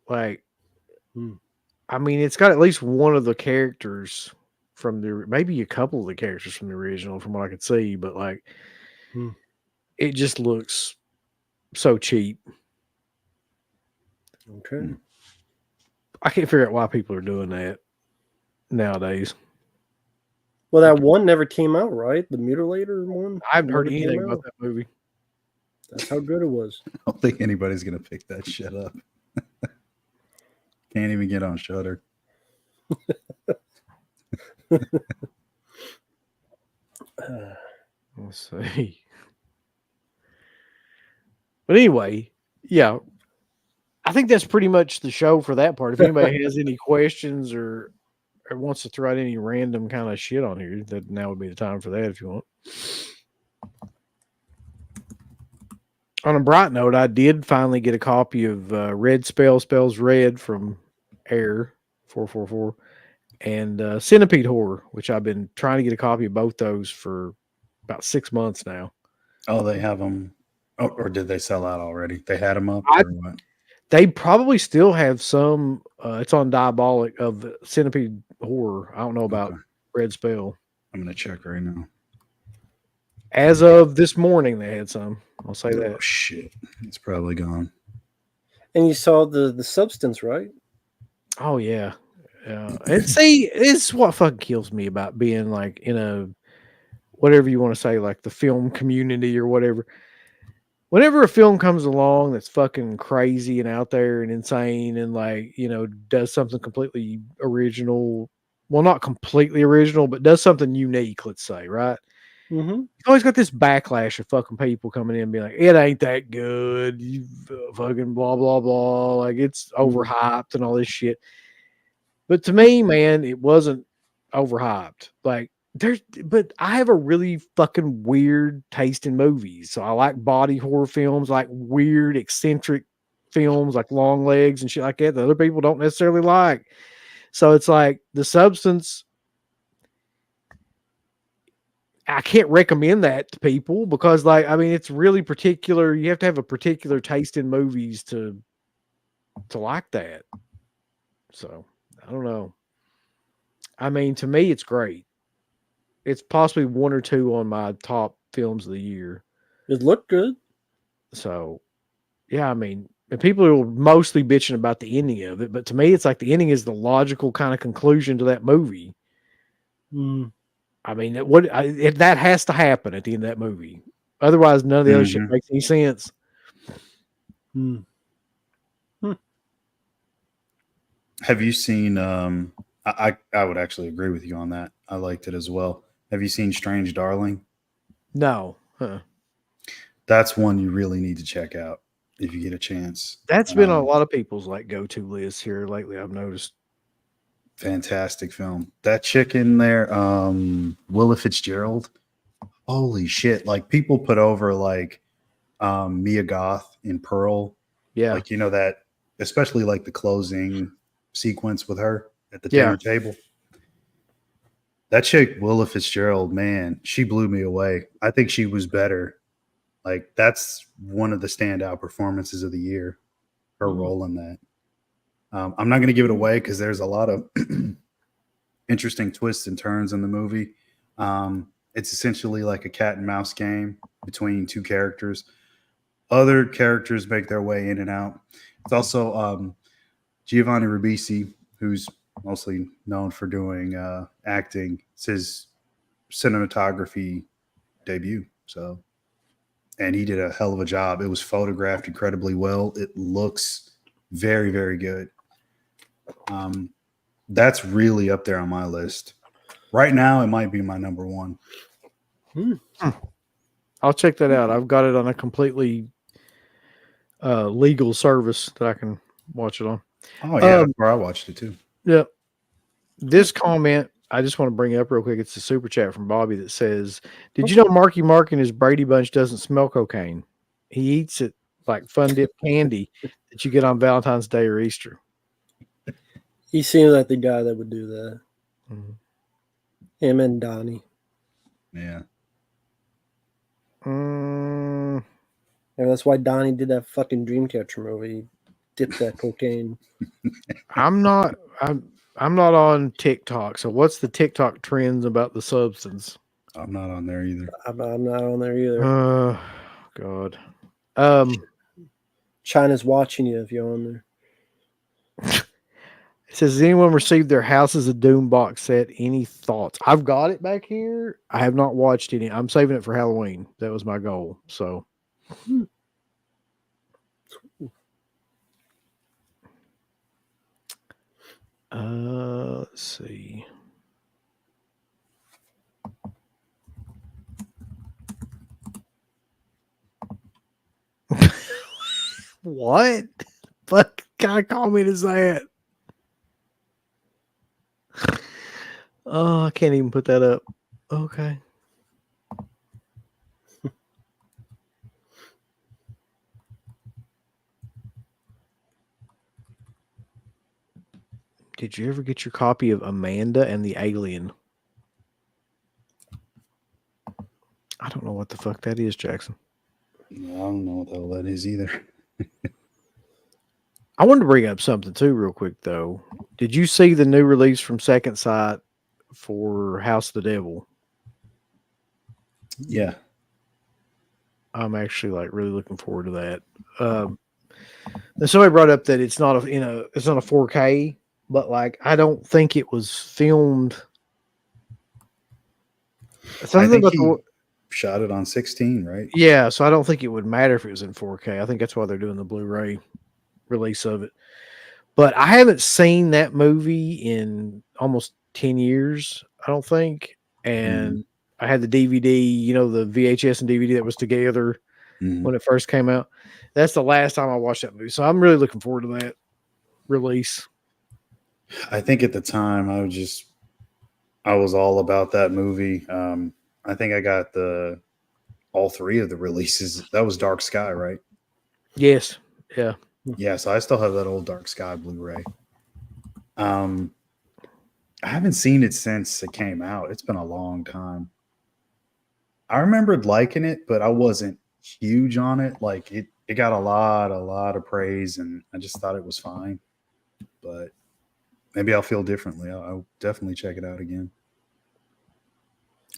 Like, I mean, it's got at least one of the characters from maybe a couple of the characters from the original, from what I could see. But like, it just looks so cheap. Okay. I can't figure out why people are doing that nowadays. Well, that one never came out, right? The Mutilator one? I haven't heard never anything came about out. that movie. That's how good it was. I don't think anybody's gonna pick that shit up. Can't even get on Shudder. Let's see. But anyway, yeah, I think that's pretty much the show for that part. If anybody has any questions or wants to throw out any random kind of shit on here, that now would be the time for that if you want. On a bright note, I did finally get a copy of Red Spells Red from Air 444 and Centipede Horror, which I've been trying to get a copy of both those for about 6 months now. Oh, they have them. Oh, or did they sell out already? They had them up or what? They probably still have some. It's on Diabolic of Centipede Horror. I don't know about Red Spell. I'm going to check right now. As of this morning, they had some. I'll say that. Oh, shit. It's probably gone. And you saw the Substance, right? Oh, yeah. And see, it's what fucking kills me about being like in a, whatever you want to say, like the film community or whatever. Whenever a film comes along that's fucking crazy and out there and insane and like, you know, does something completely original, well, not completely original, but does something unique, let's say, right? Mm-hmm. You always got this backlash of fucking people coming in and being like, it ain't that good. You fucking blah, blah, blah. Like it's overhyped and all this shit. But to me, man, it wasn't overhyped. Like, but I have a really fucking weird taste in movies. So I like body horror films, like weird, eccentric films, like Long Legs and shit like that other people don't necessarily like. So it's like The Substance. I can't recommend that to people because, like, I mean, it's really particular. You have to have a particular taste in movies to like that. So I don't know. I mean, to me, it's great. It's possibly 1 or 2 on my top films of the year. It looked good. So, yeah, I mean, and people are mostly bitching about the ending of it, but to me, it's like the ending is the logical kind of conclusion to that movie. I mean, that has to happen at the end of that movie. Otherwise, none of the other shit makes any sense. Have you seen? I would actually agree with you on that. I liked it as well. Have you seen Strange Darling? No. Huh. That's one you really need to check out if you get a chance. That's been a lot of people's like go-to lists here lately, I've noticed. Fantastic film. That chick in there, Willa Fitzgerald. Holy shit. Like people put over like Mia Goth in Pearl. Yeah. Like, you know, that especially like the closing sequence with her at the dinner table. That chick, Willa Fitzgerald, man, she blew me away. I think she was better. Like, that's one of the standout performances of the year, her role in that. I'm not going to give it away because there's a lot of interesting twists and turns in the movie. It's essentially like a cat and mouse game between 2 characters. Other characters make their way in and out. It's also Giovanni Ribisi, who's mostly known for doing acting. It's his cinematography debut. So, and he did a hell of a job. It was photographed incredibly well. It looks very, very good. That's really up there on my list. Right now, it might be my number 1. I'll check that out. I've got it on a completely legal service that I can watch it on. Oh, yeah. That's where I watched it too. Yeah. This comment I just want to bring up real quick. It's a super chat from Bobby that says, "Did you know Marky Mark and his Brady Bunch doesn't smell cocaine? He eats it like fun dip candy that you get on Valentine's Day or Easter." He seems like the guy that would do that. Mhm. Him and Donnie. Yeah. Mm, Yeah, that's why Donnie did that fucking Dreamcatcher movie. He dipped that cocaine. I'm not. I'm not on TikTok. So what's the TikTok trends about the substance? I'm not on there either. I'm not on there either. God. China's watching you if you're on there. It says, "Has anyone received their Houses of Doom box set? Any thoughts?" I've got it back here. I have not watched any. I'm saving it for Halloween. That was my goal. So, let's see. What? What kind of comment is that? Oh, I can't even put that up. Okay. Did you ever get your copy of Amanda and the Alien? I don't know what the fuck that is, Jackson. I don't know what the hell that is either. I wanted to bring up something too, real quick though. Did you see the new release from Second Sight for House of the Devil? Yeah. I'm actually like really looking forward to that. And somebody brought up that it's not it's not a 4K, but like I don't think it was filmed. I Something think about he shot it on 16, right? yeah, so I don't think it would matter if it was in 4K. I think that's why they're doing the Blu-ray release of it. But I haven't seen that movie in almost 10 years, I don't think. And I had the DVD, the VHS and DVD that was together when it first came out. That's the last time I watched that movie. So I'm really looking forward to that release. I think at the time I was all about that movie. I think I got all three of the releases. That was Dark Sky, right? Yes. Yeah. Yeah, so I still have that old Dark Sky Blu-ray. I haven't seen it since it came out. It's been a long time. I remembered liking it, but I wasn't huge on it. Like it got a lot of praise, and I just thought it was fine. But maybe I'll feel differently. I'll definitely check it out again.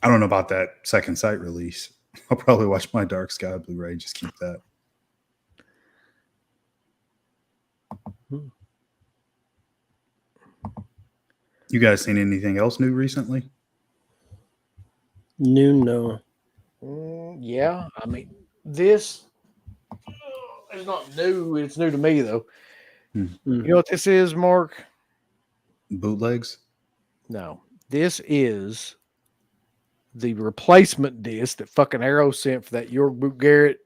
I don't know about that Second Sight release. I'll probably watch my Dark Sky Blu-ray. Just keep that. You guys seen anything else new recently? No. Yeah. I mean, this is not new. It's new to me, though. You know what this is, Mark? Bootlegs? No. This is the replacement disc that fucking Arrow sent for that York Boot Garrett.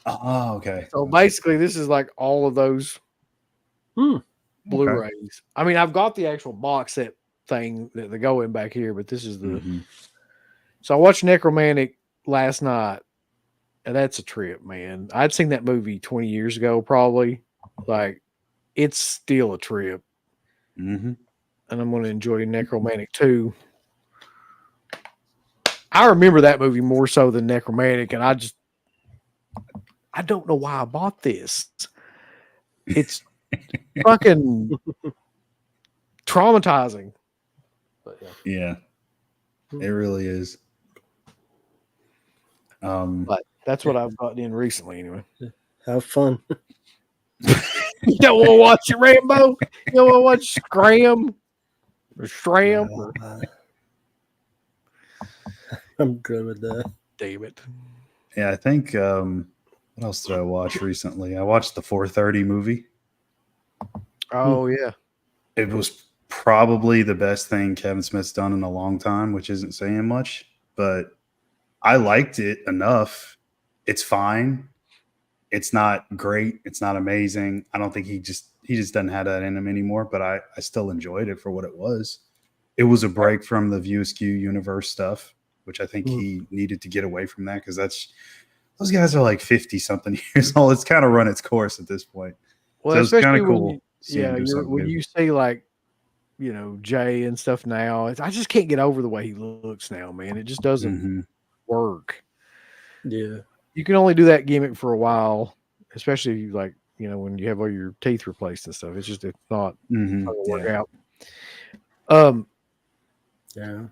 Oh, okay. So basically, this is like all of those Blu-rays. Okay. I mean, I've got the actual box set thing that they go in back here, but this is the. So I watched Necromantic last night, and that's a trip, man. I'd seen that movie 20 years ago, probably. Like, it's still a trip. And I'm going to enjoy Necromantic too. I remember that movie more so than Necromantic, and I don't know why I bought this. It's fucking traumatizing. But yeah, it really is. But that's what I've gotten in recently, anyway. Have fun. You don't want to watch it, Rambo? You don't want to watch Scram or Stram? I'm good with that. Damn it. Yeah, I think. What else did I watch recently? I watched the 4:30 movie. Oh yeah, it was probably the best thing Kevin Smith's done in a long time, which isn't saying much, but I liked it enough. It's fine. It's not great. It's not amazing. I don't think he just doesn't have that in him anymore, but I still enjoyed it for what it was. it was a break from the View Askew universe stuff, which I think Mm. he needed to get away from that because those guys are like 50 something years old. It's kind of run its course at this point. Well, So it's kind especially of when cool. when you see like, you know, Jay and stuff now, I just can't get over the way he looks now, man. It just doesn't work. Yeah. You can only do that gimmick for a while, especially like, you know, when you have all your teeth replaced and stuff. It's not gonna work out. Yeah.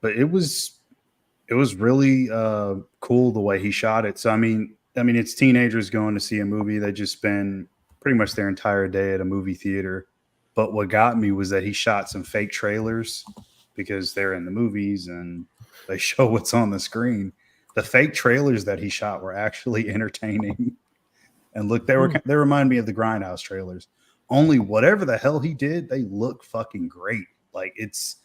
But it was really cool the way he shot it. So I mean, it's teenagers going to see a movie. They just spend pretty much their entire day at a movie theater. But what got me was that he shot some fake trailers because they're in the movies and they show what's on the screen. The fake trailers that he shot were actually entertaining. And look, they remind me of the Grindhouse trailers. Only whatever the hell he did, they look fucking great. Like it's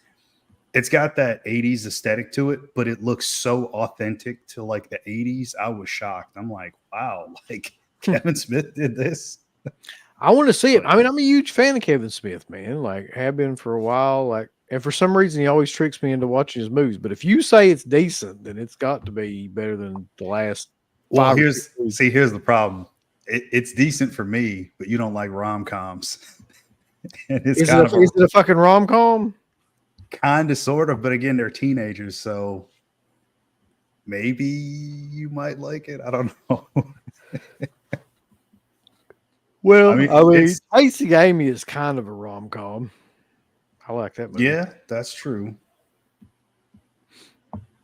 got that 80s aesthetic to it, but it looks so authentic to like the 80s. I was shocked. I'm like, wow, like Kevin Smith did this. I want to see it. I mean, I'm a huge fan of Kevin Smith, man. Like, have been for a while. Like, and for some reason, he always tricks me into watching his movies. But if you say it's decent, then it's got to be better than the last. Well, here's the problem. It's decent for me, but you don't like rom-coms. Is it a fucking rom-com? Kind of, sort of, but again, they're teenagers, so maybe you might like it. I don't know. Well, I mean Chasing Amy is kind of a rom-com. I like that movie. Yeah, that's true.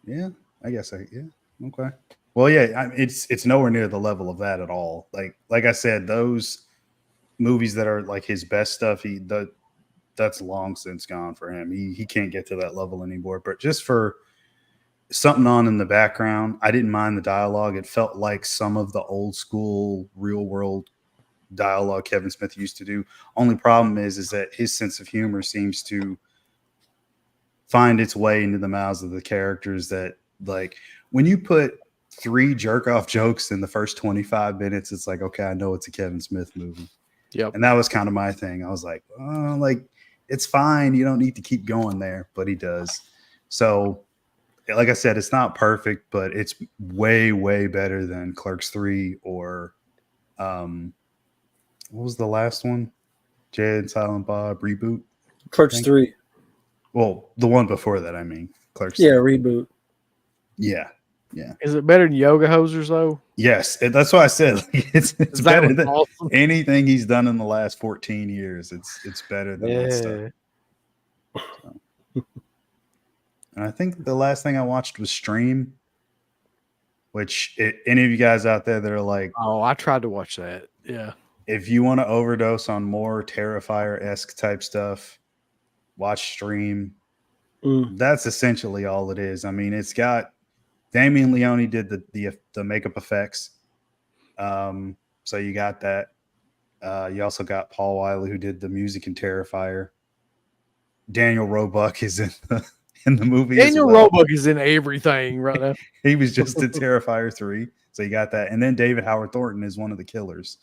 Yeah, I guess yeah. Okay. Well, yeah, it's nowhere near the level of that at all. Like I said, those movies that are like his best stuff, that's long since gone for him. He can't get to that level anymore. But just for something on in the background, I didn't mind the dialogue. It felt like some of the old school real world dialogue Kevin Smith used to do. Only problem is that his sense of humor seems to find its way into the mouths of the characters that, like, when you put 3 jerk off jokes in the first 25 minutes, it's like, okay, I know it's a Kevin Smith movie. Yep. And that was kind of my thing. I was like, oh, like, it's fine. You don't need to keep going there, but he does. So, like I said, it's not perfect, but it's way, way better than Clerks 3 or what was the last one? Jay and Silent Bob reboot? Clerks 3. Well, the one before that, I mean. Clerks 3. Yeah, 3. reboot. Yeah. Yeah. Is it better than Yoga Hosers, though? Yes. That's what I said. Like, it's better than awesome. Anything he's done in the last 14 years. It's better than that stuff. So. And I think the last thing I watched was Stream, which any of you guys out there that are like, oh, I tried to watch that. Yeah. If you want to overdose on more Terrifier-esque type stuff, watch Stream. That's essentially all it is. I mean, it's got Damien Leone did the makeup effects. So you got that. You also got Paul Wiley who did the music in Terrifier. Daniel Roebuck is in the movie. Daniel Roebuck is in everything right now. He was just in Terrifier 3. So you got that. And then David Howard Thornton is one of the killers.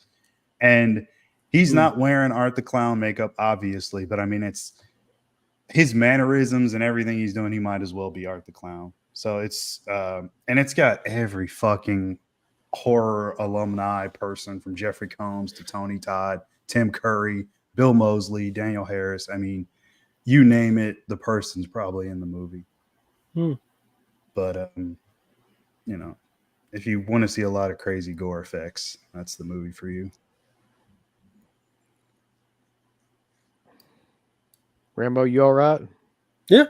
And he's not wearing Art the Clown makeup, obviously, but I mean, it's his mannerisms and everything he's doing. He might as well be Art the Clown. So it's, and it's got every fucking horror alumni person from Jeffrey Combs to Tony Todd, Tim Curry, Bill Moseley, Daniel Harris. I mean, you name it, the person's probably in the movie. But, you know, if you want to see a lot of crazy gore effects, that's the movie for you. Rambo, you all right? Yeah.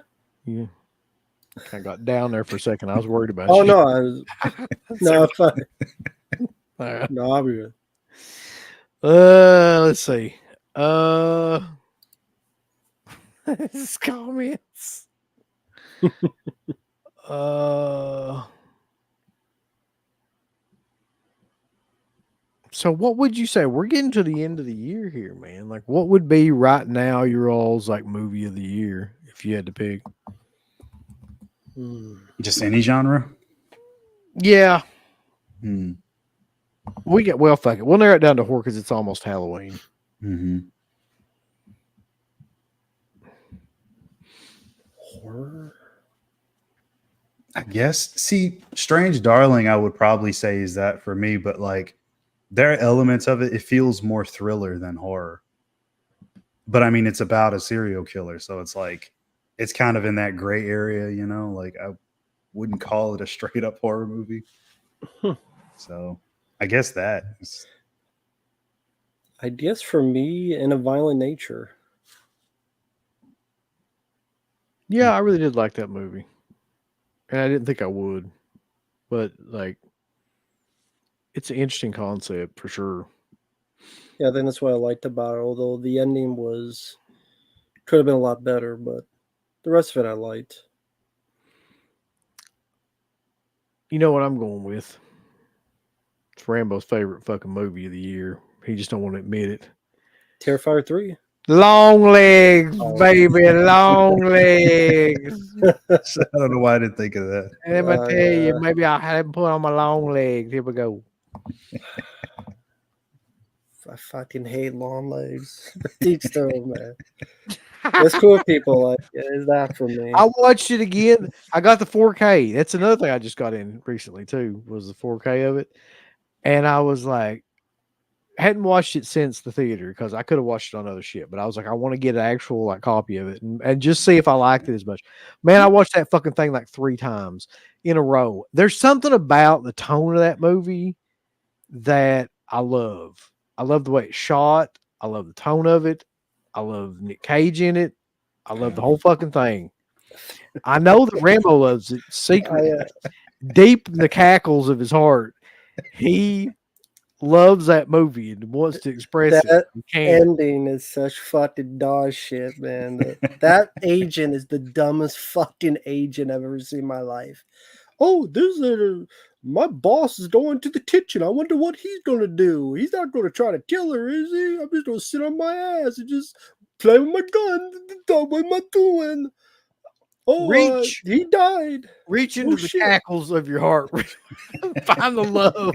Yeah. Kind of got down there for a second. I was worried about you. No, no, I'm fine. Right. No, I'll be good. Let's see. Comments. So what would you say? We're getting to the end of the year here, man. Like, what would be right now your all's like movie of the year if you had to pick? Just any genre? Yeah. Well, fuck it. We'll narrow it down to horror because it's almost Halloween. Horror. I guess. See, Strange Darling, I would probably say is that for me, but like there are elements of it. It feels more thriller than horror. But I mean, it's about a serial killer, so it's like it's kind of in that gray area, you know. Like I wouldn't call it a straight up horror movie. So I guess that. I guess for me, In a Violent Nature. Yeah, I really did like that movie, and I didn't think I would, but like, it's an interesting concept for sure. Yeah, I think that's what I liked about it. Although the ending could have been a lot better, but the rest of it I liked. You know what I'm going with? It's Rambo's favorite fucking movie of the year. He just don't want to admit it. Terrifier 3. Long legs, Oh. baby, long legs. I don't know why I didn't think of that. Let me tell you, Yeah. maybe I hadn't put on my long legs. Here we go. I fucking hate long legs. Each their own, man. It's cool people like it. It's that for me. I watched it again. I got the 4K. That's another thing I just got in recently too, was the 4K of it. And I was like, hadn't watched it since the theater because I could have watched it on other shit, but I was like, I want to get an actual like copy of it and just see if I liked it as much. Man, I watched that fucking thing like 3 times in a row. There's something about the tone of that movie that I love. I love the way it's shot. I love the tone of it. I love Nick Cage in it. I love the whole fucking thing. I know that Rambo loves it secretly, deep in the cackles of his heart. He loves that movie and wants to express That it. Can't. ending is such fucking dog shit, man. That agent is the dumbest fucking agent I've ever seen in my life. Oh, my boss is going to the kitchen. I wonder what he's gonna do. He's not gonna try to kill her, is he? I'm just gonna sit on my ass and just play with my gun. What am I doing? Oh, he died. Reach into the shit. cackles of your heart. Find the love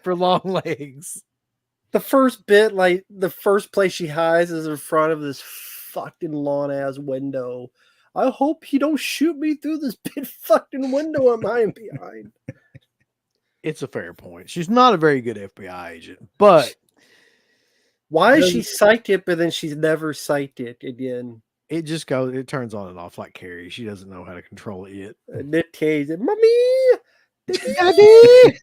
for long legs. The first bit, like the first place she hides is in front of this fucking lawn ass window. I hope he don't shoot me through this big fucking window I'm hiding behind. It's a fair point. She's not a very good FBI agent, but why is she psychic, but then she's never psychic again? It just goes, it turns on and off like Carrie. She doesn't know how to control it yet. Nick Cage, Mommy! Daddy!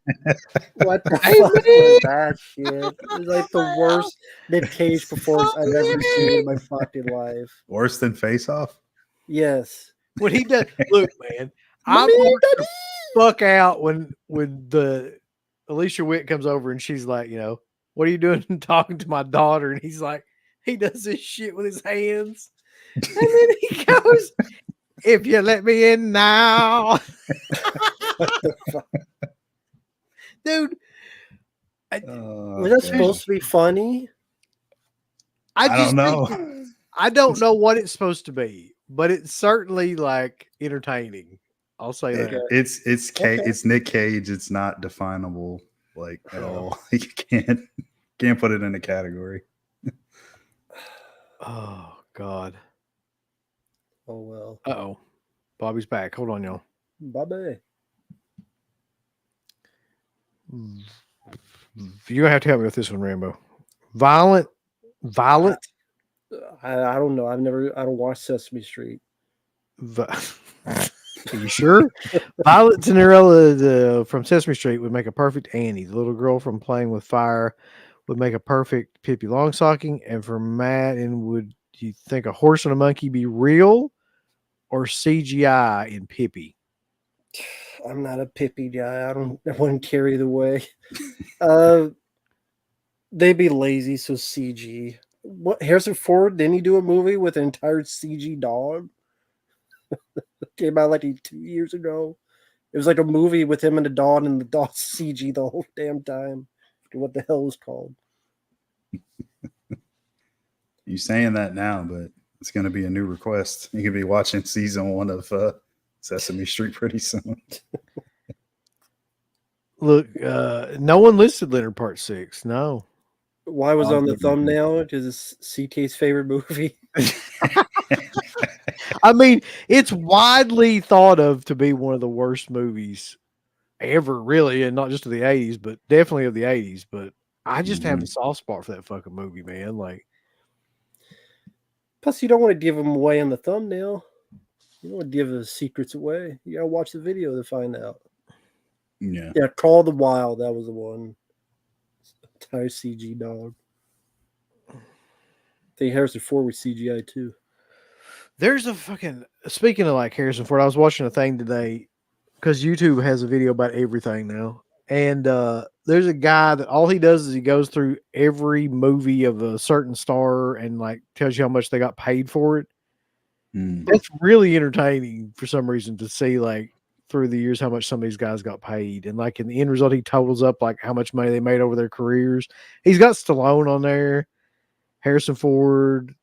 What the fuck was that shit? It's like the worst Nick Cage performance I've ever seen in my fucking life. Worse than Face Off? Yes. When he does, look, man, I'm the fuck out when the Alicia Witt comes over and she's like, you know, what are you doing talking to my daughter? And he's like, he does this shit with his hands. And then he goes, if you let me in now. Dude. Was that supposed to be funny? I don't know. I don't know what it's supposed to be, but it's certainly like entertaining. I'll say that. It's Nick Cage. It's not definable like at all. You can't put it in a category. Oh God. Oh well. Uh-oh. Bobby's back. Hold on, y'all. Bobby. You're gonna have to help me with this one, Rambo. Violent. I don't know. I don't watch Sesame Street. Are you sure? Violet Cinderella from Sesame Street would make a perfect Annie. The little girl from Playing with Fire would make a perfect Pippi Longstocking. And for Matt, and would you think a horse and a monkey be real or CGI in Pippi? I'm not a Pippi guy. I wouldn't care either way. They'd be lazy, so CG. What, Harrison Ford, didn't he do a movie with an entire CG dog? Came out like 2 years ago. It was like a movie with him and the dog, and the dog CG the whole damn time. What the hell it was called? You saying that now, but it's going to be a new request. You could be watching season 1 of Sesame Street pretty soon. Look, no one listed Leonard Part 6. No. Why was on the thumbnail? Because it's CK's favorite movie. I mean, it's widely thought of to be one of the worst movies ever, really, and not just of the 80s, but definitely of the 80s. But I just have a soft spot for that fucking movie, man. Like, Plus, you don't want to give them away on the thumbnail. You don't want to give the secrets away. You gotta watch the video to find out. Yeah. Yeah, Call of the Wild. That was the one. Entire CG dog. I think Harrison Ford was CGI too. there's a fucking speaking of like Harrison Ford, I was watching a thing today because YouTube has a video about everything now. And there's a guy that all he does is he goes through every movie of a certain star and like tells you how much they got paid for it. Mm. That's really entertaining for some reason to see like through the years how much some of these guys got paid. And like in the end result, he totals up like how much money they made over their careers. He's got Stallone on there, Harrison Ford,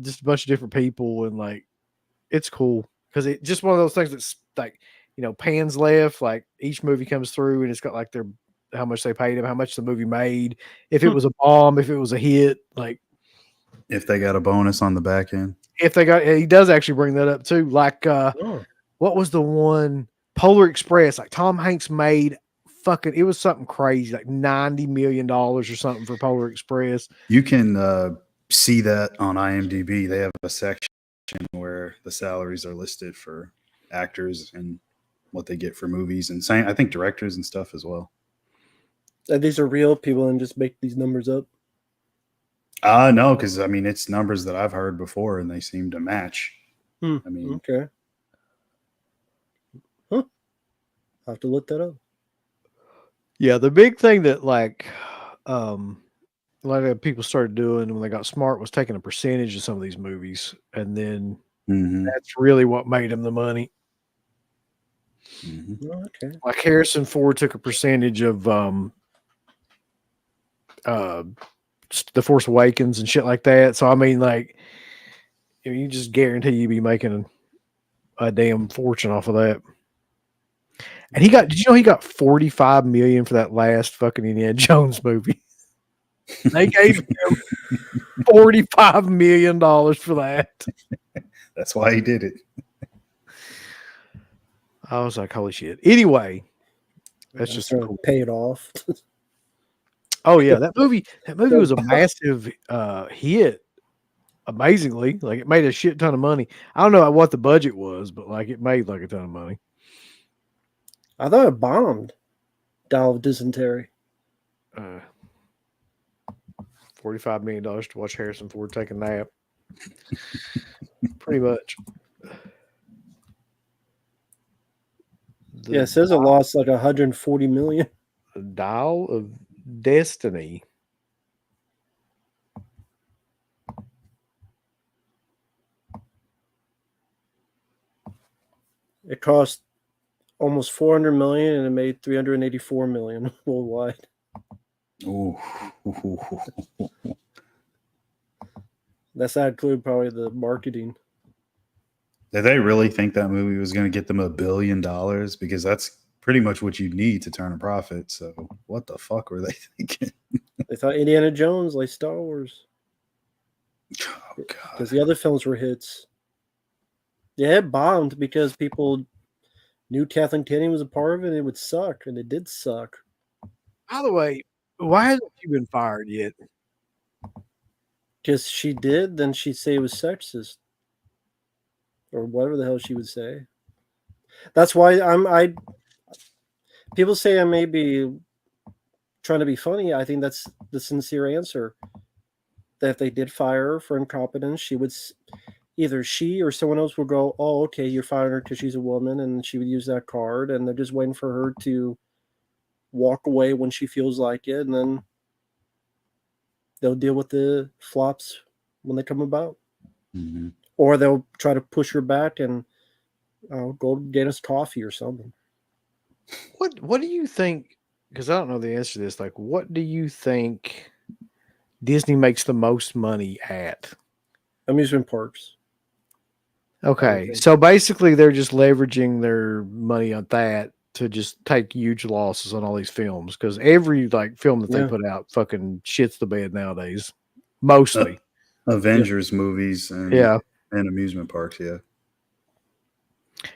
just a bunch of different people, and like it's cool because it's just one of those things that's like, you know, pans left. Like each movie comes through and it's got like their how much they paid him, how much the movie made, if it was a bomb, if it was a hit, like If they got a bonus on the back end. if they got. He does actually bring that up too. Like what was the one Polar Express? Like Tom Hanks made fucking it was something crazy, like $90 million or something for Polar Express. You can see that on IMDb. They have a section where the salaries are listed for actors and what they get for movies, and same, I think directors and stuff as well. These are real people and just make these numbers up. No, because I mean it's numbers that I've heard before and they seem to match. I mean, Okay. Huh. I have to look that up. Yeah, the big thing that like a lot of people started doing when they got smart was taking a percentage of some of these movies, and then that's really what made them the money. Okay. Like Harrison Ford took a percentage of The Force Awakens and shit like that. So I mean, like, you just guarantee you be making a damn fortune off of that. And he got, did you know he got $45 million for that last fucking Indiana Jones movie? They gave him $45 million for that. That's why he did it. I was like, holy shit. Anyway, that's just cool. Pay it off. Oh yeah, that movie was a massive hit. Amazingly, like it made a shit ton of money. I don't know what the budget was, but like it made like a ton of money. I thought it bombed. Dial of Dysentery. $45 million to watch Harrison Ford take a nap. Pretty much. Yeah, it says it lost like 140 million. The Dial of Destiny. It cost almost 400 million and it made 384 million worldwide. Ooh. That's not include probably the marketing. Did they really think that movie was going to get them $1 billion? Because that's pretty much what you need to turn a profit. So what the fuck were they thinking? They thought Indiana Jones like Star Wars. Oh god! Because the other films were hits. Yeah, it bombed because people knew Kathleen Kennedy was a part of it and it would suck, and it did suck. By the way, why hasn't she been fired yet? Because she did, then she'd say it was sexist. Or whatever the hell she would say. That's why people say I may be trying to be funny. I think that's the sincere answer. That if they did fire her for incompetence, she would either she or someone else would go, oh, okay, you're firing her because she's a woman, and she would use that card, and they're just waiting for her to walk away when she feels like it, and then they'll deal with the flops when they come about. Mm-hmm. Or they'll try to push her back and go get us coffee or something. What do you think? Because I don't know the answer to this. Like, what do you think Disney makes the most money at? Amusement parks. Okay, so basically they're just leveraging their money on that to just take huge losses on all these films, because every like film that they put out fucking shits the bed nowadays. Mostly Avengers movies and And amusement parks, yeah.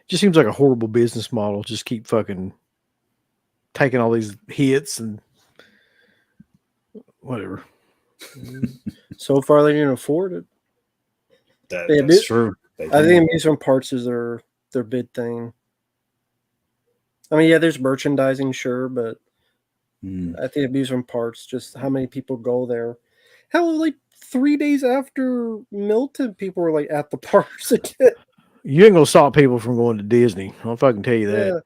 Just seems like a horrible business model. Just keep fucking taking all these hits and whatever. So far, they didn't afford it. That's true. I think amusement parks is their big thing. I mean, yeah, there's merchandising, sure, but I think amusement parks, just how many people go there. Hell, like 3 days after Milton, people were like at the parks again. You ain't gonna stop people from going to Disney. I'll fucking tell you that.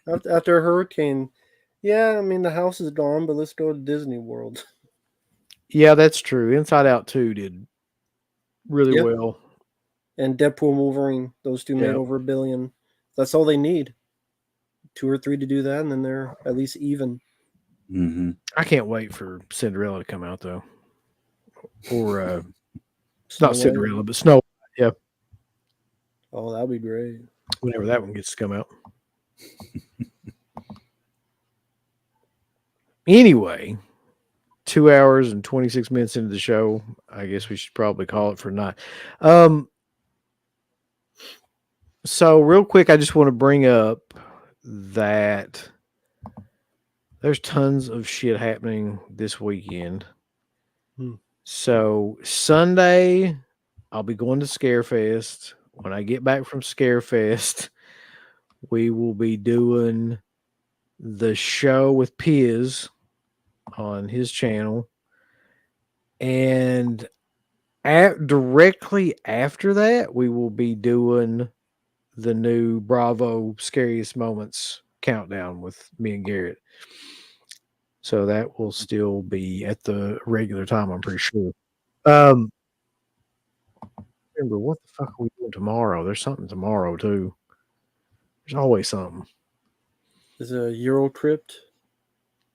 Yeah. After a hurricane, yeah, I mean the house is gone, but let's go to Disney World. Yeah, that's true. Inside Out 2 did really well. And Deadpool and Wolverine, those two made over $1 billion. That's all they need. 2 or 3 to do that, and then they're at least even. Mm-hmm. I can't wait for Cinderella to come out though, or not Cinderella, but Snow. Yeah. Oh, that'd be great. Whenever that one gets to come out. Anyway, 2 hours and 26 minutes into the show. I guess we should probably call it for tonight. So real quick, I just want to bring up that there's tons of shit happening this weekend. So Sunday, I'll be going to Scarefest. When I get back from Scarefest, we will be doing the show with Piz on his channel. And directly after that, we will be doing the new Bravo Scariest Moments countdown with me and Garrett. So that will still be at the regular time, I'm pretty sure. Remember, what the fuck are we doing tomorrow? There's something tomorrow, too. There's always something. Is it a Eurocrypt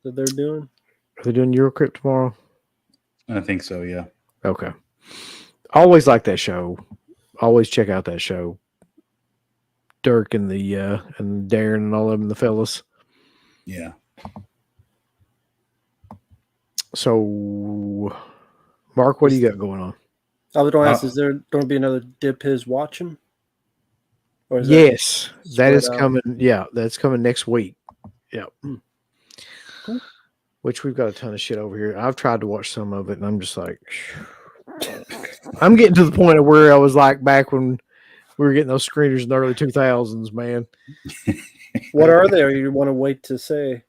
that they're doing? Are they doing Eurocrypt tomorrow? I think so, yeah. Okay. Always like that show. Always check out that show. Dirk and the and Darren and all of them, the fellas. Yeah. So, Mark, what do you got going on? I was going to ask, is there going to be another Dip His watching? Or is yes, that is coming. Yeah, that's coming next week. Yeah. Cool. Which we've got a ton of shit over here. I've tried to watch some of it, and I'm just like, I'm getting to the point of where I was like back when we were getting those screeners in the early 2000s, man. What are they? Or you want to wait to say?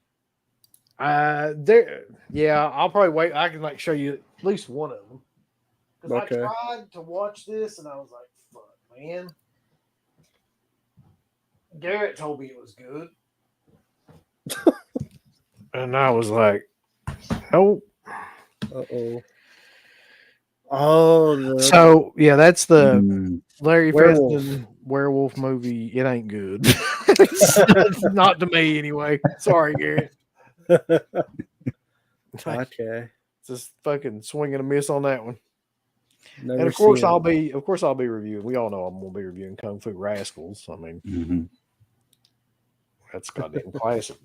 Yeah, I'll probably wait. I can like show you at least one of them. Because I tried to watch this and I was like, fuck, man. Garrett told me it was good. And I was like, nope. Uh-oh. Oh, so yeah, that's the Larry Fessenden werewolf movie. It ain't good. It's not to me anyway. Sorry, Garrett. Okay. Just fucking swing and a miss on that one. Never and of course I'll be reviewing. We all know I'm gonna be reviewing Kung Fu Rascals. I mean, that's goddamn classic.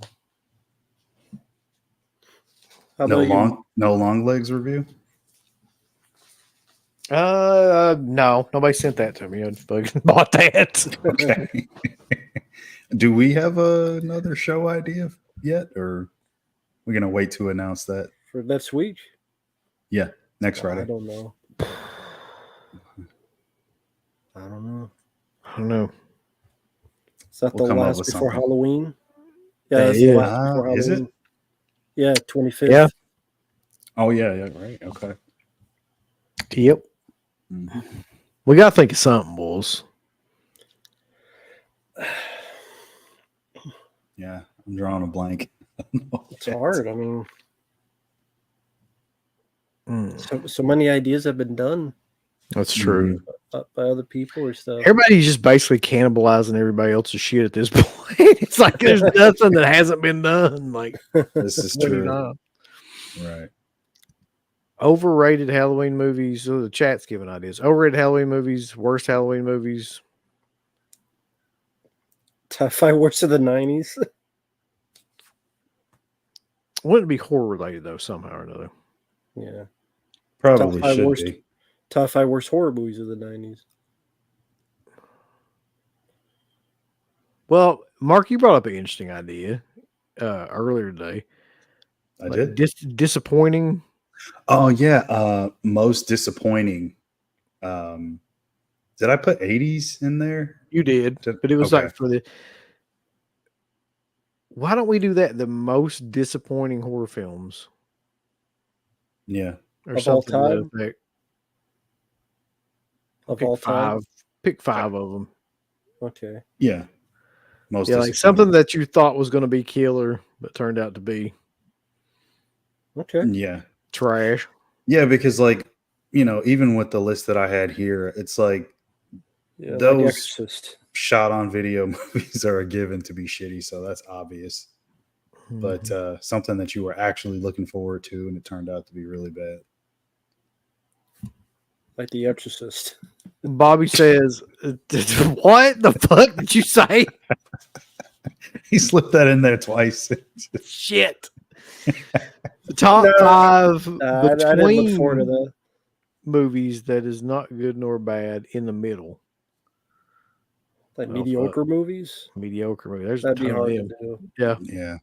No long legs review. No, nobody sent that to me. I fucking bought that. Okay. Do we have another show idea yet, or we're gonna wait to announce that for next week? Yeah, next Friday. I don't know. I don't know. Is that the last before Halloween? Yeah, that's the last before Halloween. Is it? Yeah, 25th. Yeah. Oh yeah, right. Okay. Yep. We gotta think of something, boys. Yeah, I'm drawing a blank. It's hard. I mean, so many ideas have been done. That's true. By other people or stuff. Everybody's just basically cannibalizing everybody else's shit at this point. It's like there's nothing that hasn't been done. Like this is true. Right. Overrated Halloween movies. So the chat's giving ideas. Overrated Halloween movies, worst Halloween movies. Top 5 worst of the 90s. Wouldn't be horror related though, somehow or another. Yeah. Probably should be. Top 5 worst horror movies of the 90s. Well, Mark, you brought up an interesting idea earlier today. I Like did. disappointing. Oh yeah. Most disappointing. Did I put 80s in there? You did, but it was Okay. like for the. Why don't we do that? The most disappointing horror films Yeah. or Of all something to that time? effect. Of Pick all time? 5. Pick 5 of them. Okay. Yeah. Most Yeah, like disappointing. something that you thought was going to be killer, but turned out to be Okay. Yeah. trash. Yeah, because like, even with the list that I had here, it's like Yeah, like The those Exorcist. shot on video movies are a given to be shitty, so that's obvious. But Mhm. something that you were actually looking forward to and it turned out to be really bad. Like The Exorcist. Bobby says, "What the fuck did you say?" He slipped that in there twice. Shit. The top No, 5 I didn't look forward to between that. movies that is not good nor bad in the middle. Like Oh fuck, mediocre movies? mediocre movie. There's a That'd be ton of hard to them. do. Yeah. Yeah.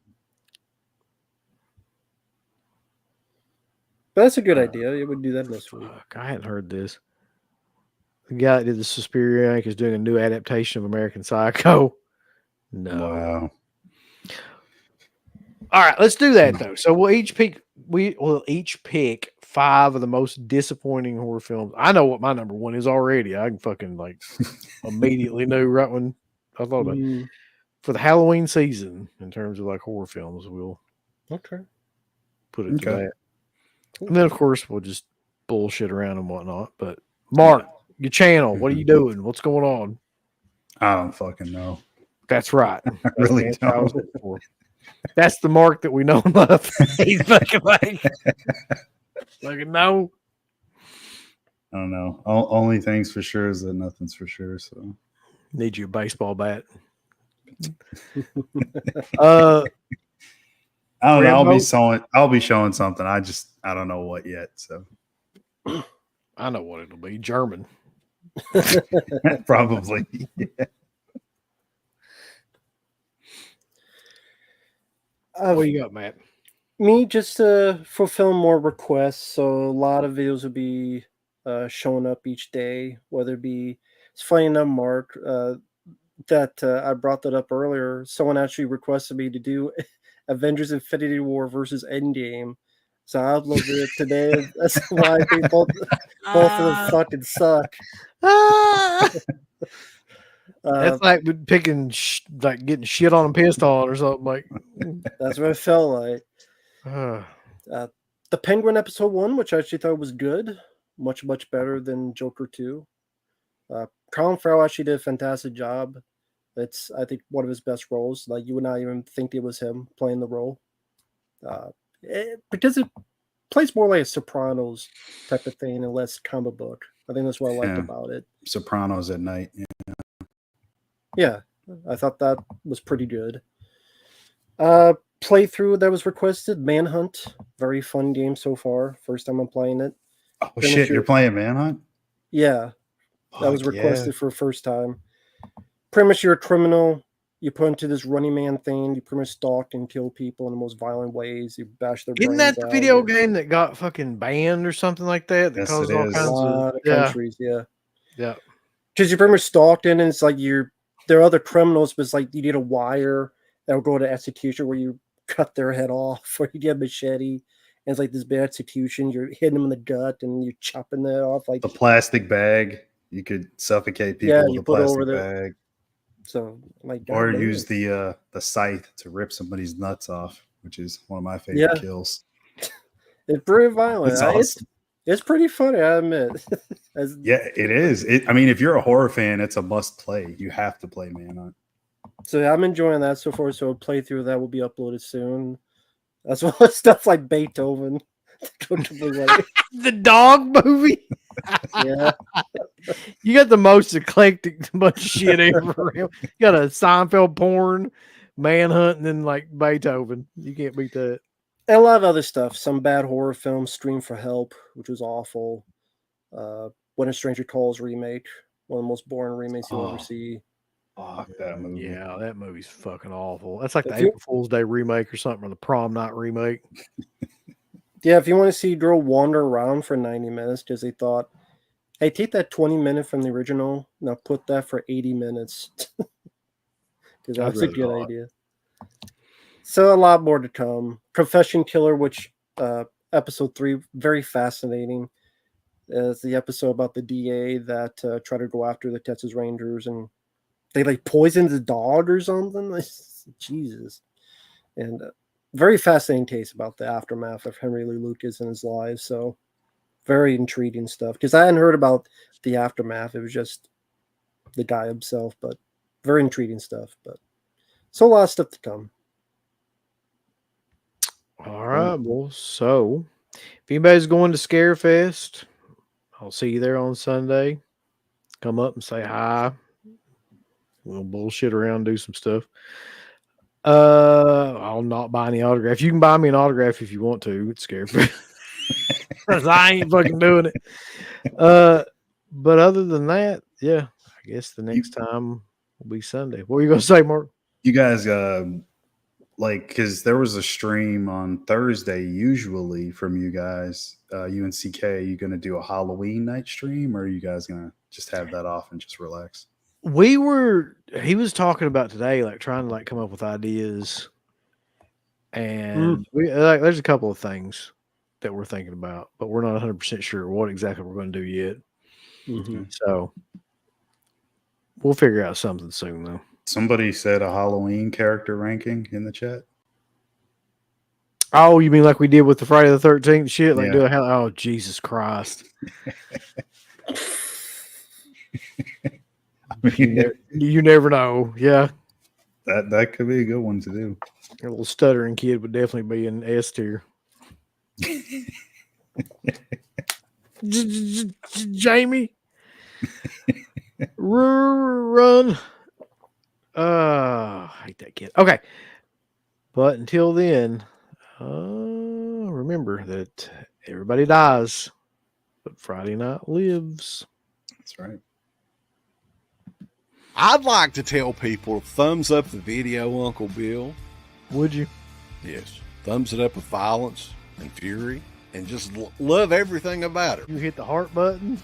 But that's a good idea. You would do that this week. Fuck, I hadn't heard this. The guy that did the Suspiria Inc. is doing a new adaptation of American Psycho. No. Wow. All right, let's do that though. So we'll each pick 5 of the most disappointing horror films. I know what my number 1 is already. I can fucking like immediately know right when I thought about it. Mm, For the Halloween season in terms of like horror films. We'll okay. put it to Okay. that. And then of course we'll just bullshit around and whatnot. But Mark, your channel, what are you doing? What's going on? I don't fucking know. That's right. I That's really the answer I was don't. looking for. That's the Mark that we know and love. He's fucking like, no. I don't know. Only things for sure is that nothing's for sure. So Need you a baseball bat. I don't know. Rambo? I'll be showing something. I don't know what yet. So I know what it'll be. German. probably. What you got, Matt? Me, just to fulfill more requests. So a lot of videos will be showing up each day, whether it be, it's funny enough, Mark, that I brought that up earlier. Someone actually requested me to do Avengers Infinity War versus Endgame. So I uploaded it today. That's why I think both of them fucking suck. That's like picking, like getting shit on and pissed on or something. Like, That's what it felt like. The Penguin episode 1, which I actually thought was good, much better than Joker 2. Colin Farrell actually did a fantastic job. It's, I think, one of his best roles. Like, you would not even think it was him playing the role, because it plays more like a Sopranos type of thing and less comic book. I think that's what I liked about it. Sopranos at night. Yeah, I thought that was pretty good. Playthrough that was requested, Manhunt. Very fun game so far. First time I'm playing it. Oh shit! You're playing Manhunt? Yeah, that was requested for first time. Pretty much you're a criminal. You put into this Running Man thing. You pretty much stalk and kill people in the most violent ways. You bash their isn't brains that the out. video game that got fucking banned or something like that? That Yes, caused it all is. kinds A lot of countries, yeah. Yeah. Because you're pretty much stalked in, and it's like there are other criminals, but it's like you need a wire that will go to execution where you cut their head off, or you get a machete, and it's like this big execution. You're hitting them in the gut, and you're chopping that off. Like the plastic bag, you could suffocate people with a plastic bag. So, like, or use the scythe to rip somebody's nuts off, which is one of my favorite kills. It's pretty violent. It's awesome. It's pretty funny, I admit. Yeah, it is. I mean, if you're a horror fan, it's a must play. You have to play Manhunt. So I'm enjoying that so far. So a playthrough that will be uploaded soon. That's all stuff like Beethoven. The dog movie. Yeah. You got the most eclectic bunch of shit ever. You got a Seinfeld porn, Manhunt, and then like Beethoven. You can't beat that. And a lot of other stuff. Some bad horror films, Stream for Help, which was awful. When a Stranger Calls remake, one of the most boring remakes you'll ever see. Fuck that movie. Yeah, that movie's fucking awful. That's like the If you- April Fool's Day remake or something, or the Prom Night remake. Yeah, if you want to see Drew wander around for 90 minutes because he thought, hey, take that 20-minute from the original, now put that for 80 minutes. Because that's a really good not. idea. So a lot more to come. Profession Killer, which episode 3, very fascinating. It's the episode about the DA that tried to go after the Texas Rangers and they like poisoned the dog or something. Jesus. And very fascinating case about the aftermath of Henry Lee Lucas and his life. So very intriguing stuff because I hadn't heard about the aftermath. It was just the guy himself, but very intriguing stuff. But so a lot of stuff to come. All right, well, so if anybody's going to Scarefest, I'll see you there on Sunday. Come up and say hi. We'll bullshit around, do some stuff. I'll not buy any autograph. You can buy me an autograph if you want to. It's Scarefest. I ain't fucking doing it. But other than that, yeah, I guess the next time will be Sunday. What were you gonna say, Mark? You guys, like, because there was a stream on Thursday usually from you guys, UNCK. You gonna do a Halloween night stream, or are you guys gonna just have that off and just relax? He was talking about today, like trying to like come up with ideas, and we like there's a couple of things that we're thinking about, but we're not 100% sure what exactly we're going to do yet. Mm-hmm. So we'll figure out something soon, though. Somebody said a Halloween character ranking in the chat. Oh, you mean like we did with the Friday the 13th shit? Like Yeah. do a hell? Oh, Jesus Christ! I mean, You never know. Yeah, that could be a good one to do. a little stuttering kid would definitely be in S tier. Jamie, run. I hate that kid. Okay, but until then, remember that everybody dies, but Friday night lives. That's right. I'd like to tell people thumbs up the video, Uncle Bill. Would you? Yes. Thumbs it up with violence and fury and just love everything about it. You hit the heart button,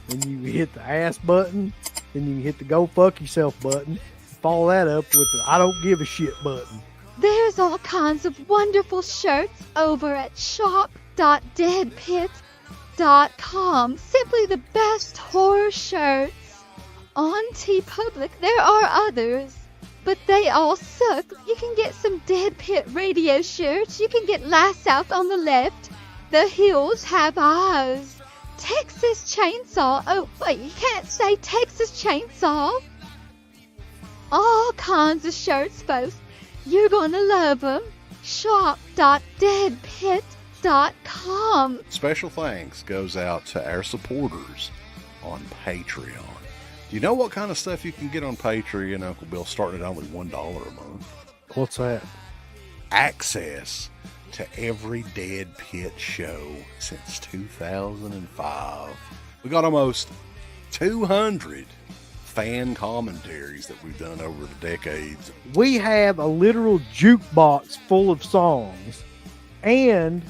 then you hit the ass button, then you hit the go fuck yourself button. Follow that up with the I don't give a shit button. There's all kinds of wonderful shirts over at shop.deadpit.com. Simply the best horror shirts. On TeePublic, there are others, but they all suck. You can get some Dead Pit Radio shirts. You can get Last South on the Left. The Hills Have Eyes. Texas Chainsaw. Oh, wait, you can't say Texas Chainsaw. All kinds of shirts, folks. You're gonna love them. Shop.deadpit.com. Special thanks goes out to our supporters on Patreon. Do you know what kind of stuff you can get on Patreon, Uncle Bill, starting at only $1 a month? What's that? Access to every Dead Pit show since 2005. We got almost 200 fan commentaries that we've done over the decades. We have a literal jukebox full of songs and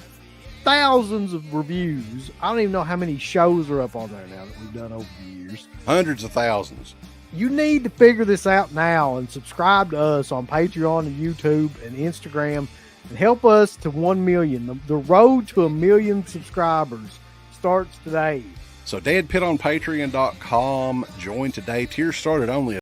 thousands of reviews. I don't even know how many shows are up on there now that we've done over the years. Hundreds of thousands. You need to figure this out now and subscribe to us on Patreon and YouTube and Instagram and help us to 1 million. The road to 1 million subscribers starts today. So deadpitonpatreon.com. Join today. Tiers start at only